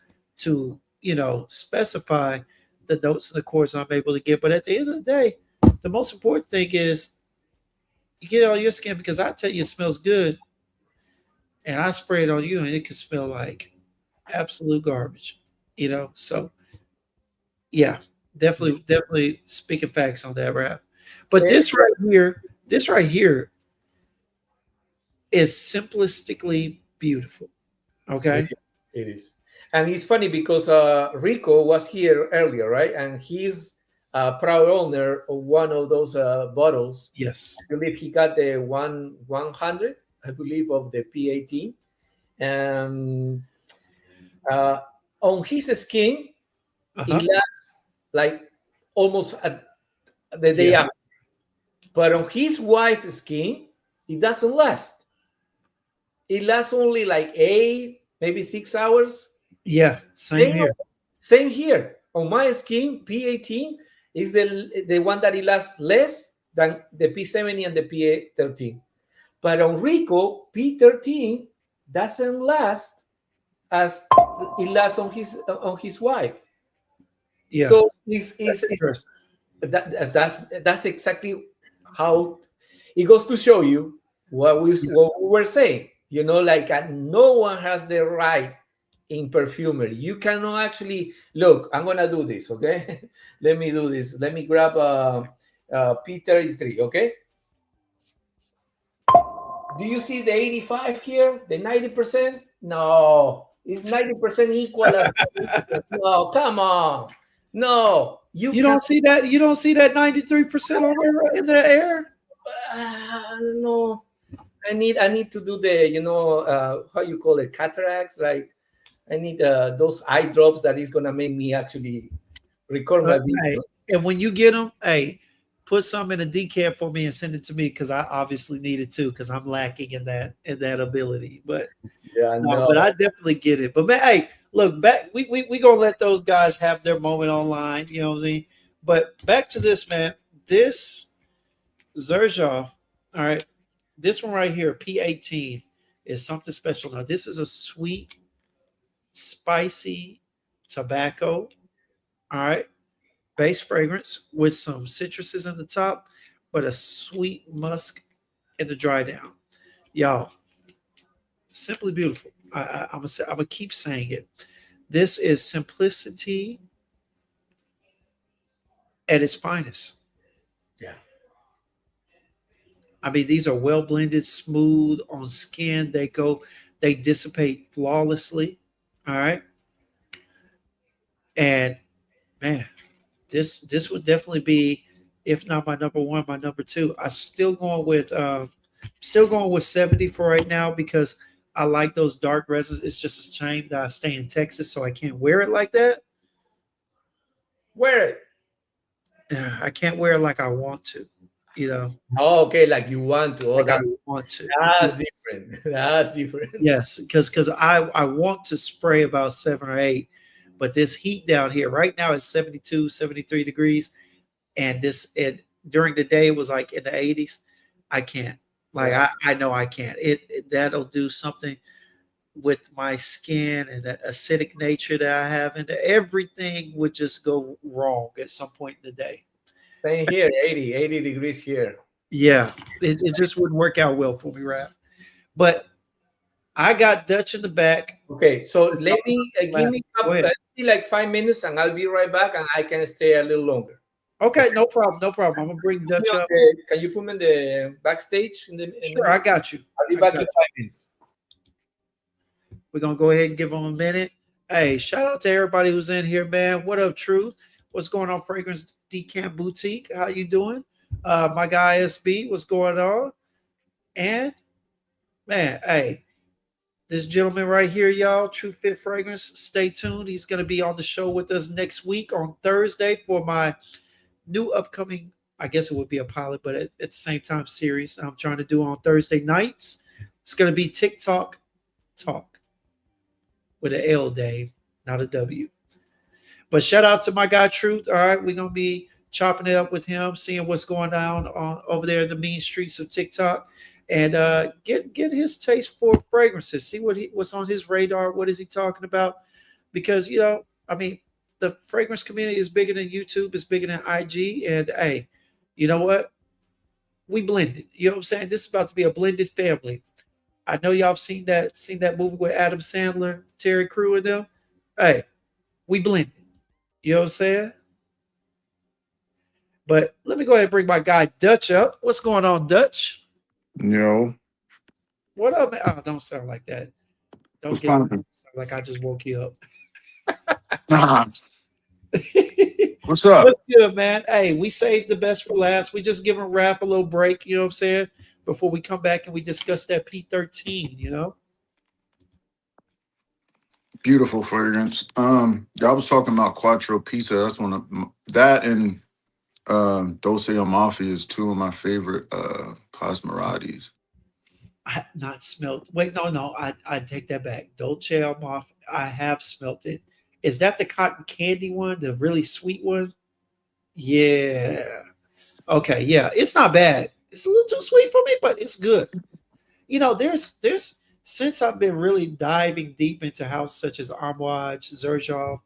specify the notes and the chords I'm able to get. But at the end of the day, the most important thing is you get it on your skin, because I tell you it smells good, and I spray it on you and it can smell like absolute garbage. So yeah, definitely speaking facts on that, Rap. But this right here is simplistically beautiful. Okay. it is. And it's funny because Rico was here earlier, right? And he's a proud owner of one of those bottles. Yes. I believe he got the 100, I believe, of the P18. And on his skin, it lasts like almost the day after. But on his wife's skin, it doesn't last. It lasts only like 8, maybe 6 hours. Yeah, same here. Same here. On my skin, P18 is the one that it lasts less than the P70 and the P13. But on Rico, P13 doesn't last as it lasts on his wife. Yeah. So that's exactly how it goes to show you what we were saying. You know, like no one has the right in perfumery. You cannot actually look. I'm gonna do this, okay? Let me do this. Let me grab P33, okay? Do you see the 85 here? The 90%? No, it's 90% equal as no. Come on, no. You don't see that? You don't see that 93% on there in the air? No. I need to do the how you call it, cataracts. Like I need those eye drops that is gonna make me actually record my Hey, video. and when you get them, hey, put some in a decaf for me and send it to me because I obviously need it too because I'm lacking in that ability. But Yeah, no, no. but I definitely get it. But man, hey, look back. We gonna let those guys have their moment online. You know what I'm saying? But back to this, man. This Xerjoff, all right. This one right here, P18, is something special. Now, this is a sweet, spicy tobacco. All right, base fragrance with some citruses in the top, but a sweet musk in the dry down. Y'all, simply beautiful. I'm gonna keep saying it. This is simplicity at its finest. Yeah. I mean, these are well blended, smooth on skin. They dissipate flawlessly. All right, and man, this would definitely be, if not my number one, my number two. I'm still going with 70 for right now because I like those dark resins. It's just a shame that I stay in Texas, so I can't wear it like that. Wear it. I can't wear it like I want to, you know, Oh, okay, like you want to. Oh, like I that's want to. that's different. That's different. Yes, because I want to spray about 7 or 8, but this heat down here right now is 72, 73 degrees, and this it during the day it was like in the 80s. I can't. Like Yeah. I know I can't. That'll do something with my skin and the acidic nature that I have, and everything would just go wrong at some point in the day. Same here, 80 degrees here. Yeah, it just wouldn't work out well for me, Rap. But I got Dutch in the back. Okay, so let me give me Go ahead. like 5 minutes, and I'll be right back, and I can stay a little longer. Okay, no problem, no problem. I'm gonna bring Put me Dutch on up. can you put me in the backstage in the Sure, I got you. I'll be I back got in you. 5 minutes. We're gonna go ahead and give them a minute. Hey, shout out to everybody who's in here, man. What up, Truth? What's going on, Fragrance Decamp Boutique? How you doing? My guy SB, what's going on? And man, hey, this gentleman right here, y'all, True Fit Fragrance. Stay tuned. He's gonna be on the show with us next week on Thursday for my new upcoming, I guess it would be a pilot, but at the same time series I'm trying to do on Thursday nights. It's gonna be TikTok Talk with an L, Dave, not a W. But shout out to my guy Truth. All right, we're gonna be chopping it up with him, seeing what's going on over there in the mean streets of TikTok, and get his taste for fragrances. See what's on his radar. What is he talking about? Because I mean, the fragrance community is bigger than YouTube. It's bigger than IG. And hey, you know what? We blended. You know what I'm saying? This is about to be a blended family. I know y'all have seen that movie with Adam Sandler, Terry Crew, and them. Hey, we blended. You know what I'm saying? But let me go ahead and bring my guy Dutch up. What's going on, Dutch? Yo, What up, man? Oh, don't sound like that. Don't what's get poppin'? sound like I just woke you Nah, up. what's up? What's good, man? Hey, we saved the best for last. We just giving Raph a little break, you know what I'm saying? Before we come back and we discuss that P13, you know? Beautiful fragrance. I was talking about Quattro Pizza. That's one of that and Dulce Amalfi is two of my favorite Pasmaratis. I have not smelt. Wait, no, I take that back. Dolce Amalfi, I have smelt it. Is that the cotton candy one, the really sweet one? Yeah. Okay, yeah. It's not bad. It's a little too sweet for me, but it's good. There's since I've been really diving deep into houses such as Armoage, Xerjoff,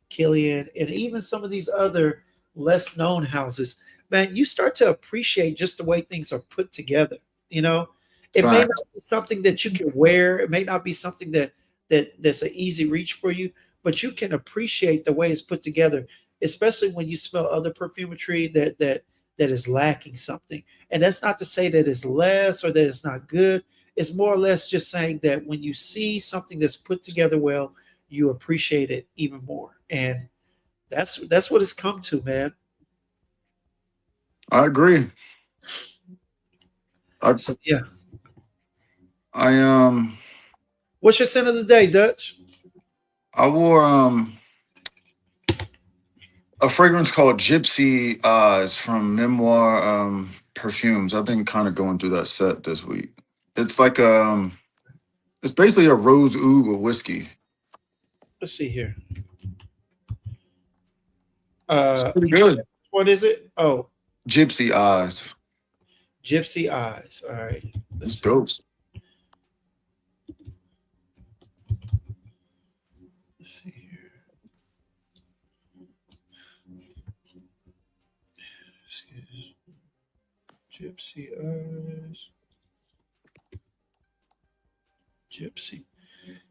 Killian, and even some of these other less known houses, man, you start to appreciate just the way things are put together, you know? It may Fine. not be something that you can wear. It may not be something that's an easy reach for you, but you can appreciate the way it's put together, especially when you smell other perfumetry that is lacking something. And that's not to say that it's less or that it's not good. It's more or less just saying that when you see something that's put together well, you appreciate it even more. And that's what it's come to, man. I agree. I So yeah. I What's your scent of the day, Dutch? I wore a fragrance called Gypsy Eyes from Memoir Perfumes. I've been kind of going through that set this week. It's like it's basically a rose oud with whiskey. Let's see here. It's pretty good. What is it? Oh, Gypsy Eyes. Gypsy Eyes. All right. It's Let's see. dope. Let's see here. Excuse. Gypsy Eyes. Gypsy.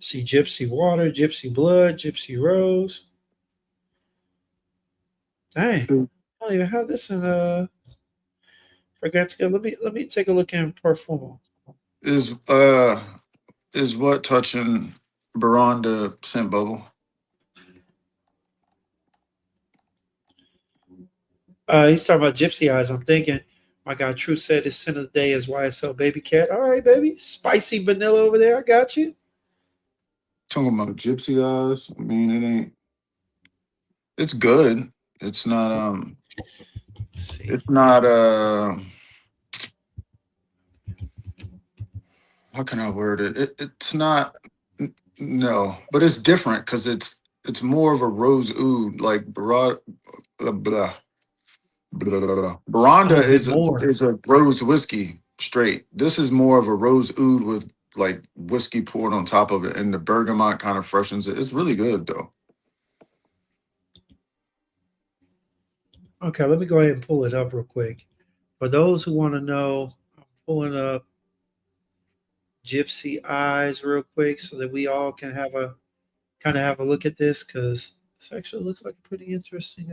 See Gypsy Water, Gypsy Blood, Gypsy Rose. Dang. I don't even have this in forgot to go. Let me take a look in Parfumo. Is what touching Baronda scent bubble? He's talking about Gypsy Eyes. I'm thinking, my God, True said his scent of the day is YSL Baby Cat. All right, baby. Spicy vanilla over there. I got you. Talking about Gypsy Eyes. I mean, it ain't. It's good. It's not. Let's see. It's not. How can I word it? It's not. No, but it's different because it's more of a rose oud, like blah, blah, blah, blah, blah, blah. Baronda Oh, bit more. is a rose whiskey straight. This is more of a rose oud with like whiskey poured on top of it, and the bergamot kind of freshens it. It's really good though. Okay, let me go ahead and pull it up real quick. For those who want to know, I'm pulling up Gypsy Eyes real quick so that we all can have a kind of have a look at this because this actually looks like a pretty interesting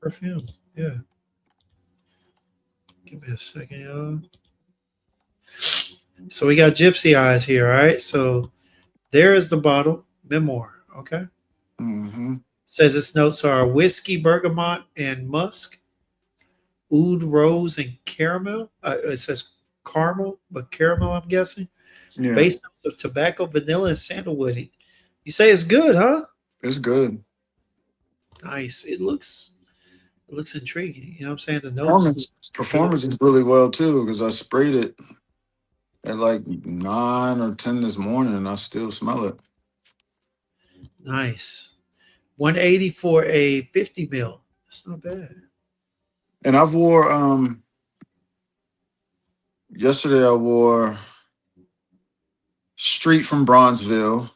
perfume. Yeah. Give me a second, y'all. So we got Gypsy Eyes here, all right? So there is the bottle, Memoir, okay? Mm-hmm. Says its notes are whiskey, bergamot, and musk, oud, rose, and caramel. It says caramel, but caramel, I'm guessing. Yeah, Base notes of tobacco, vanilla, and sandalwood. You say it's good, huh? it's good. Nice. It looks intriguing. You know what I'm saying? The notes. Performance is really well too because I sprayed it at like 9 or 10 this morning and I still smell it. Nice. 180 for a 50 mil. That's not bad. And I've wore yesterday I wore Street from Bronzeville.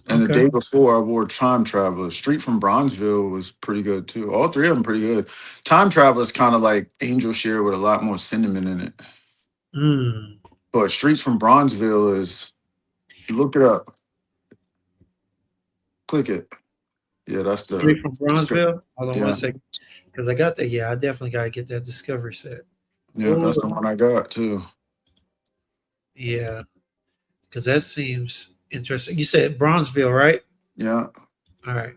And the Okay. day before, I wore Time Traveler. Street from Bronzeville was pretty good too. All three of them pretty good. Time Traveler is kind of like Angel Share with a lot more cinnamon in it. Mm. But Streets from Bronzeville is, look it up. Click it. Yeah, that's the. Straight from Bronzeville. Hold on Yeah, one second. Because I got that. Yeah, I definitely got to get that Discovery set. yeah, that's the one I got too. Yeah. Because that seems interesting. You said Bronzeville, right? Yeah, All right.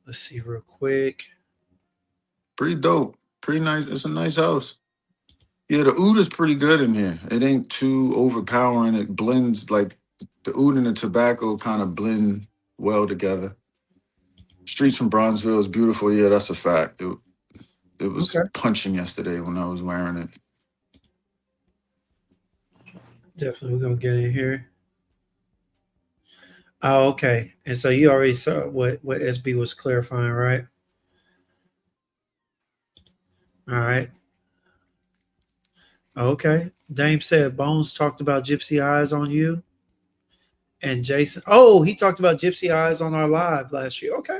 Let's see real quick. pretty dope. Pretty nice. It's a nice house. Yeah, the oud is pretty good in here. It ain't too overpowering. It blends like the oud and the tobacco kind of blend well together. Streets from Bronzeville is beautiful. Yeah, that's a fact. It was Okay. punching yesterday when I was wearing it. Definitely we're going to get in here. Oh, okay. And so you already saw what SB was clarifying, right? All right. Okay. Dame said Bones talked about Gypsy Eyes on you. And Jason, oh, he talked about Gypsy Eyes on our live last year. Okay.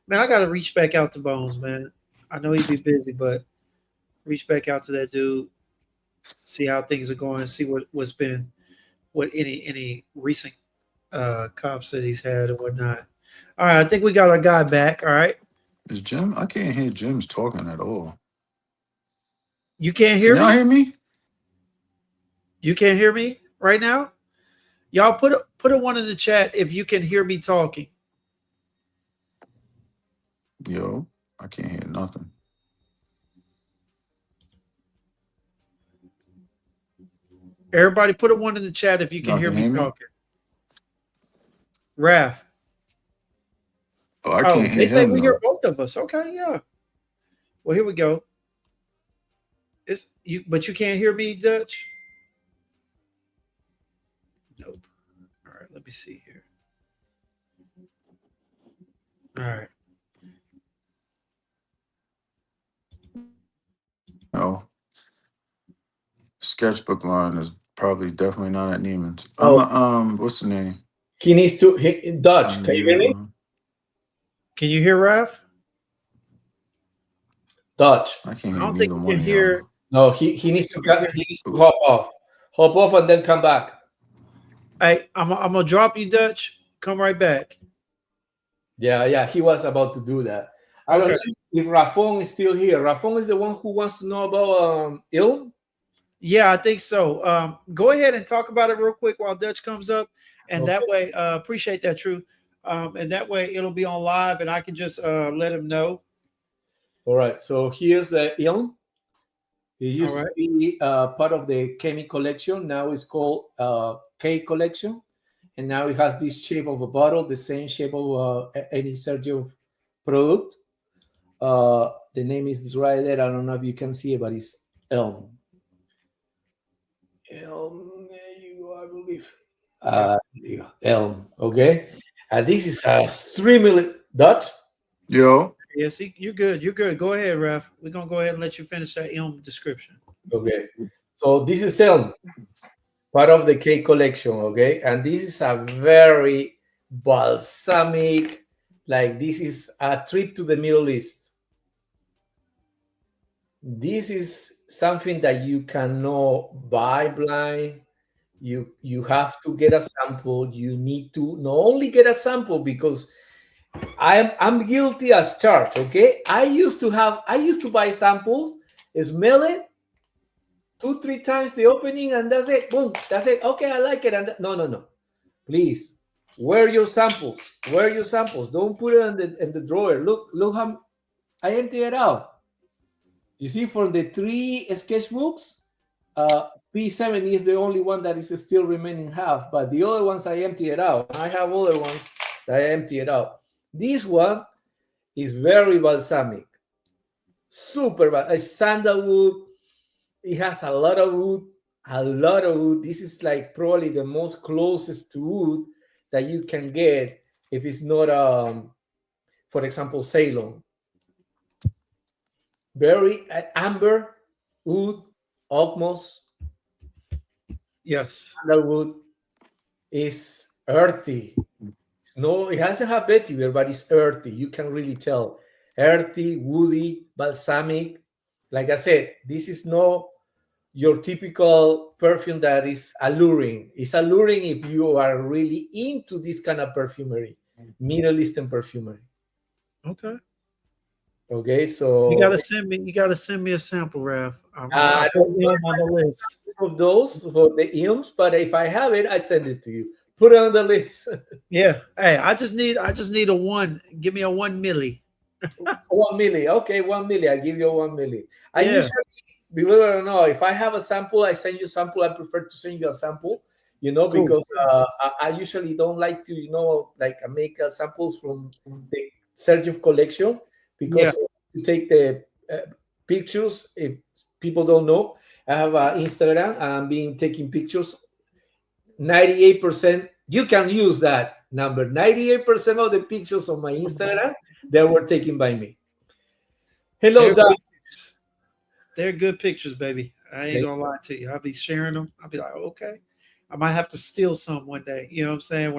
Man, I got to reach back out to Bones, man. I know he'd be busy, but reach back out to that dude, see how things are going, see what any recent comps that he's had and whatnot. All right, I think we got our guy back. All right, Is Jim? I can't hear Jim's talking at all. you can't Can hear y'all me. hear me? You can't hear me right now. Y'all put a one in the chat if you can hear me talking. Yo, I can't hear nothing. Everybody, put a one in the chat if you can Y'all hear can me hear me? talking. Raph. Oh, I Oh, can't they hear say him we hear though. both of us. Okay, yeah. Well, here we go. It's you, but you can't hear me, Dutch. Nope. All right, let me see here. All right. No. Sketchbook line is probably definitely not at Neiman's. Oh, What's the name? he needs to Dutch. Can you hear me? Can you hear Raph? Dutch. I can't I hear don't think neither you one can of hear. y'all. No, he needs to hop off. Hop off and then come back. Hey, I'm gonna drop you, Dutch. Come right back. Yeah, he was about to do that. I don't Okay. know if Rafon is still here. Rafon is the one who wants to know about Ilm. Yeah, I think so. Go ahead and talk about it real quick while Dutch comes up, and Okay. that way, appreciate that, True. And that way, it'll be on live, and I can just let him know. All right. So here's Ilm. It used All to right. be part of the Kemi collection. Now it's called K collection, and now it has this shape of a bottle, the same shape of any Xerjoff product. The name is right there. I don't know if you can see it, but it's Elm. Elm, there you go, I believe. There you go, Elm. Okay, and this is a streaming dot. Yo, Yes, you're good. You're good. Go ahead, Raf. We're gonna go ahead and let you finish that Ilm description. Okay, so this is Elm, part of the K collection. Okay, and this is a very balsamic, like this is a trip to the Middle East. This is something that you cannot buy blind. You have to get a sample. You need to not only get a sample, because I'm guilty as charged. Okay, I used to buy samples, smell it 2-3 times the opening, and that's it. Boom, that's it. Okay, I like it. And no. Please wear your samples. Wear your samples. Don't put it in the drawer. Look how I empty it out. You see, for the 3 sketchbooks, P70 is the only one that is still remaining half, but the other ones I empty it out. I have other ones that I empty it out. This one is very balsamic, super bad. It's sandalwood. It has a lot of wood, a lot of wood. This is like probably the most closest to wood that you can get if it's not, for example, Ceylon. Very amber, wood, almost. Yes. Sandalwood is earthy. No, it doesn't have vetiver, but it's earthy. You can really tell. Earthy, woody, balsamic. Like I said, this is not your typical perfume that is alluring. It's alluring if you are really into this kind of perfumery, Middle Eastern perfumery. Okay. Okay, so You gotta send me a sample, Raf. I I'll put Ilm on the list. of those for the IMS, but if I have it, I send it to you. Put it on the list. Yeah. Hey, I just need a one. Give me a 1 milli. 1 milli. Okay, 1 milli. I give you 1 milli. I Yeah. usually, believe it or not, if I have a sample, I send you a sample. I prefer to send you a sample, Cool. because I usually don't like to, like make samples from the Sergio collection, because to take the pictures, if people don't know, I have Instagram. I'm being taking pictures. 98%, you can use that number. 98% of the pictures on my Instagram, they were taken by me. Hello, They're Doc. good pictures. They're good pictures, baby. I ain't gonna lie to you. I'll be sharing them. I'll be like, okay. I might have to steal some one day. You know what I'm saying?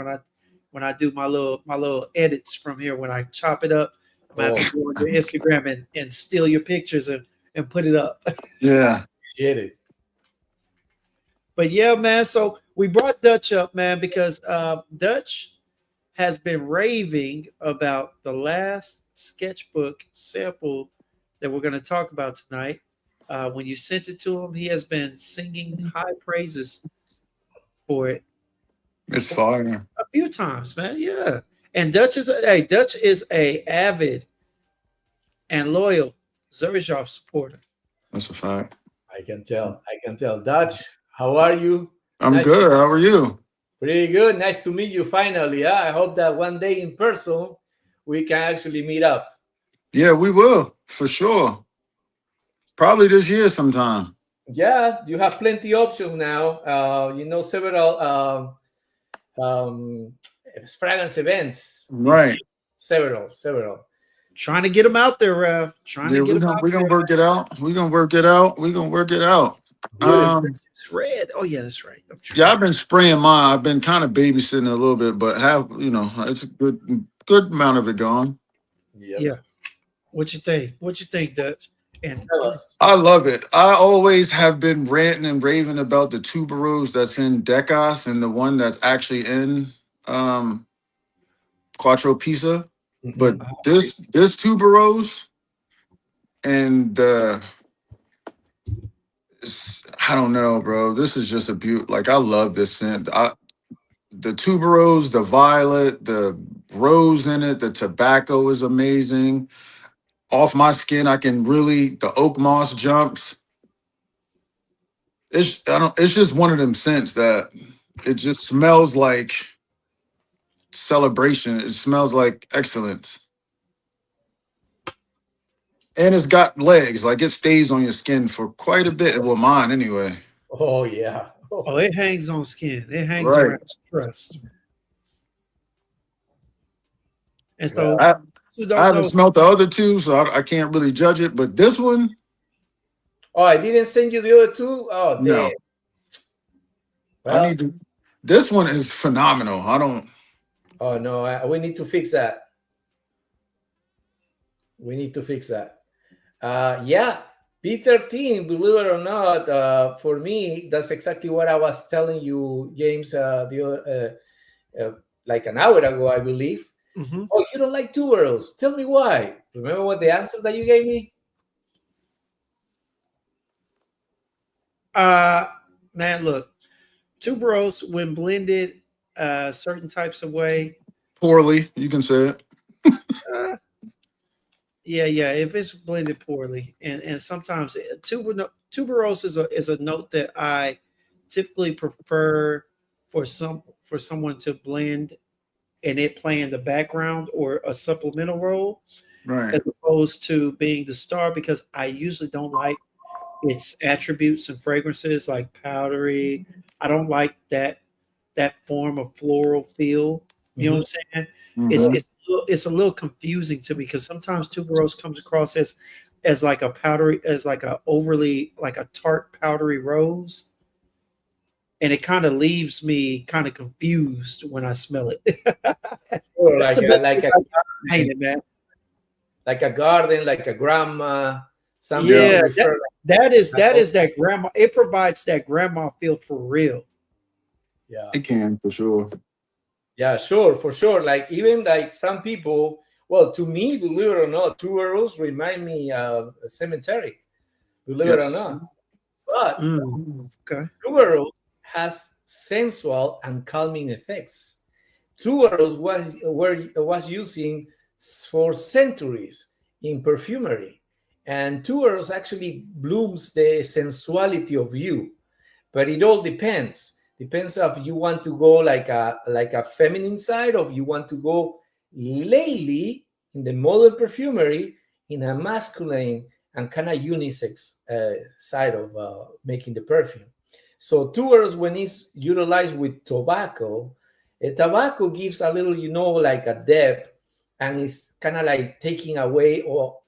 When I do my little edits from here, when I chop it up, I might have to go on your Instagram and steal your pictures and put it up. Yeah. Appreciate it. But yeah, man. So we brought Dutch up, man, because Dutch has been raving about the last sketchbook sample that we're going to talk about tonight. When you sent it to him, he has been singing high praises for it It's fire. a few times, man. Yeah, and Dutch is a avid and loyal Xerjoff supporter. That's a fact. I can tell. I can tell. Dutch, how are you? I'm Nice. good. How are you? Pretty good. Nice to meet you finally. Yeah? I hope that one day in person we can actually meet up. Yeah, we will for sure. Probably this year sometime. Yeah, you have plenty options now. Several fragrance events. Right. Several. Trying to get him out there, Rev. Trying Yeah, to get him we're out gonna there. work it out. We're gonna work it out. We're gonna work it out. It's red. Oh yeah, that's right. Yeah, I've been spraying mine. I've been kind of babysitting a little bit, but it's a good amount of it gone. Yep. Yeah. What you think? What you think, Dutch? And Tell us. I love it. I always have been ranting and raving about the tuberose that's in Decas and the one that's actually in Quattro Pisa. But this tuberose and I don't know, bro. This is just a beaut. Like I love this scent. The tuberose, the violet, the rose in it, the tobacco is amazing. Off my skin, the oak moss jumps. It's just one of them scents that it just smells like celebration. It smells like excellence. And it's got legs, like it stays on your skin for quite a bit. Well, mine anyway. Oh yeah. oh, it hangs on skin. It hangs Right. around trust. And so I who don't haven't know, smelled the other two, so I can't really judge it. But this one, Oh, I didn't send you the other two. Oh, damn. no. Well, I need to. This one is phenomenal. I don't. oh no, we need to fix that. We need to fix that. Yeah, P13, believe it or not, for me, that's exactly what I was telling you, James, like an hour ago, I believe. Mhm. Oh, you don't like tuberose? Tell me why. Remember what the answer that you gave me? Man, look, tuberose when blended certain types of way. Poorly, you can say it. Yeah. If it's blended poorly, and sometimes tuberose is a note that I typically prefer for someone to blend and it play in the background or a supplemental role, Right. as opposed to being the star, because I usually don't like its attributes and fragrances like powdery. I don't like that form of floral feel. You know what I'm saying? Mhm. It's a little confusing to me because sometimes tuberose comes across as like a powdery, as like a overly like a tart powdery rose, and it kind of leaves me kind of confused when I smell it. Or That's like the a, best like way a I can paint it, man. like a garden, like a grandma, something Yeah, you refer that is that grandma. It provides that grandma feel for real. yeah. It can for sure. Yeah, sure, for sure. Like even like some people, well, to me, believe it or not, tuberose remind me of a cemetery. Believe it or Yes. not, but Okay. tuberose has sensual and calming effects. Tuberose was using for centuries in perfumery, and tuberose actually blooms the sensuality of you. But it all depends. Depends if you want to go like a feminine side, or if you want to go lately in the modern perfumery in a masculine and kind of unisex side of making the perfume. So tuberose, when it's utilized with tobacco, tobacco gives a little, like a depth, and it's kind of like taking away or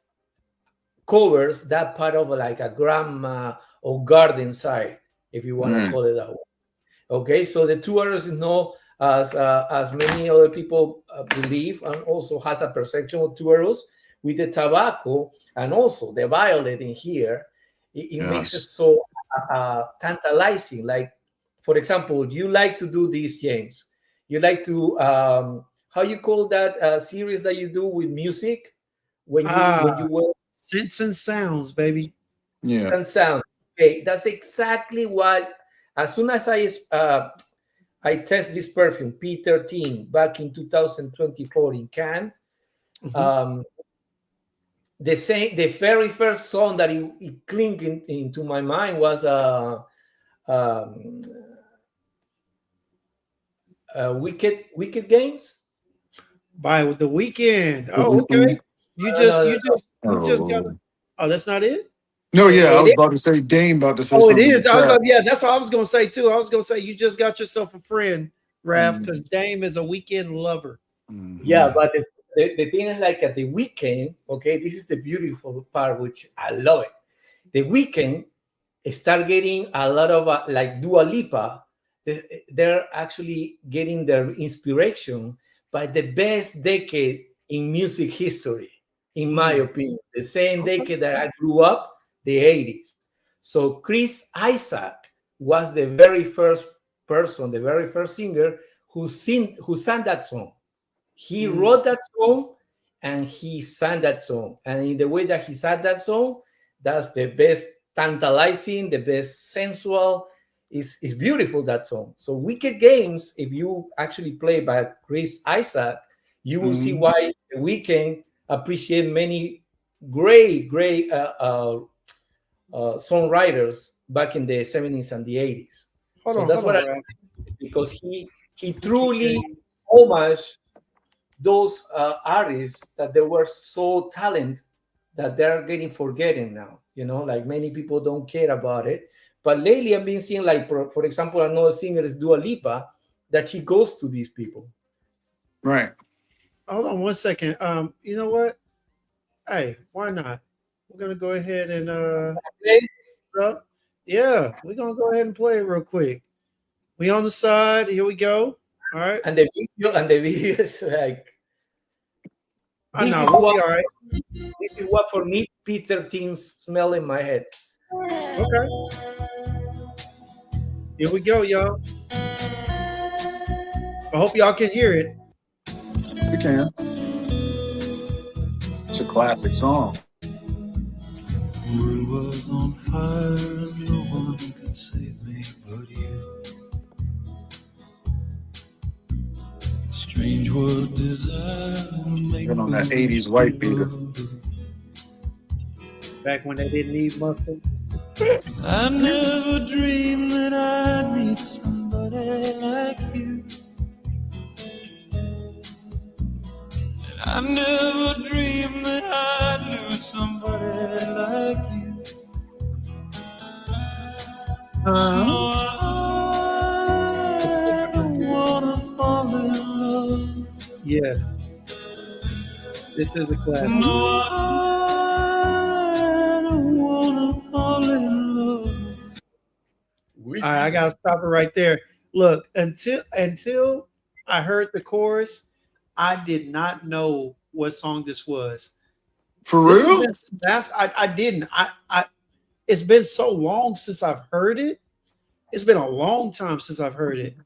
covers that part of like a grandma or garden side, if you want to call it that way. Okay, so the tuberose is not as many other people believe, and also has a perception of tuberose with the tobacco and also the violet in here, it makes it Yes. so tantalizing. Like, for example, you like to do these, James. You like to how you call that series that you do with music when you work Sense and Sounds, baby. Yeah. and sound. Okay, that's exactly what. As soon as I test this perfume P13 back in 2024 in Cannes, Mhm. the very first song that it clinked into my mind was um, Wicked Games. By the weekend. The Oh, okay. weekend. You No, just no, no, you just you just got. Oh. Oh, that's not it. No, yeah, I it was is. about to say Dame about to say Oh, it something in the is. I was chat. gonna, yeah, that's what I was gonna say too. I was gonna say you just got yourself a friend, Raph, because Mhm. Dame is a weekend lover. Yeah, Mhm. but the thing is, like, at the weekend, okay, this is the beautiful part, which I love it. The weekend start getting a lot of like Dua Lipa. They're actually getting their inspiration by the best decade in music history, in my Mm, opinion. The same okay. decade that I grew up, the 80s. So Chris Isaac was the very first person, the very first singer who sang that song. He Mm, wrote that song and he sang that song. And in the way that he sang that song, that's the best tantalizing, the best sensual. Is beautiful, that song. So Wicked Games, if you actually play by Chris Isaac, you will see Mhm. why the weekend appreciate many great songwriters back in the 70s and the 80s. So that's hold what on, I, Raph. because he Wicked truly Game. homage those artists that they were so talented that they're getting forgotten now. Like, many people don't care about it. But lately, I've been seeing, like, for example, another singer is Dua Lipa, that she goes to these people. Right. Hold on one second. You know what? Hey, why not? We're gonna go ahead and Okay? up. Yeah, we're gonna go ahead and play it real quick. We on the side. Here we go. All right. And the video is like, I this know is we'll what be all right. this is what for me P13 smell in my head. Okay. Here we go, y'all. I hope y'all can hear it. We can. It's a classic song. The world was on fire and no one could save me but you. Strange what desire will make Been on that foolish 80s white beater. people do. Back when they didn't need muscle. I never dreamed that I'd meet somebody like you. And I never dreamed that I'd lose somebody like you. No, I don't wanna fall in love. Yes, this is a classic. No, I don't wanna fall in love. All right, I gotta stop it right there. Look, until I heard the chorus, I did not know what song this was. For This has real? been I didn't. I it's been so long since I've heard it. It's been a long time since I've heard it.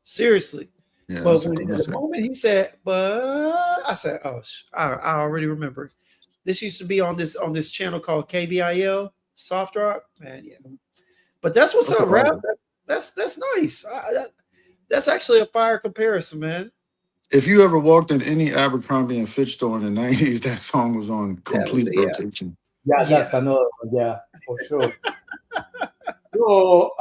Seriously. Yeah, But that's a when the classic. moment he said, but I said, oh, I already remember. This used to be on this channel called KVIL Soft Rock. Man, yeah. But that's what's That's a up, rap. classic. That's nice. That's actually a fire comparison, man. If you ever walked in any Abercrombie and Fitch store in the 90s, that song was on complete Yeah, rotation. that's Yeah. another one. Yeah, for sure. So,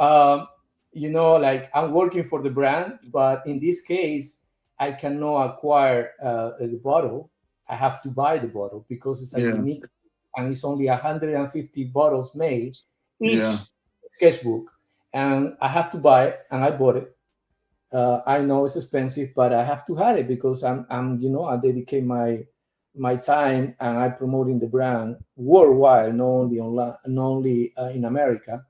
like, I'm working for the brand, but in this case, I cannot acquire the bottle. I have to buy the bottle because it's a Yeah, unique, and it's only 150 bottles made yeah. each sketchbook, and I have to buy it, and I bought it. I know it's expensive, but I have to have it because I dedicate my time, and I promoting the brand worldwide, not only online, not only in America.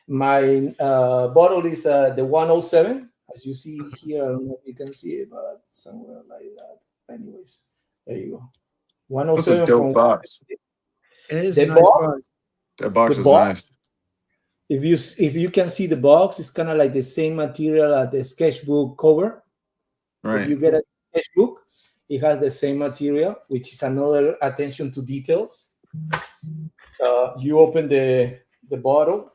My bottle is the 107, as you see here. I don't know if you can see it, but somewhere like that. Anyways, there you go. That's a 107 dope from box. It is The a nice box- box. That box The is box- nice. If you can see the box, it's kind of like the same material as the sketchbook cover. Right. If you get a sketchbook, it has the same material, which is another attention to details. You open the bottle,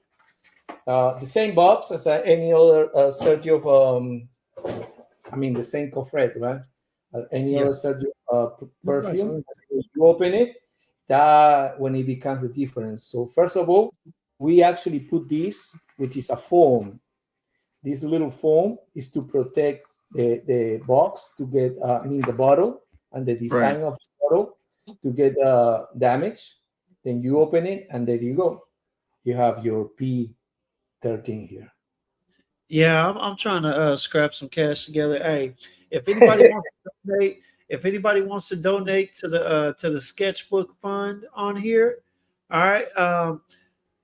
the same box as any other Xerjoff. The same cofret, right? Any other Xerjoff perfume. You open it, that when it becomes the difference. So first of all, we actually put this, which is a foam. This little foam is to protect the box to get, the bottle and the design of the bottle to get damaged. Then you open it, and there you go. You have your P13 here. Yeah, I'm trying to scrap some cash together. Hey, if anybody wants to donate, to the sketchbook fund on here, all right,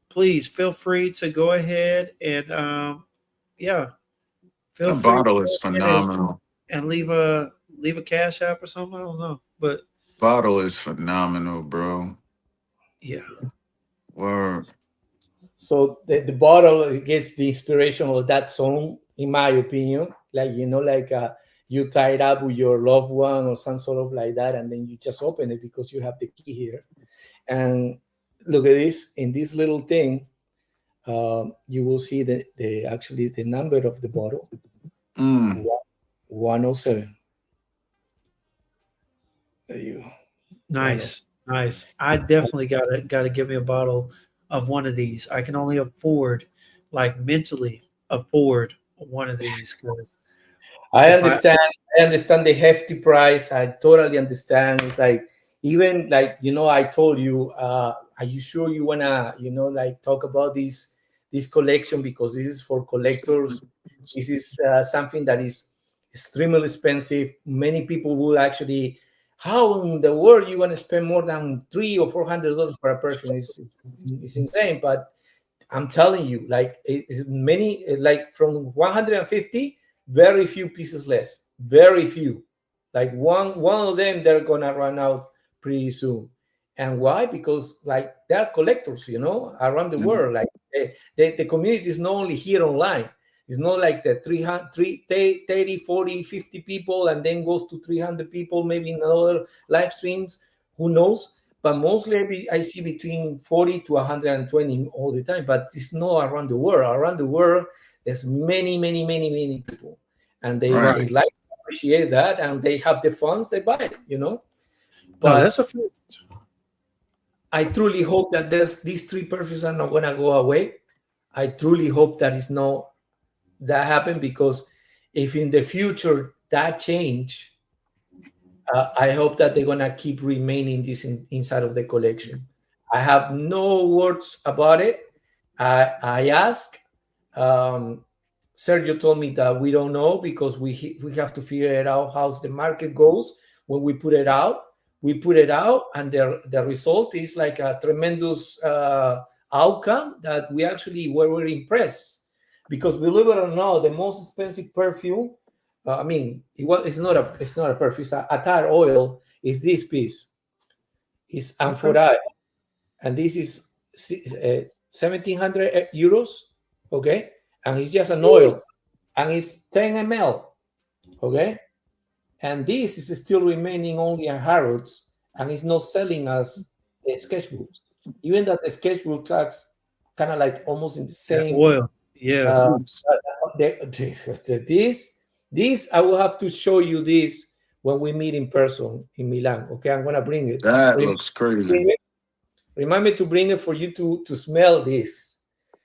please feel free to go ahead and feel That free to bottle go is ahead phenomenal. and leave a cash app or something. I don't know, but Bottle is phenomenal, bro. yeah. Word. So the bottle gets the inspiration of that song, in my opinion. Like, you tie it up with your loved one or some sort of like that, and then you just open it because you have the key here. And look at this. In this little thing, you will see the number of the bottle. 107. There you go. Nice. I definitely gotta give me a bottle of one of these. I can only mentally afford one of these. I understand the hefty price. I totally understand. It's like, even like, I told you, are you sure you wanna, talk about this collection, because this is for collectors. This is something that is extremely expensive. Many people will actually, how in the world you want to spend more than $300 or $400 for a perfume? It's insane. But I'm telling you, like, many, like from 150, very few pieces less, very few. Like one of them, they're gonna run out pretty soon. And why? Because like they're collectors, around the world. Like the community is not only here online. It's not like the 30, 40, 50 people, and then goes to 300 people, maybe in other live streams. Who knows? But mostly I see between 40 to 120 all the time. But it's not around the world. Around the world, there's many, many, many, many people. And they like to appreciate that, and they have the funds, they buy it, But that's a fact. I truly hope that these three perfumes are not going to go away. I truly hope that it's not that happen, because if in the future that change, I hope that they're going to keep remaining this inside of the collection. I have no words about it. I asked. Sergio told me that we don't know, because we have to figure it out how the market goes when we put it out. We put it out, and the result is like a tremendous outcome that we actually were impressed. Because believe it or not, the most expensive perfume, it's not a perfume, it's a tar oil, is this piece. It's amphora, and this is 1,700 euros, okay? And it's just an oil, and it's 10 ml, okay? And this is still remaining only in Harrods, and it's not selling as the sketchbooks. Even that the sketchbook tags kind of like almost in the same oil. Yeah. This I will have to show you this when we meet in person in Milan. Okay, I'm gonna bring it. That looks crazy. Remind me to bring it for you to smell this.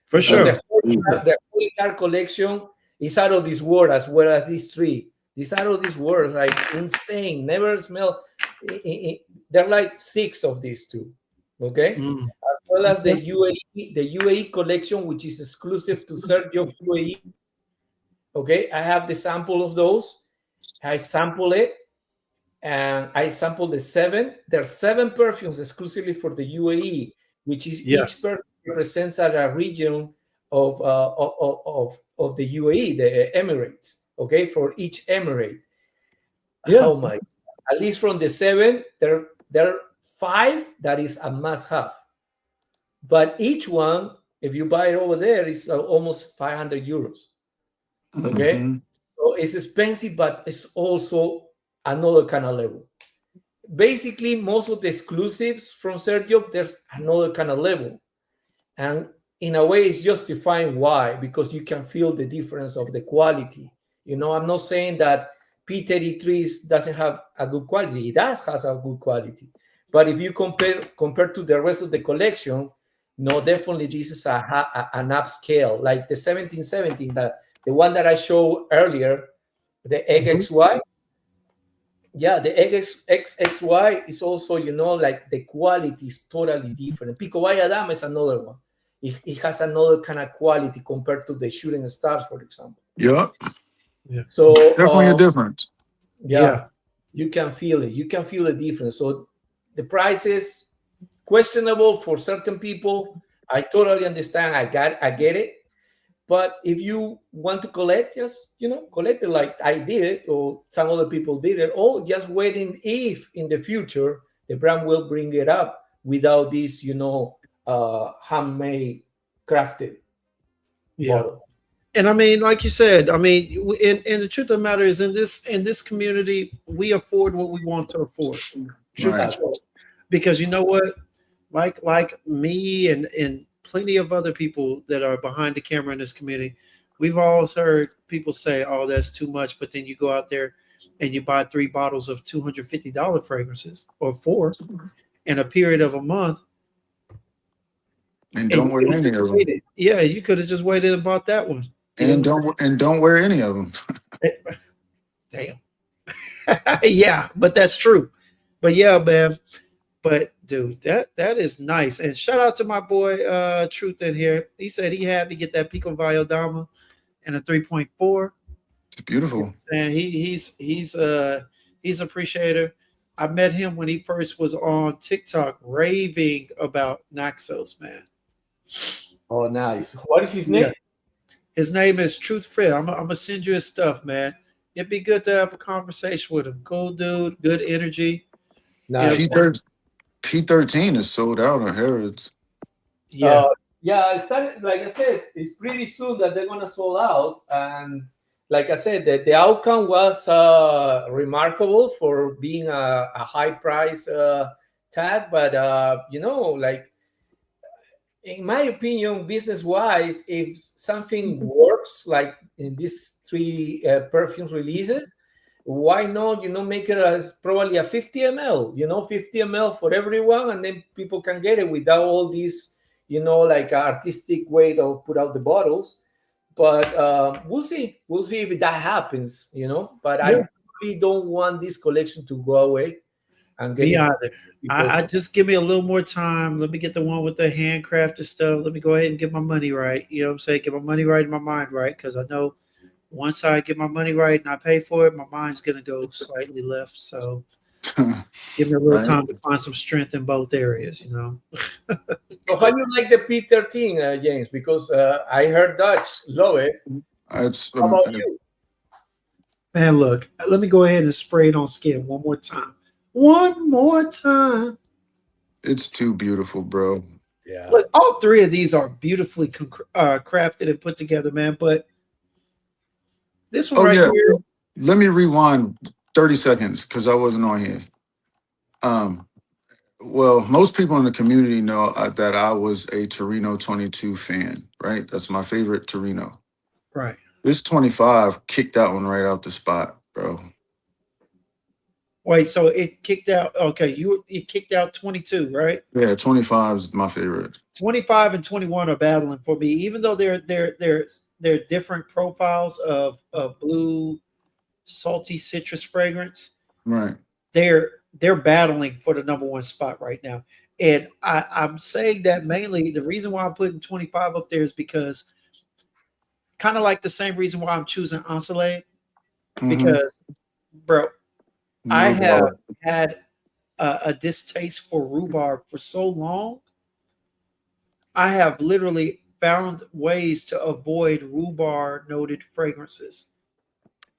For sure. The whole entire collection is out of this world, as well as these three. These out of this world, like insane. Never smell. There are like 6 of these two. Okay, as well as the UAE collection, which is exclusive to Xerjoff UAE. Okay, I have the sample of those. I sample it, and I sampled the 7. There are 7 perfumes exclusively for the UAE, which is each perfume represents a region of the UAE, the Emirates. Okay, for each emirate. Yeah. Oh my! At least from the 7, there are 5 that is a must-have. But each one, if you buy it over there, is almost 500 euros. Okay, Mhm. so it's expensive, but it's also another kind of level. Basically, most of the exclusives from Sergio, there's another kind of level, and in a way, it's justifying why, because you can feel the difference of the quality. I'm not saying that P33 doesn't have a good quality. It does has a good quality, but if you compare to the rest of the collection, no, definitely this is an upscale, like the 1717, that the one that I showed earlier, the XXY. Yeah, the XXY is also, like the quality is totally different. Pkwy Adam is another one. It has another kind of quality compared to the shooting stars, for example. Yeah, Yeah. So definitely a difference. yeah, you can feel it. You can feel the difference. So the price is questionable for certain people. I totally understand. I get it. But if you want to collect, just collect it like I did it, or some other people did it, or just waiting if in the future the brand will bring it up without this, handmade crafted Yeah. bottle. And I mean, like you said, I mean, and the truth of the matter is, in this community, we afford what we want to afford. Truth be Right. told. Because you know what, like me and plenty of other people that are behind the camera in this community, we've always heard people say, "Oh, that's too much," but then you go out there and you buy 3 bottles of $250 fragrances or 4 in a period of a month, And and don't you wear could have any just of them. waited. Yeah, you could have just waited and bought that one. You And know what don't wear any of them. I'm saying? Damn. Yeah, but that's true. But yeah, man. But dude, that is nice. And shout out to my boy Truth in here. He said he had to get that Pico Valladama and a 3.4. It's beautiful. And he's appreciator. I met him when he first was on TikTok raving about Naxos, man. Oh, nice. What is his Yeah. name? His name is Truth Fred. I'm gonna send you his stuff, man. It'd be good to have a conversation with him. Cool dude, good energy. Nice. P13 is sold out on Harrods. Yeah. Yeah, it started, like I said, it's pretty soon that they're gonna sold out, and like I said, the outcome was remarkable for being a high price tag, but like in my opinion, business wise, if something works like in these 3 perfume releases, why not make it as probably a 50 ml, 50 ml for everyone, and then people can get it without all these like artistic way to put out the bottles. But we'll see if that happens, but Yeah. I really don't want this collection to go away and get Me it either. because I just give me a little more time. Let me get the one with the handcrafted stuff. Let me go ahead and get my money right. You know what I'm saying? Get my money right and my mind right. Because I know once I get my money right and I pay for it, my mind's gonna go slightly left. So give me a little Right? time to find some strength in both areas, you know. So how you like the P13, James? Because I heard Dutch love it. It's How about you? Man, look, let me go ahead and spray it on skin one more time. One more time. it's too beautiful, bro. Yeah. Look, all 3 of these are beautifully crafted and put together, man. But this one Oh right yeah. here, Let me rewind 30 seconds because I wasn't on here. Well, most people in the community know that I was a Torino 22 fan, right? That's my favorite Torino. right? This 25 kicked that one right out the spot, bro. Wait, so it kicked out. Okay, it kicked out 22, right? Yeah, 25 is my favorite. 25 and 21 are battling for me, even though they're different profiles of blue, salty citrus fragrance. Right. They're battling for the number 1 spot right now. And I'm saying that mainly the reason why I'm putting 25 up there is because kind of like the same reason why I'm choosing Ensoleil, Mhm. because bro, I No have doubt. had a distaste for rhubarb for so long. I have literally found ways to avoid rhubarb noted fragrances.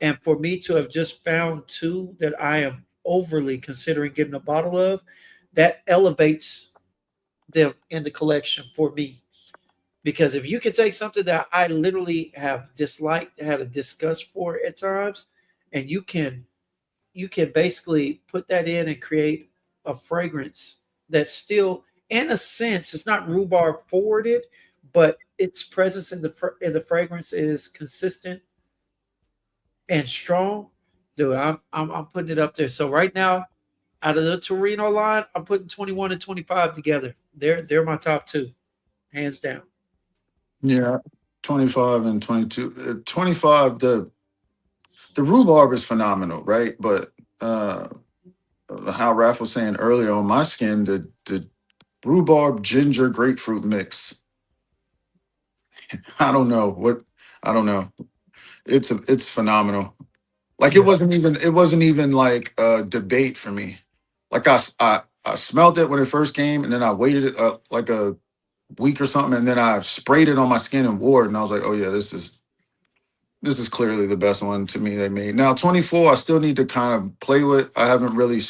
And for me to have just found 2 that I am overly considering getting a bottle of, that elevates them in the collection for me. Because if you can take something that I literally have disliked, had a disgust for at times, and you can basically put that in and create a fragrance that's still, in a sense, it's not rhubarb forwarded, but its presence in the fragrance is consistent and strong. Dude, I'm putting it up there. So right now, out of the Torino line, I'm putting 21 and 25 together. They're my top two, hands down. Yeah, 25 and 22. 25, the rhubarb is phenomenal, right? But how Raph was saying earlier, on my skin, the rhubarb ginger grapefruit mix. I don't know what I don't know. It's phenomenal. Like Yeah. it wasn't even like a debate for me. Like I smelled it when it first came, and then I waited like a week or something, and then I sprayed it on my skin and wore it, and I was like, oh yeah, this is clearly the best one to me they made. Now 24, I still need to kind of play with. I haven't really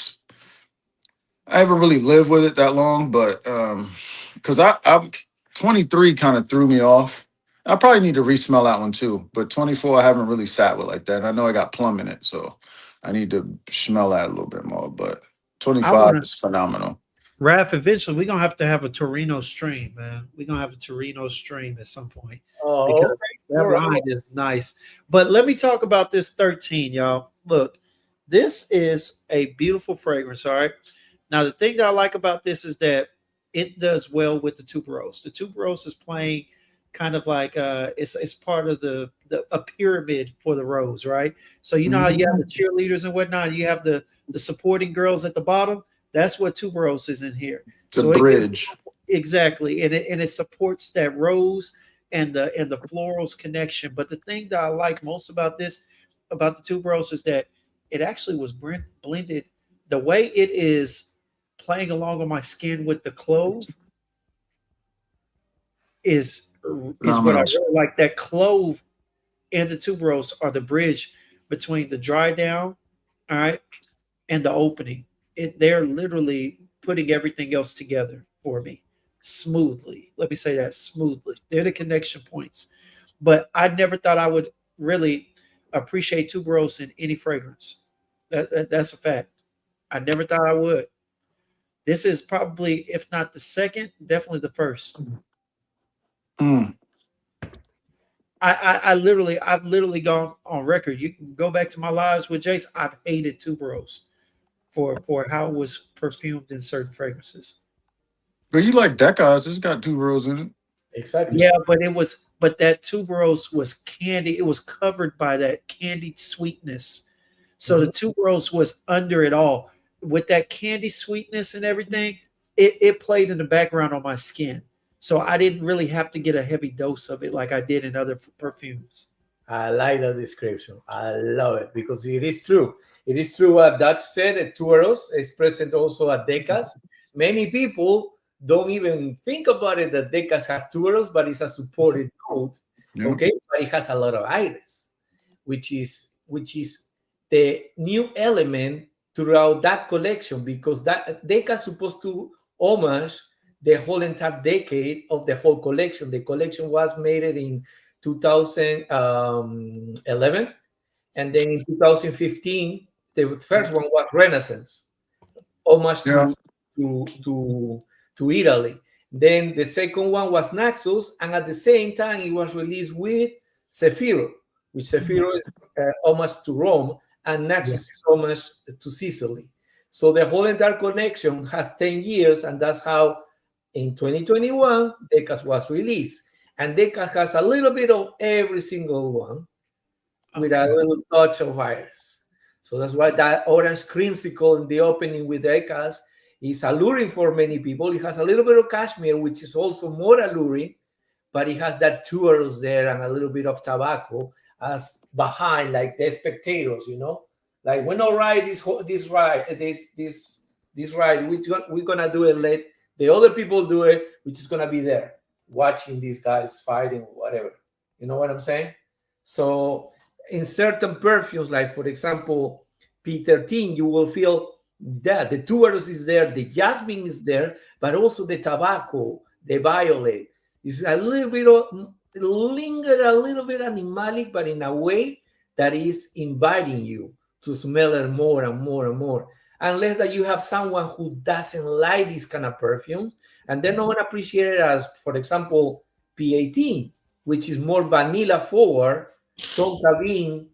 lived with it that long, but because I'm 23 kind of threw me off. I probably need to re-smell that one too. But 24, I haven't really sat with like that. I know I got plum in it, so I need to smell that a little bit more. But I 25 want to, is phenomenal. Raph, eventually we're going to have a Torino stream, man. We're going to have a Torino stream at some point Oh, because okay. that All right. line is nice. But let me talk about this 13, y'all. Look, this is a beautiful fragrance, all right? Now, the thing that I like about this is that it does well with the tuberose. The tuberose is playing kind of like it's part of the a pyramid for the rose, right? So you know how you have the cheerleaders and whatnot, you have the supporting girls at the bottom. That's what tuberose is in here. It's a So it gives bridge. exactly, and it supports that rose and the florals connection. But the thing that I like most about this about the tuberose is that it actually was blended the way it is playing along on my skin with the clove is what I Phenomenal. really like. That clove and the tuberose are the bridge between the dry down, all right, and the opening. They're literally putting everything else together for me smoothly. Let me say that smoothly. They're the connection points. But I never thought I would really appreciate tuberose in any fragrance. That's a fact. I never thought I would. This is probably, if not the second, definitely the first. Mm. I've literally gone on record. You can go back to my lives with Jace. I've hated tuberose for how it was perfumed in certain fragrances. But you like Decas, it's got tuberose in it. Exactly. Yeah, but that tuberose was candy. It was covered by that candied sweetness. So the tuberose was under it all. With that candy sweetness and everything, it played in the background on my skin. So I didn't really have to get a heavy dose of it like I did in other perfumes. I like that description. I love it because it is true. It is true what Dutch said. Tuberose is present also at Decas. Many people don't even think about it that Decas has tuberose, but it's a supported note. Yeah. Okay, but it has a lot of iris, which is the new element throughout that collection because that Decas supposed to homage the whole entire decade of the whole collection. The collection was made in 2011, and then in 2015, the first one was Renaissance, homage Yeah. to Italy. Then the second one was Naxos, and at the same time, it was released with Zefiro, which Zefiro is homage to Rome, and Naxos is homage to Sicily. So the whole entire collection has 10 years, and that's how in 2021, Decas was released. And Decas has a little bit of every single one with a little touch of iris. So that's why that orange creamsicle in the opening with Decas is alluring for many people. It has a little bit of cashmere, which is also more alluring, but it has that tuberose there and a little bit of tobacco as behind, like the spectators, you know? Like, we're not ride this ride, we're gonna do it late. The other people do it, we're just gonna be there watching these guys fighting or whatever. You know what I'm saying? So in certain perfumes, like for example, P13, you will feel that the tuberose is there, the jasmine is there, but also the tobacco, the violet. It's a little bit of linger, a little bit animalic, but in a way that is inviting you to smell it more and more and more. Unless that you have someone who doesn't like this kind of perfume, and they're not going to appreciate it as, for example, P18, which is more vanilla forward, tonka bean,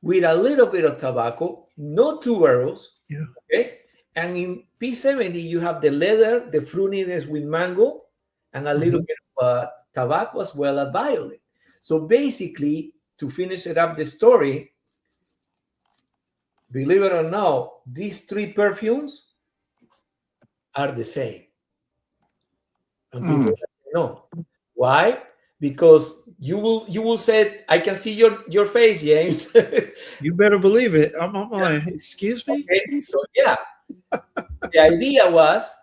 with a little bit of tobacco, no tuberose. Yeah. Okay. And in P70, you have the leather, the fruitiness with mango, and a little bit of tobacco as well as violet. So basically, to finish it up the story, believe it or not, these three perfumes are the same. And people don't know. Why? Because you will say, I can see your face, James. You better believe it. I'm like, excuse me? Okay, so yeah. The idea was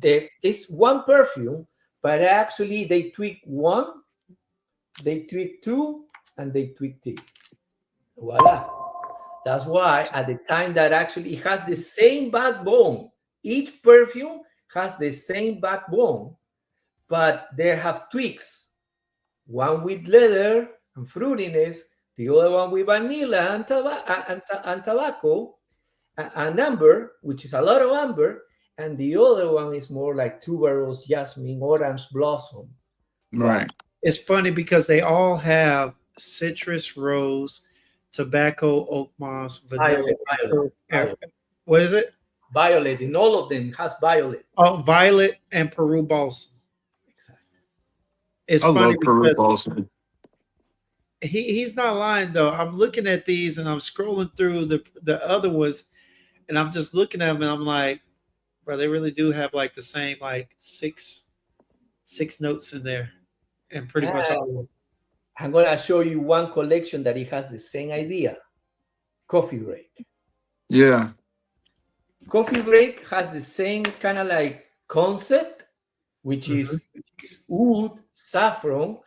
that it's one perfume, but actually they tweak one, they tweak two, and they tweak three. Voila. That's why at the time that actually it has the same backbone. Each perfume has the same backbone, but they have tweaks. One with leather and fruitiness, the other one with vanilla and tobacco, and amber, which is a lot of amber, and the other one is more like tuberose, jasmine, orange blossom. Right. It's funny because they all have citrus, rose, tobacco, oak moss, vanilla. Violet. What is it? Violet. In all of them has violet. Oh, violet and Peru balsam. Exactly. It's I funny love Peru because balsam. he's not lying though. I'm looking at these and I'm scrolling through the other ones, and I'm just looking at them and I'm like, bro, they really do have like the same like six notes in there, and pretty much all of them. I'm gonna show you one collection that it has the same idea. Coffee Break. Yeah. Coffee Break has the same kind of like concept, which is oud, saffron,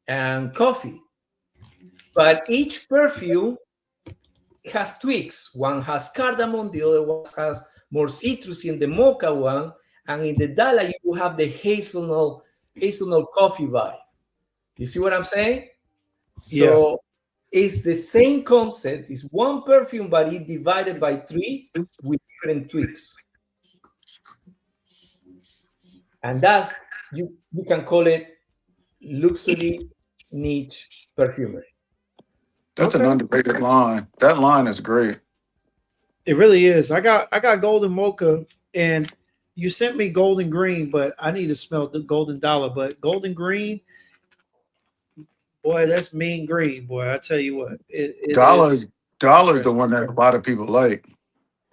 and coffee. But each perfume has tweaks. One has cardamom, the other one has more citrus in the mocha one, and in the Dala you will have the hazelnut coffee vibe. You see what I'm saying? So it's the same concept. It's one perfume, but it's divided by three with different tweaks. And that's, you can call it luxury niche perfumery. That's an underrated line. That line is great. It really is. I got golden mocha, and you sent me golden green, but I need to smell the golden dollar. But golden green, boy, that's mean green, boy. I tell you what, Dollar's the one that a lot of people like.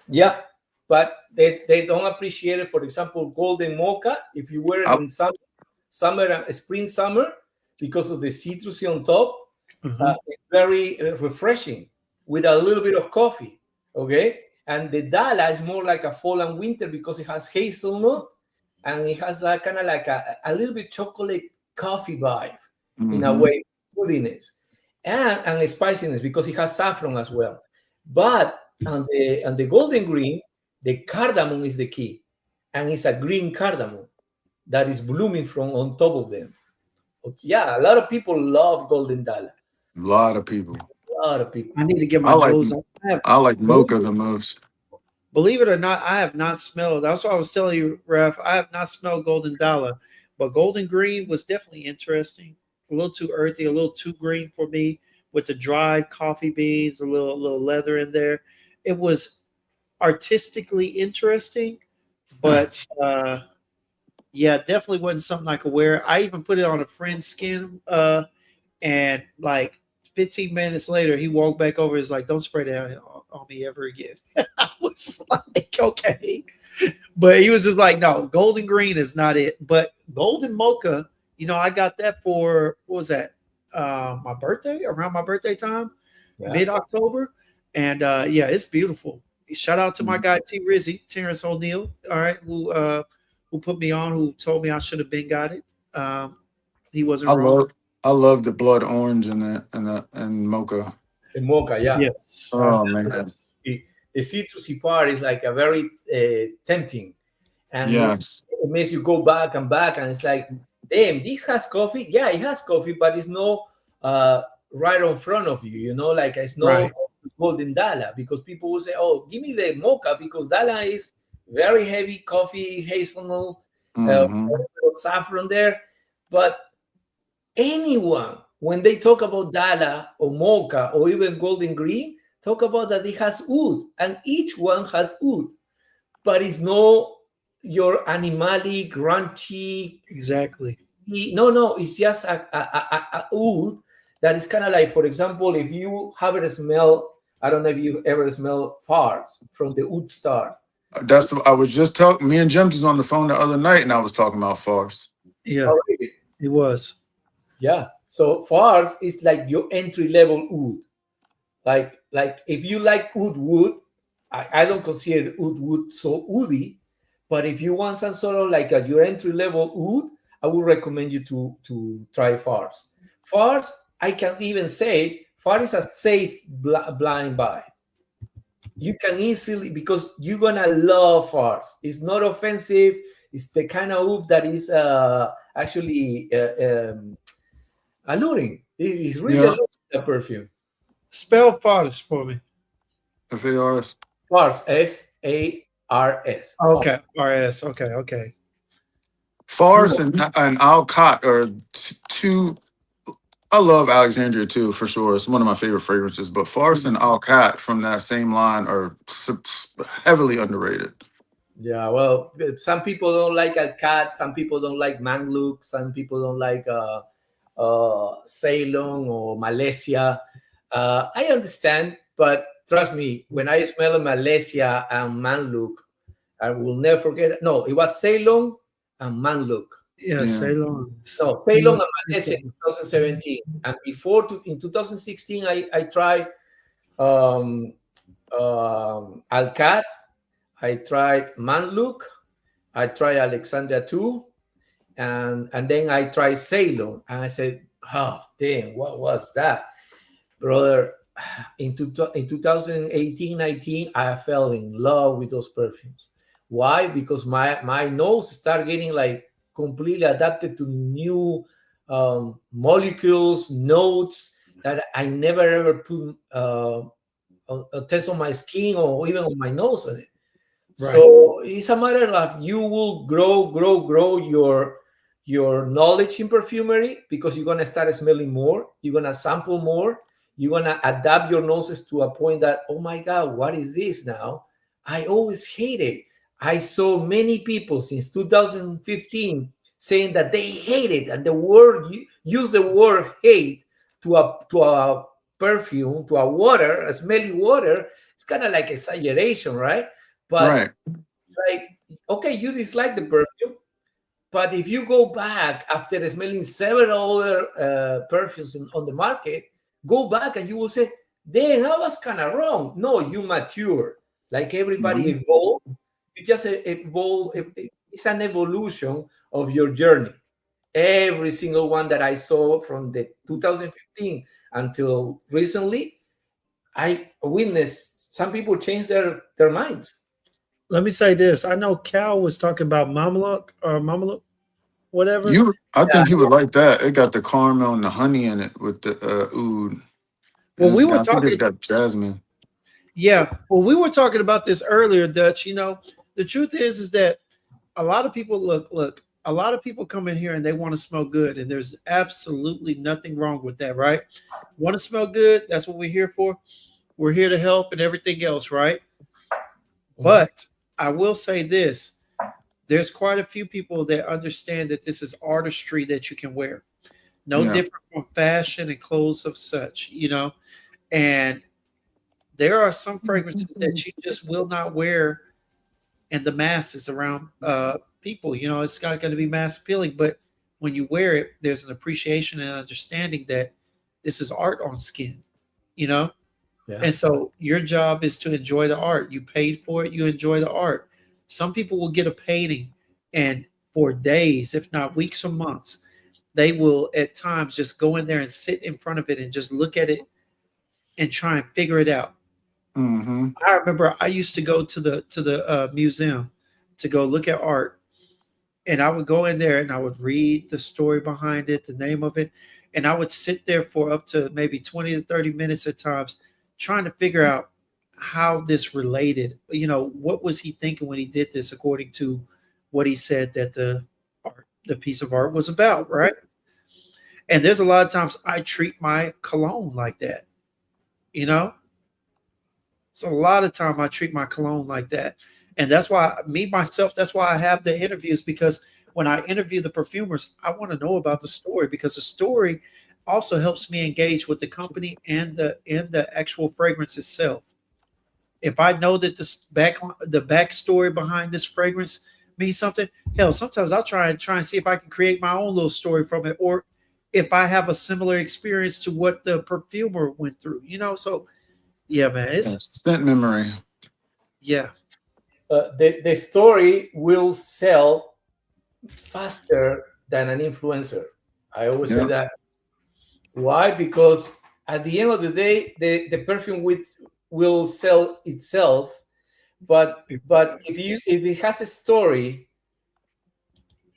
Yeah, but they don't appreciate it. For example, golden mocha, if you wear it in spring, summer, because of the citrusy on top, it's very refreshing with a little bit of coffee. Okay, and the Dala is more like a fall and winter because it has hazelnut and it has a kind of like a little bit chocolate coffee vibe in a way, woodiness and spiciness because it has saffron as well. But on the golden green, the cardamom is the key, and it's a green cardamom that is blooming from on top of them. Yeah, a lot of people love golden Dala. A lot of people. I need to get my nose on. I like mocha the most. Believe it or not, I have not smelled. That's what I was telling you, Ref. I have not smelled golden dollar, but golden green was definitely interesting. A little too earthy, a little too green for me, with the dried coffee beans, a little leather in there. It was artistically interesting, but yeah, definitely wasn't something I could wear. I even put it on a friend's skin, and like 15 minutes later, he walked back over. He's like, "Don't spray that on me ever again." I was like, "Okay," but he was just like, "No, golden green is not it." But golden mocha, I got that for, what was that? My birthday, around my birthday time, mid-October, and yeah, it's beautiful. Shout out to my guy T Rizzy, Terrence O'Neill, all right, who put me on, who told me I should have been got it. He wasn't wrong. I love the blood orange and mocha. The mocha, yeah. Yes. Oh man, the citrusy part is like a very tempting, and Yes. it makes you go back and back, and it's like, damn, this has coffee. Yeah, it has coffee, but it's no right in front of you. You know, like it's no Right. golden Dala, because people will say, "Oh, give me the mocha," because Dala is very heavy coffee, hazelnut, Hmm. saffron there. But anyone, when they talk about Dala or mocha or even golden green, talk about that it has oud, and each one has oud, but it's no your animalic, crunchy. Exactly. No, it's just a oud that is kind of like, for example, if you have a smell, I don't know if you ever smell farts from the oud star. That's I was just talking. Me and James was on the phone the other night, and I was talking about farce. Yeah, Oh, really? it was. Yeah. So farts is like your entry level oud. Like if you like oud wood, I don't consider oud wood so woody, but if you want some sort of like your entry level oud, I would recommend you to try farce. Farce, I can even say farce is a safe blind buy. You can easily, because you're gonna love farce. It's not offensive. It's the kind of oud that is actually alluring. It's really Yeah. alluring, the perfume. Spell fathers for me. FARS. Fars, Fars. Okay. RS. Okay. Okay. Farce and Alcott are two. I love Alexandria too, for sure. It's one of my favorite fragrances. But Farce and Alcott from that same line are heavily underrated. Yeah, well, some people don't like a cat. Some people don't like Mangluk. Some people don't like Ceylon or Malaysia. I understand, but trust me, when I smell Malaysia and Mangluk, I will never forget. No, it was Ceylon and Mangluk. Yeah. Yeah. Ceylon. No, Ceylon and Malaysia in 2017. And before, in 2016, I tried Alcat, I tried Manluk, I tried Alexandria too, and then I tried Ceylon. And I said, oh, damn, what was that? Brother, in 2018, 19, I fell in love with those perfumes. Why? Because my nose started getting like completely adapted to new molecules, notes that I never ever put a test on my skin or even on my nose on it. Right. So it's a matter of you will grow your knowledge in perfumery, because you're gonna start smelling more, you're gonna sample more, you're gonna adapt your noses to a point that, oh my God, what is this now? I always hate it. I saw many people since 2015 saying that they hate it, and the word use the word hate to a perfume, to a water, a smelly water. It's kind of like exaggeration, right? But Right. like, okay, you dislike the perfume, but if you go back after smelling several other perfumes on the market, go back and you will say, "Damn, I was kind of wrong." No, you mature. Like everybody evolved. You just evolve. It's an evolution of your journey. Every single one that I saw from the 2015 until recently, I witnessed some people change their minds. Let me say this. I know Cal was talking about Mamaluk or Mamaluk, whatever. I think he would like that. It got the caramel and the honey in it with the oud. Well, we were I think it's talking. got jasmine. Yeah. Well, we were talking about this earlier, Dutch. You know, the truth is that a lot of people look. A lot of people come in here and they want to smell good, and there's absolutely nothing wrong with that, right? Want to smell good? That's what we're here for. We're here to help and everything else, right? But I will say this. There's quite a few people that understand that this is artistry that you can wear. No different from fashion and clothes of such, you know. And there are some fragrances that you just will not wear in the masses around people. You know, it's not going to be mass appealing, but when you wear it, there's an appreciation and understanding that this is art on skin, you know? Yeah. And so your job is to enjoy the art. You paid for it, you enjoy the art. Some people will get a painting and for days, if not weeks or months, they will at times just go in there and sit in front of it and just look at it and try and figure it out. Mm-hmm. I remember I used to go to the museum to go look at art, and I would go in there and I would read the story behind it, the name of it, and I would sit there for up to maybe 20 to 30 minutes at times trying to figure out how this related. You know, what was he thinking when he did this according to what he said that the piece of art was about, right? And there's a lot of times I treat my cologne like that, you know? So a lot of time I treat my cologne like that. And that's why me myself, that's why I have the interviews, because when I interview the perfumers, I want to know about the story, because the story also helps me engage with the company and the actual fragrance itself. If I know that the backstory behind this fragrance means something, hell, sometimes I'll try and see if I can create my own little story from it, or if I have a similar experience to what the perfumer went through, you know. So yeah, man, Yeah, it's scent memory. yeah, The story will sell faster than an influencer. I always say Yeah. that. Why? Because at the end of the day, the perfume will sell itself. But if it has a story,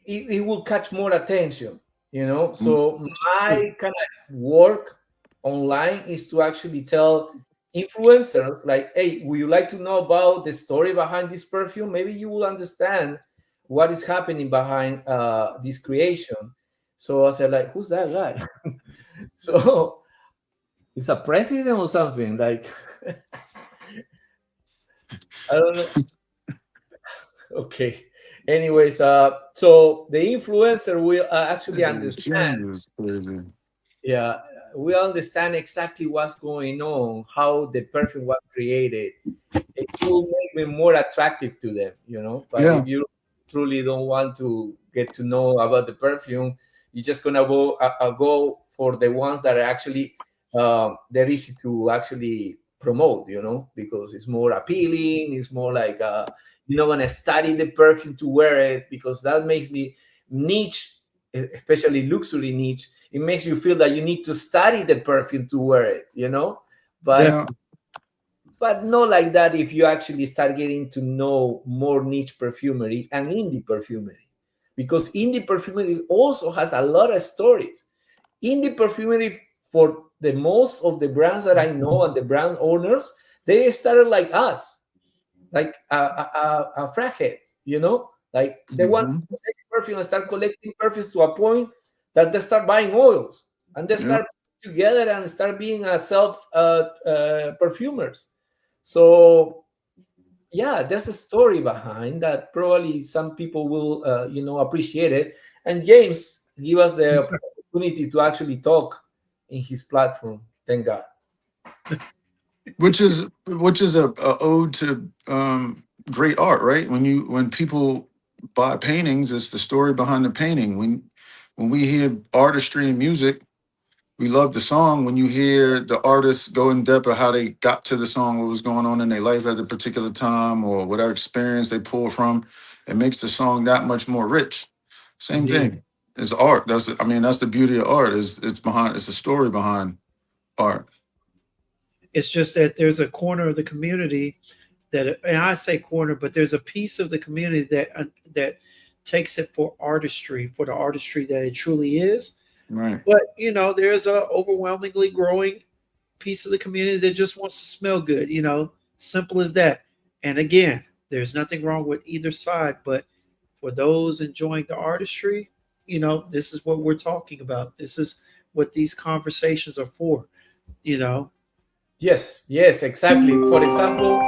it will catch more attention. You know. So my kind of work online is to actually tell influencers like, hey, would you like to know about the story behind this perfume? Maybe you will understand what is happening behind this creation. So I said, like, who's that guy? So it's a president or something, like I don't know. Okay. Anyways, so the influencer will actually understand. Is crazy. Yeah, we understand exactly what's going on, how the perfume was created. It will make me more attractive to them, you know. But Yeah. if you truly don't want to get to know about the perfume, you're just gonna go for the ones that are actually they're easy to actually promote, you know, because it's more appealing. It's more like you're not gonna study the perfume to wear it, because that makes me niche, especially luxury niche. It makes you feel that you need to study the perfume to wear it, you know. But Yeah. but not like that if you actually start getting to know more niche perfumery and indie perfumery, because indie perfumery also has a lot of stories. Indie perfumery, for the most of the brands that I know and the brand owners, they started like us, like a frackhead, you know, like they want Mm-hmm. to take perfume and start collecting perfumes to a point that they start buying oils and they Yeah. start together and start being a self perfumers. So yeah, there's a story behind that. Probably some people will, appreciate it. And James give us the opportunity to actually talk in his platform. Thank God. Which is a ode to great art, right? When people buy paintings, it's the story behind the painting. When we hear artistry in music, we love the song. When you hear the artist go in depth of how they got to the song, what was going on in their life at a particular time, or whatever experience they pull from, it makes the song that much more rich. Same Indeed. thing. It's art. That's the beauty of art. It's a story behind art. it's just that there's a corner of the community that, and I say corner, but there's a piece of the community that takes it for artistry, for the artistry that it truly is. Right. But you know, there's a overwhelmingly growing piece of the community that just wants to smell good. You know, simple as that. And again, there's nothing wrong with either side, but for those enjoying the artistry, you know, this is what we're talking about. This is what these conversations are for. You know, Yes, exactly. For example,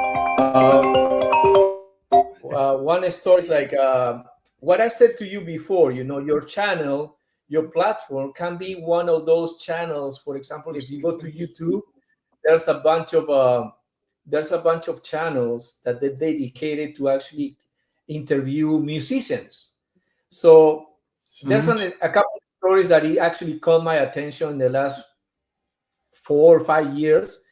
one story is like what I said to you before. You know, your channel, your platform can be one of those channels. For example, if you go to YouTube, there's a bunch of channels that they dedicated to actually interview musicians. So there's Mhm. a couple of stories that it actually caught my attention in the last 4 or 5 years,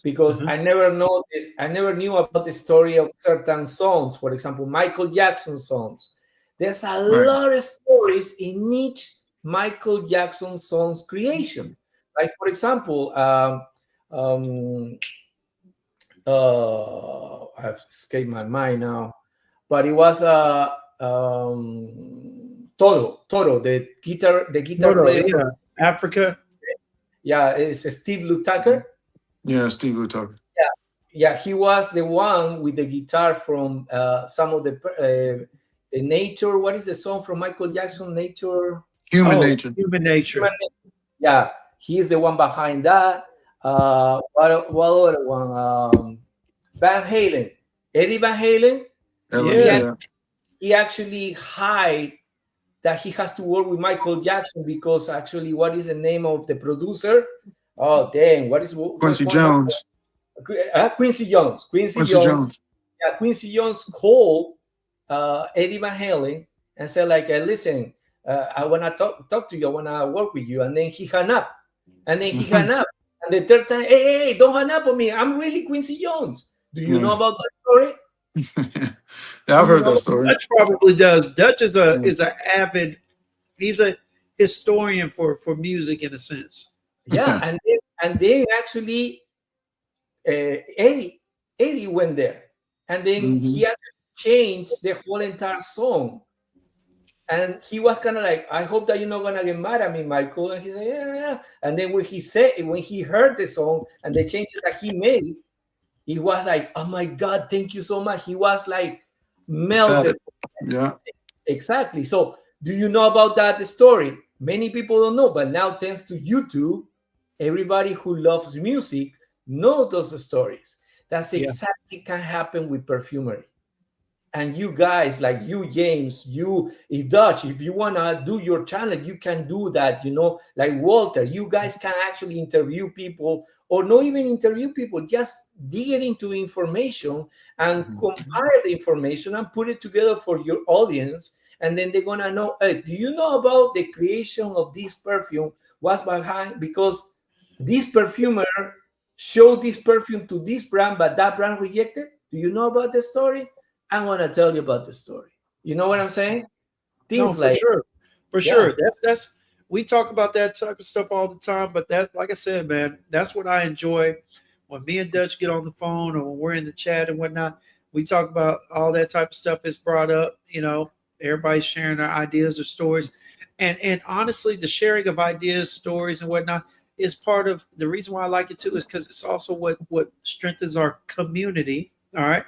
because uh-huh. I never knew about the story of certain songs. For example, Michael Jackson songs. There's a Right. lot of stories in each Michael Jackson song's creation. Like, for example, um, I've escaped my mind now, but it was Toro, the guitar Toro, player. yeah. Africa. Yeah, it's Steve Lukather. Yeah, Steve Lutucker. Yeah, he was the one with the guitar from some of the Nature. What is the song from Michael Jackson? Nature. Human Oh, Nature. Human Nature. Yeah, he's the one behind that. What other one? Van Halen, Eddie Van Halen. Yeah. He actually hide that he has to work with Michael Jackson because actually, what is the name of the producer? Oh, dang! Quincy Jones. Quincy Jones. Quincy Jones. Yeah, Quincy Jones called Eddie Van Halen and said, like, listen, I want to talk to you. I want to work with you. And then he hung up. And the third time, hey, don't hang up on me. I'm really Quincy Jones. Do you know about that story? Yeah, I've heard that story. Dutch probably does. Dutch is an avid. He's a historian for music in a sense. Yeah, and then actually Eddie went there, and then he actually changed the whole entire song. And he was kind of like, I hope that you're not gonna get mad at me, Michael. And he said, yeah. And then when he heard the song and the changes that he made, he was like, oh my God, thank you so much. He was like melted. Yeah. Exactly. So do you know about that story? Many people don't know, but now thanks to YouTube, everybody who loves music knows those stories. That's exactly can happen with perfumery. And you guys, like you, James, you, Dutch, if you want to do your channel, you can do that, like Walter. You guys can actually interview people, or not even interview people, just dig into information and compile the information and put it together for your audience. And then they're going to know, hey, do you know about the creation of this perfume? What's behind? Because this perfumer showed this perfume to this brand, but that brand rejected. Do you know about the story? I'm going to tell you about the story. You know what I'm saying? Things for sure. That's we talk about that type of stuff all the time. But that, like I said, man, that's what I enjoy when me and Dutch get on the phone or when we're in the chat and whatnot. We talk about all that type of stuff is brought up. Everybody's sharing their ideas or stories, and honestly, the sharing of ideas, stories, and whatnot is part of the reason why I like it too. Is because it's also what strengthens our community. All right.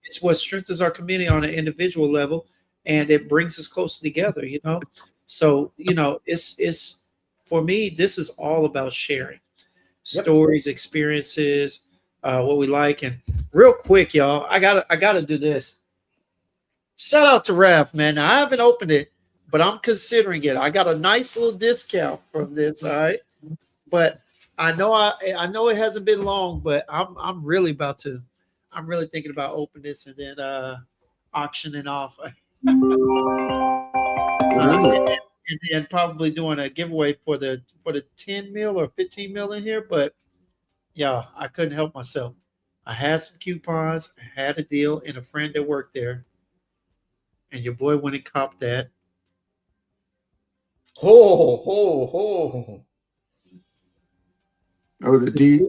It's what strengthens our community on an individual level, and it brings us closer together, So, it's for me, this is all about sharing stories, experiences, what we like. And real quick, y'all, I gotta do this. Shout out to Raph, man. Now, I haven't opened it, but I'm considering it. I got a nice little discount from this, all right. But I know it hasn't been long, but I'm really thinking about opening this and then auctioning off. And then probably doing a giveaway for the 10 mil or 15 mil in here. But yeah, I couldn't help myself. I had some coupons, I had a deal, and a friend that worked there. And your boy went and copped that. Oh, the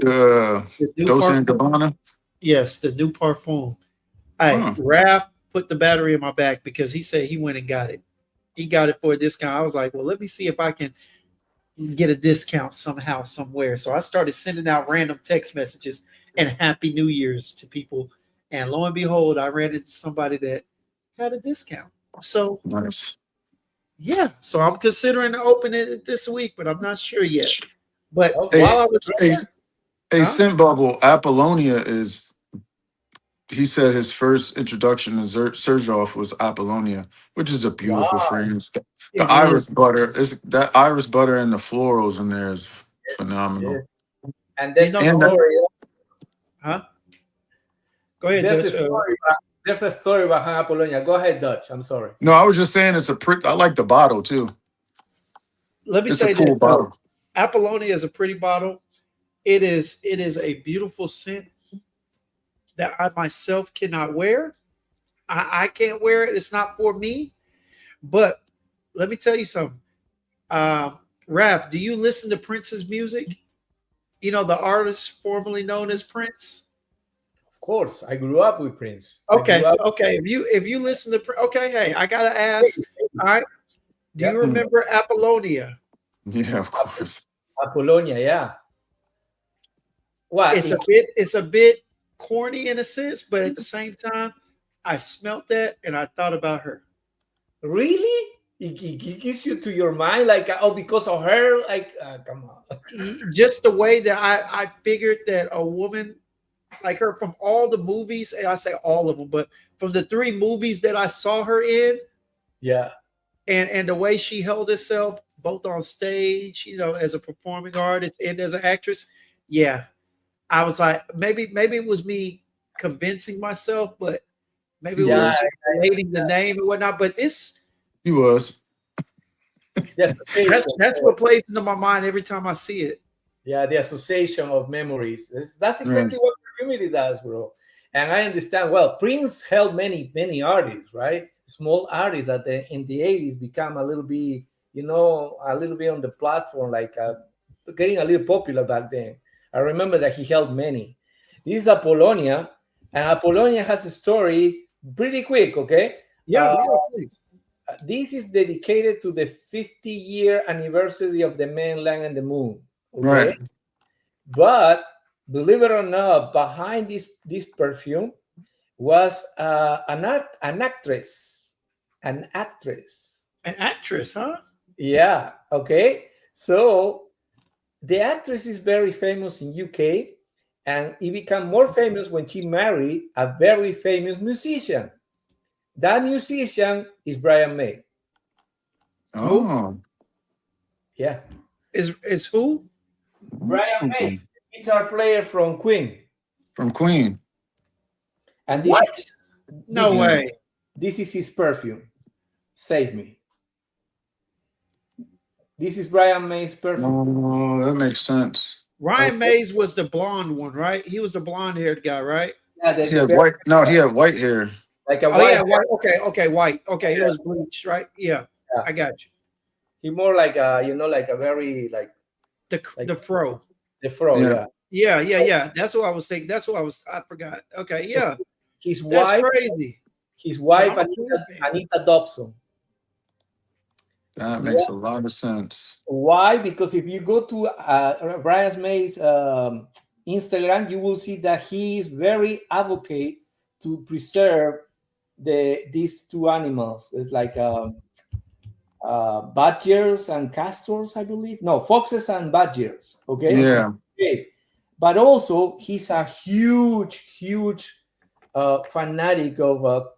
Dolce & Gabbana. Yes, the new parfum. Raph put the battery in my back because he said he went and got it. He got it for a discount. I was like, well, let me see if I can get a discount somehow, somewhere. So I started sending out random text messages and Happy New Year's to people. And lo and behold, I ran into somebody that had a discount. So nice. Yeah. So I'm considering opening it this week, but I'm not sure yet. But Hey, while I was Scent Bubble, Apollonia is, he said his first introduction to Xerjoff was Apollonia, which is a beautiful fragrance. The iris butter, that iris butter and the florals in there is phenomenal. And there's a story. Huh? Go ahead, There's Dutch. There's a story behind Apollonia. Go ahead, Dutch. I'm sorry. No, I was just saying I like the bottle too. Let me say cool this. Bottle. Apollonia is a pretty bottle. It is a beautiful scent that I myself cannot wear. I can't wear it. It's not for me. But let me tell you something. Raph, do you listen to Prince's music? The artist formerly known as Prince? Of course, I grew up with Prince. Okay, okay. If you listen to okay, hey, I gotta ask. All right, do you remember Apollonia? Yeah, of course. Apollonia, yeah. What? It's a bit corny in a sense, but at the same time, I smelt that and I thought about her. Really? It gets you to your mind, like, oh, because of her, like, come on. Just the way that I figured that a woman like her from all the movies, and I say all of them, but from the 3 movies that I saw her in, yeah, and the way she held herself both on stage, you know, as a performing artist and as an actress, yeah, I was like, maybe it was me convincing myself, but maybe it was relating the name and whatnot. But this, he was. That's what plays into my mind every time I see it. Yeah, the association of memories. That's exactly what community does, bro. And I understand. Well, Prince held many artists, right? Small artists that in the 80s become a little bit, you know, a little bit on the platform, like getting a little popular back then. I remember that he held many. This is Apollonia, and Apollonia has a story pretty quick, okay? Yeah, please. This is dedicated to the 50-year anniversary of the Man, Land, and the Moon. Okay? Right. But believe it or not, behind this perfume was an actress. An actress. An actress, huh? Yeah. Okay. So the actress is very famous in UK, and it became more famous when she married a very famous musician. That musician is Brian May. Oh. Yeah. Is who? Brian May, guitar player from Queen. From Queen. And No way. This is his perfume. Save Me. This is Brian May's perfume. Oh, that makes sense. Ryan Mays was the blonde one, right? He was the blonde-haired guy, right? Yeah, He had white. No, he had white hair. Like a Oh white. yeah, white. Okay, white. Okay, it was bleached, right? Yeah, I got you. He more like a, you know, like a very like the fro. The fro, Yeah. That's what I was thinking. I forgot. Okay, yeah. His That's wife, crazy. His wife, Anita Dobson. That makes a lot of sense. Why? Because if you go to Brian May's Instagram, you will see that he is very advocate to preserve these 2 animals. It's like badgers and castors, I believe. No, foxes and badgers. Okay. Yeah. Okay. But also, he's a huge fanatic of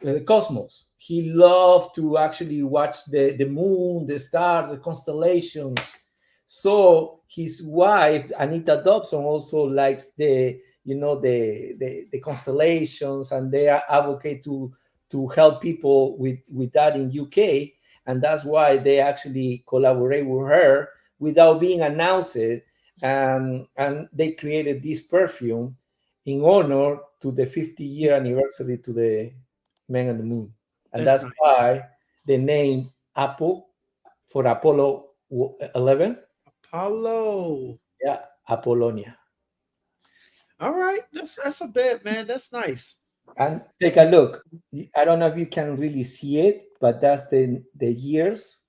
the cosmos. He loved to actually watch the moon, the stars, the constellations. So his wife, Anita Dobson, also likes the constellations, and they are advocate to help people with that in UK. And that's why they actually collaborate with her without being announced. And they created this perfume in honor to the 50-year anniversary to the Man on the Moon. And that's nice. Why the name Apple for Apollo 11. Apollo. Yeah, Apollonia. All right, that's a bet, man. That's nice. And take a look. I don't know if you can really see it, but that's the years,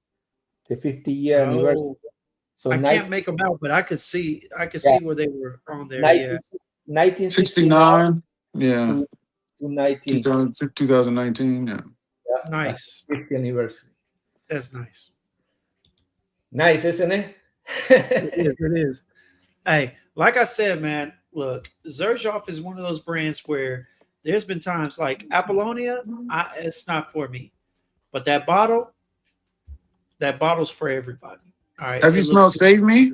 the 50-year anniversary. So I can't make them out, but I could see see where they were on there. 1969. Yeah. To 2019. Yeah. Nice. 50th anniversary. That's nice. Nice, isn't it? It is. Hey, like I said, man, look, Xerjoff is one of those brands where there's been times like Apollonia, it's not for me. But that bottle's for everybody. All right. Have you smelled Save Me?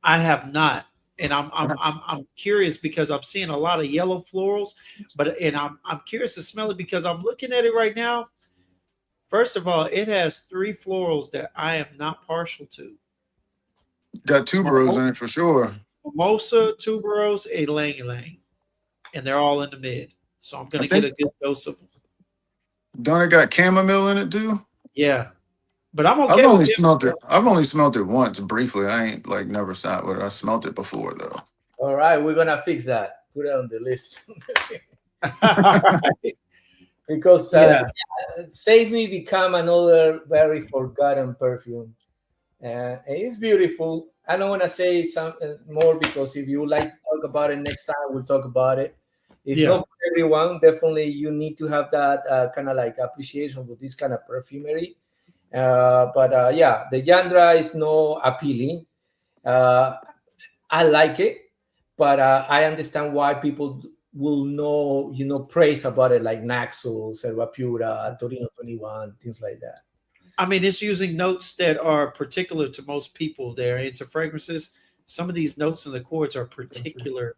I have not. And I'm curious because I'm seeing a lot of yellow florals, I'm curious to smell it because I'm looking at it right now. First of all, it has 3 florals that I am not partial to. Got tuberose in it for sure. Mimosa, tuberose, and ylang ylang, and they're all in the mid. So I'm gonna get a good dose of them. Don't it got chamomile in it too? Yeah. But I'm okay. I've only smelled it once briefly. I ain't like never sat with it. I smelled it before though. All right, we're gonna fix that. Put it on the list. Because Yeah. Save Me become another very forgotten perfume. And it's beautiful. I don't want to say something more because if you like to talk about it next time, we'll talk about it. It's Yeah. not for everyone. Definitely, you need to have that kind of like appreciation for this kind of perfumery. But yeah, the Yandra is no appealing. I like it, but I understand why people will know, praise about it like Naxos, Servapura, Torino 21, things like that. I mean, it's using notes that are particular to most people. They're into fragrances. Some of these notes in the chords are particular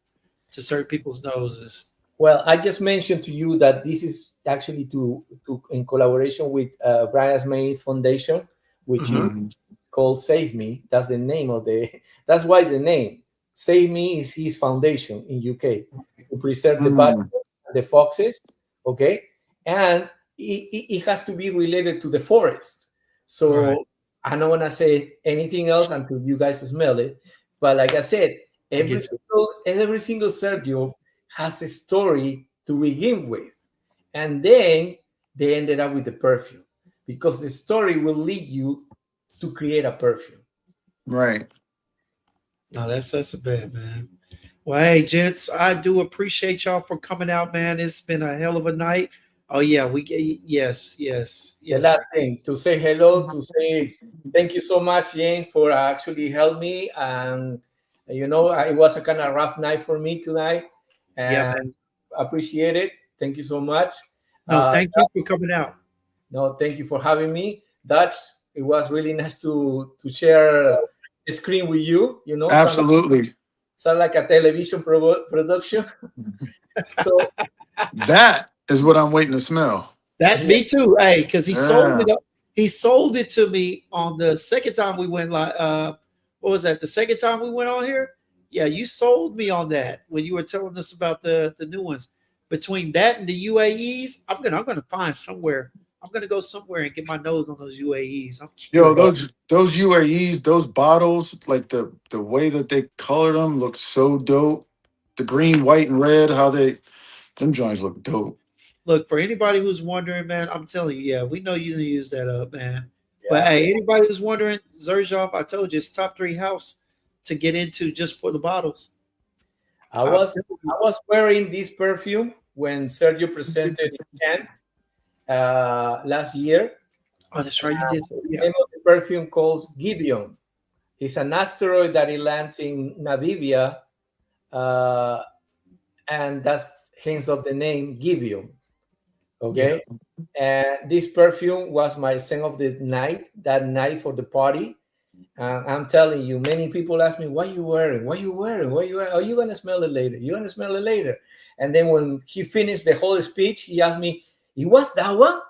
to certain people's noses. Well, I just mentioned to you that this is actually to in collaboration with Brian's May Foundation, which Mhm. is called Save Me. That's the name of the. That's why the name Save Me is his foundation in UK to preserve the badgers, the foxes. Okay, and it has to be related to the forest. So Right. I don't want to say anything else until you guys smell it. But like I said, every get single Sergio has a story to begin with, and then they ended up with the perfume because the story will lead you to create a perfume. Right. No, that's a bad, man. Well, hey, gents, I do appreciate y'all for coming out, man. It's been a hell of a night. Oh yeah, yes. The last thing to say hello, to say thank you so much, Jane, for actually helping me. And it was a kind of rough night for me tonight, Yeah, and appreciate it. Thank you so much. no, thank you for coming out. No, thank you for having me. Dutch, it was really nice to share the screen with you. Absolutely. Sound like a television production. So That is what I'm waiting to smell. That me too. Hey, because he sold Yeah. it up. He sold it to me on the second time we went live. What was that? The second time we went on here? Yeah, you sold me on that when you were telling us about the new ones. Between that and the UAEs, I'm gonna find somewhere. I'm gonna go somewhere and get my nose on those UAEs. I'm Yo, curious. those UAEs, those bottles, like the way that they colored them looks so dope. The green, white, and red, how them joints look dope. Look, for anybody who's wondering, man, I'm telling you, yeah, we know you didn't use that up, man. But hey, anybody who's wondering, Xerjoff, I told you it's top 3 house to get into just for the bottles. I was wearing this perfume when Sergio presented in Cannes last year. Oh, that's right, you did. The name of the perfume called Gideon. It's an asteroid that it lands in Namibia, and that's hence of the name Gideon. Okay, and this perfume was my scent of the night. That night for the party. I'm telling you, many people ask me, "What you wearing? What you wearing? What you wearing? Oh, you gonna smell it later. You gonna smell it later." And then when he finished the whole speech, he asked me, "It was that one?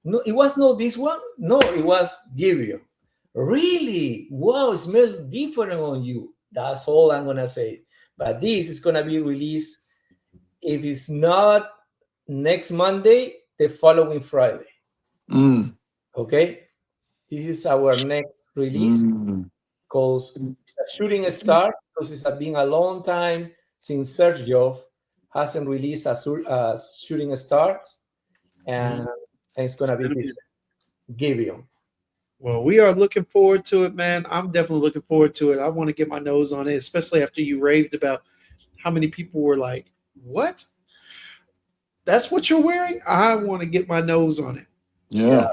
No, it was not this one. No, it was Gideon." Really? Wow, it smells different on you. That's all I'm gonna say. But this is gonna be released. If it's not next Monday, the following Friday. Okay, this is our next release called Shooting Star, because it's been a long time since Xerjoff hasn't released a Shooting Stars, and it's gonna be different. Gideon. Well, we are looking forward to it, man. I'm definitely looking forward to it. I want to get my nose on it, especially after you raved about how many people were like, "What? That's what you're wearing?" I want to get my nose on it. Yeah.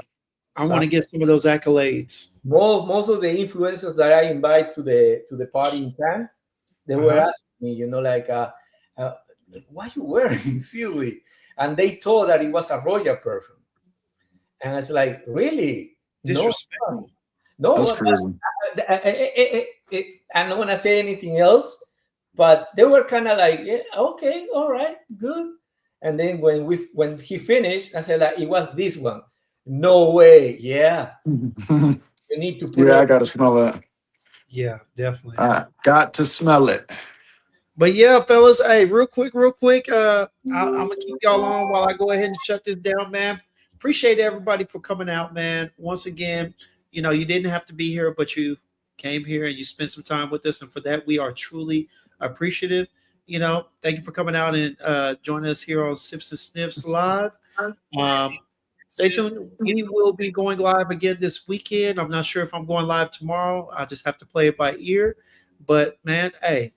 I want to get some of those accolades. Most of the influencers that I invite to the party in Cannes, they were asking me, like, what are you wearing? Seriously. And they thought that it was a royal perfume. And it's like, really? Disrespectful. No, That's crazy. I don't want to say anything else, but they were kind of like, yeah, okay, all right, good. And then when he finished, I said that it was this one. No way. Yeah. You need to put I gotta smell it. Yeah, definitely. I got to smell it. But yeah, fellas, hey, real quick. I'm gonna keep y'all on while I go ahead and shut this down, man. Appreciate everybody for coming out, man. Once again, you didn't have to be here, but you came here and you spent some time with us, and for that, we are truly appreciative. You know, thank you for coming out and joining us here on Sips and Sniffs Live. Stay tuned. We will be going live again this weekend. I'm not sure if I'm going live tomorrow. I just have to play it by ear. But man, hey,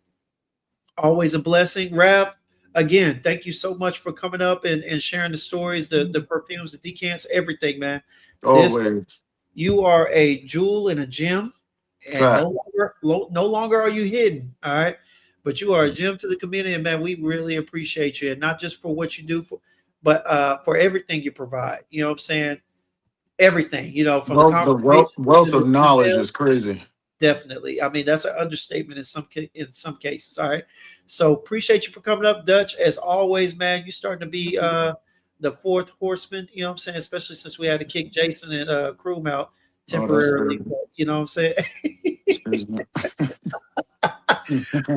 always a blessing. Rav, again, thank you so much for coming up and sharing the stories, the perfumes, the decants, everything, man. Always. You are a jewel and a gem, and Fact. no longer are you hidden. All right, but you are a gem to the community, and man, we really appreciate you, and not just for what you do, but for everything you provide. You know what I'm saying? Everything. You know, from the conversation, wealth to of the knowledge emails. is crazy. Definitely. I mean, that's an understatement in some cases. All right. So appreciate you for coming up, Dutch. As always, man, you starting to be the fourth horseman. You know what I'm saying? Especially since we had to kick Jason and Kroom out temporarily. crazy. But, you know what I'm saying? Excuse me.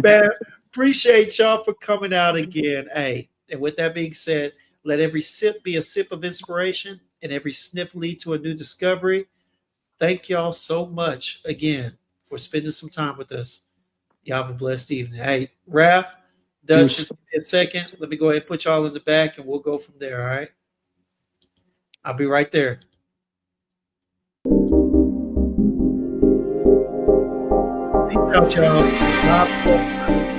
Man, appreciate y'all for coming out again. Hey, and with that being said, let every sip be a sip of inspiration and every sniff lead to a new discovery. Thank y'all so much again for spending some time with us. Y'all have a blessed evening. Hey, Raph, Dutch, just give me a second. Let me go ahead and put y'all in the back and we'll go from there. All right. I'll be right there. Peace out, y'all. God bless.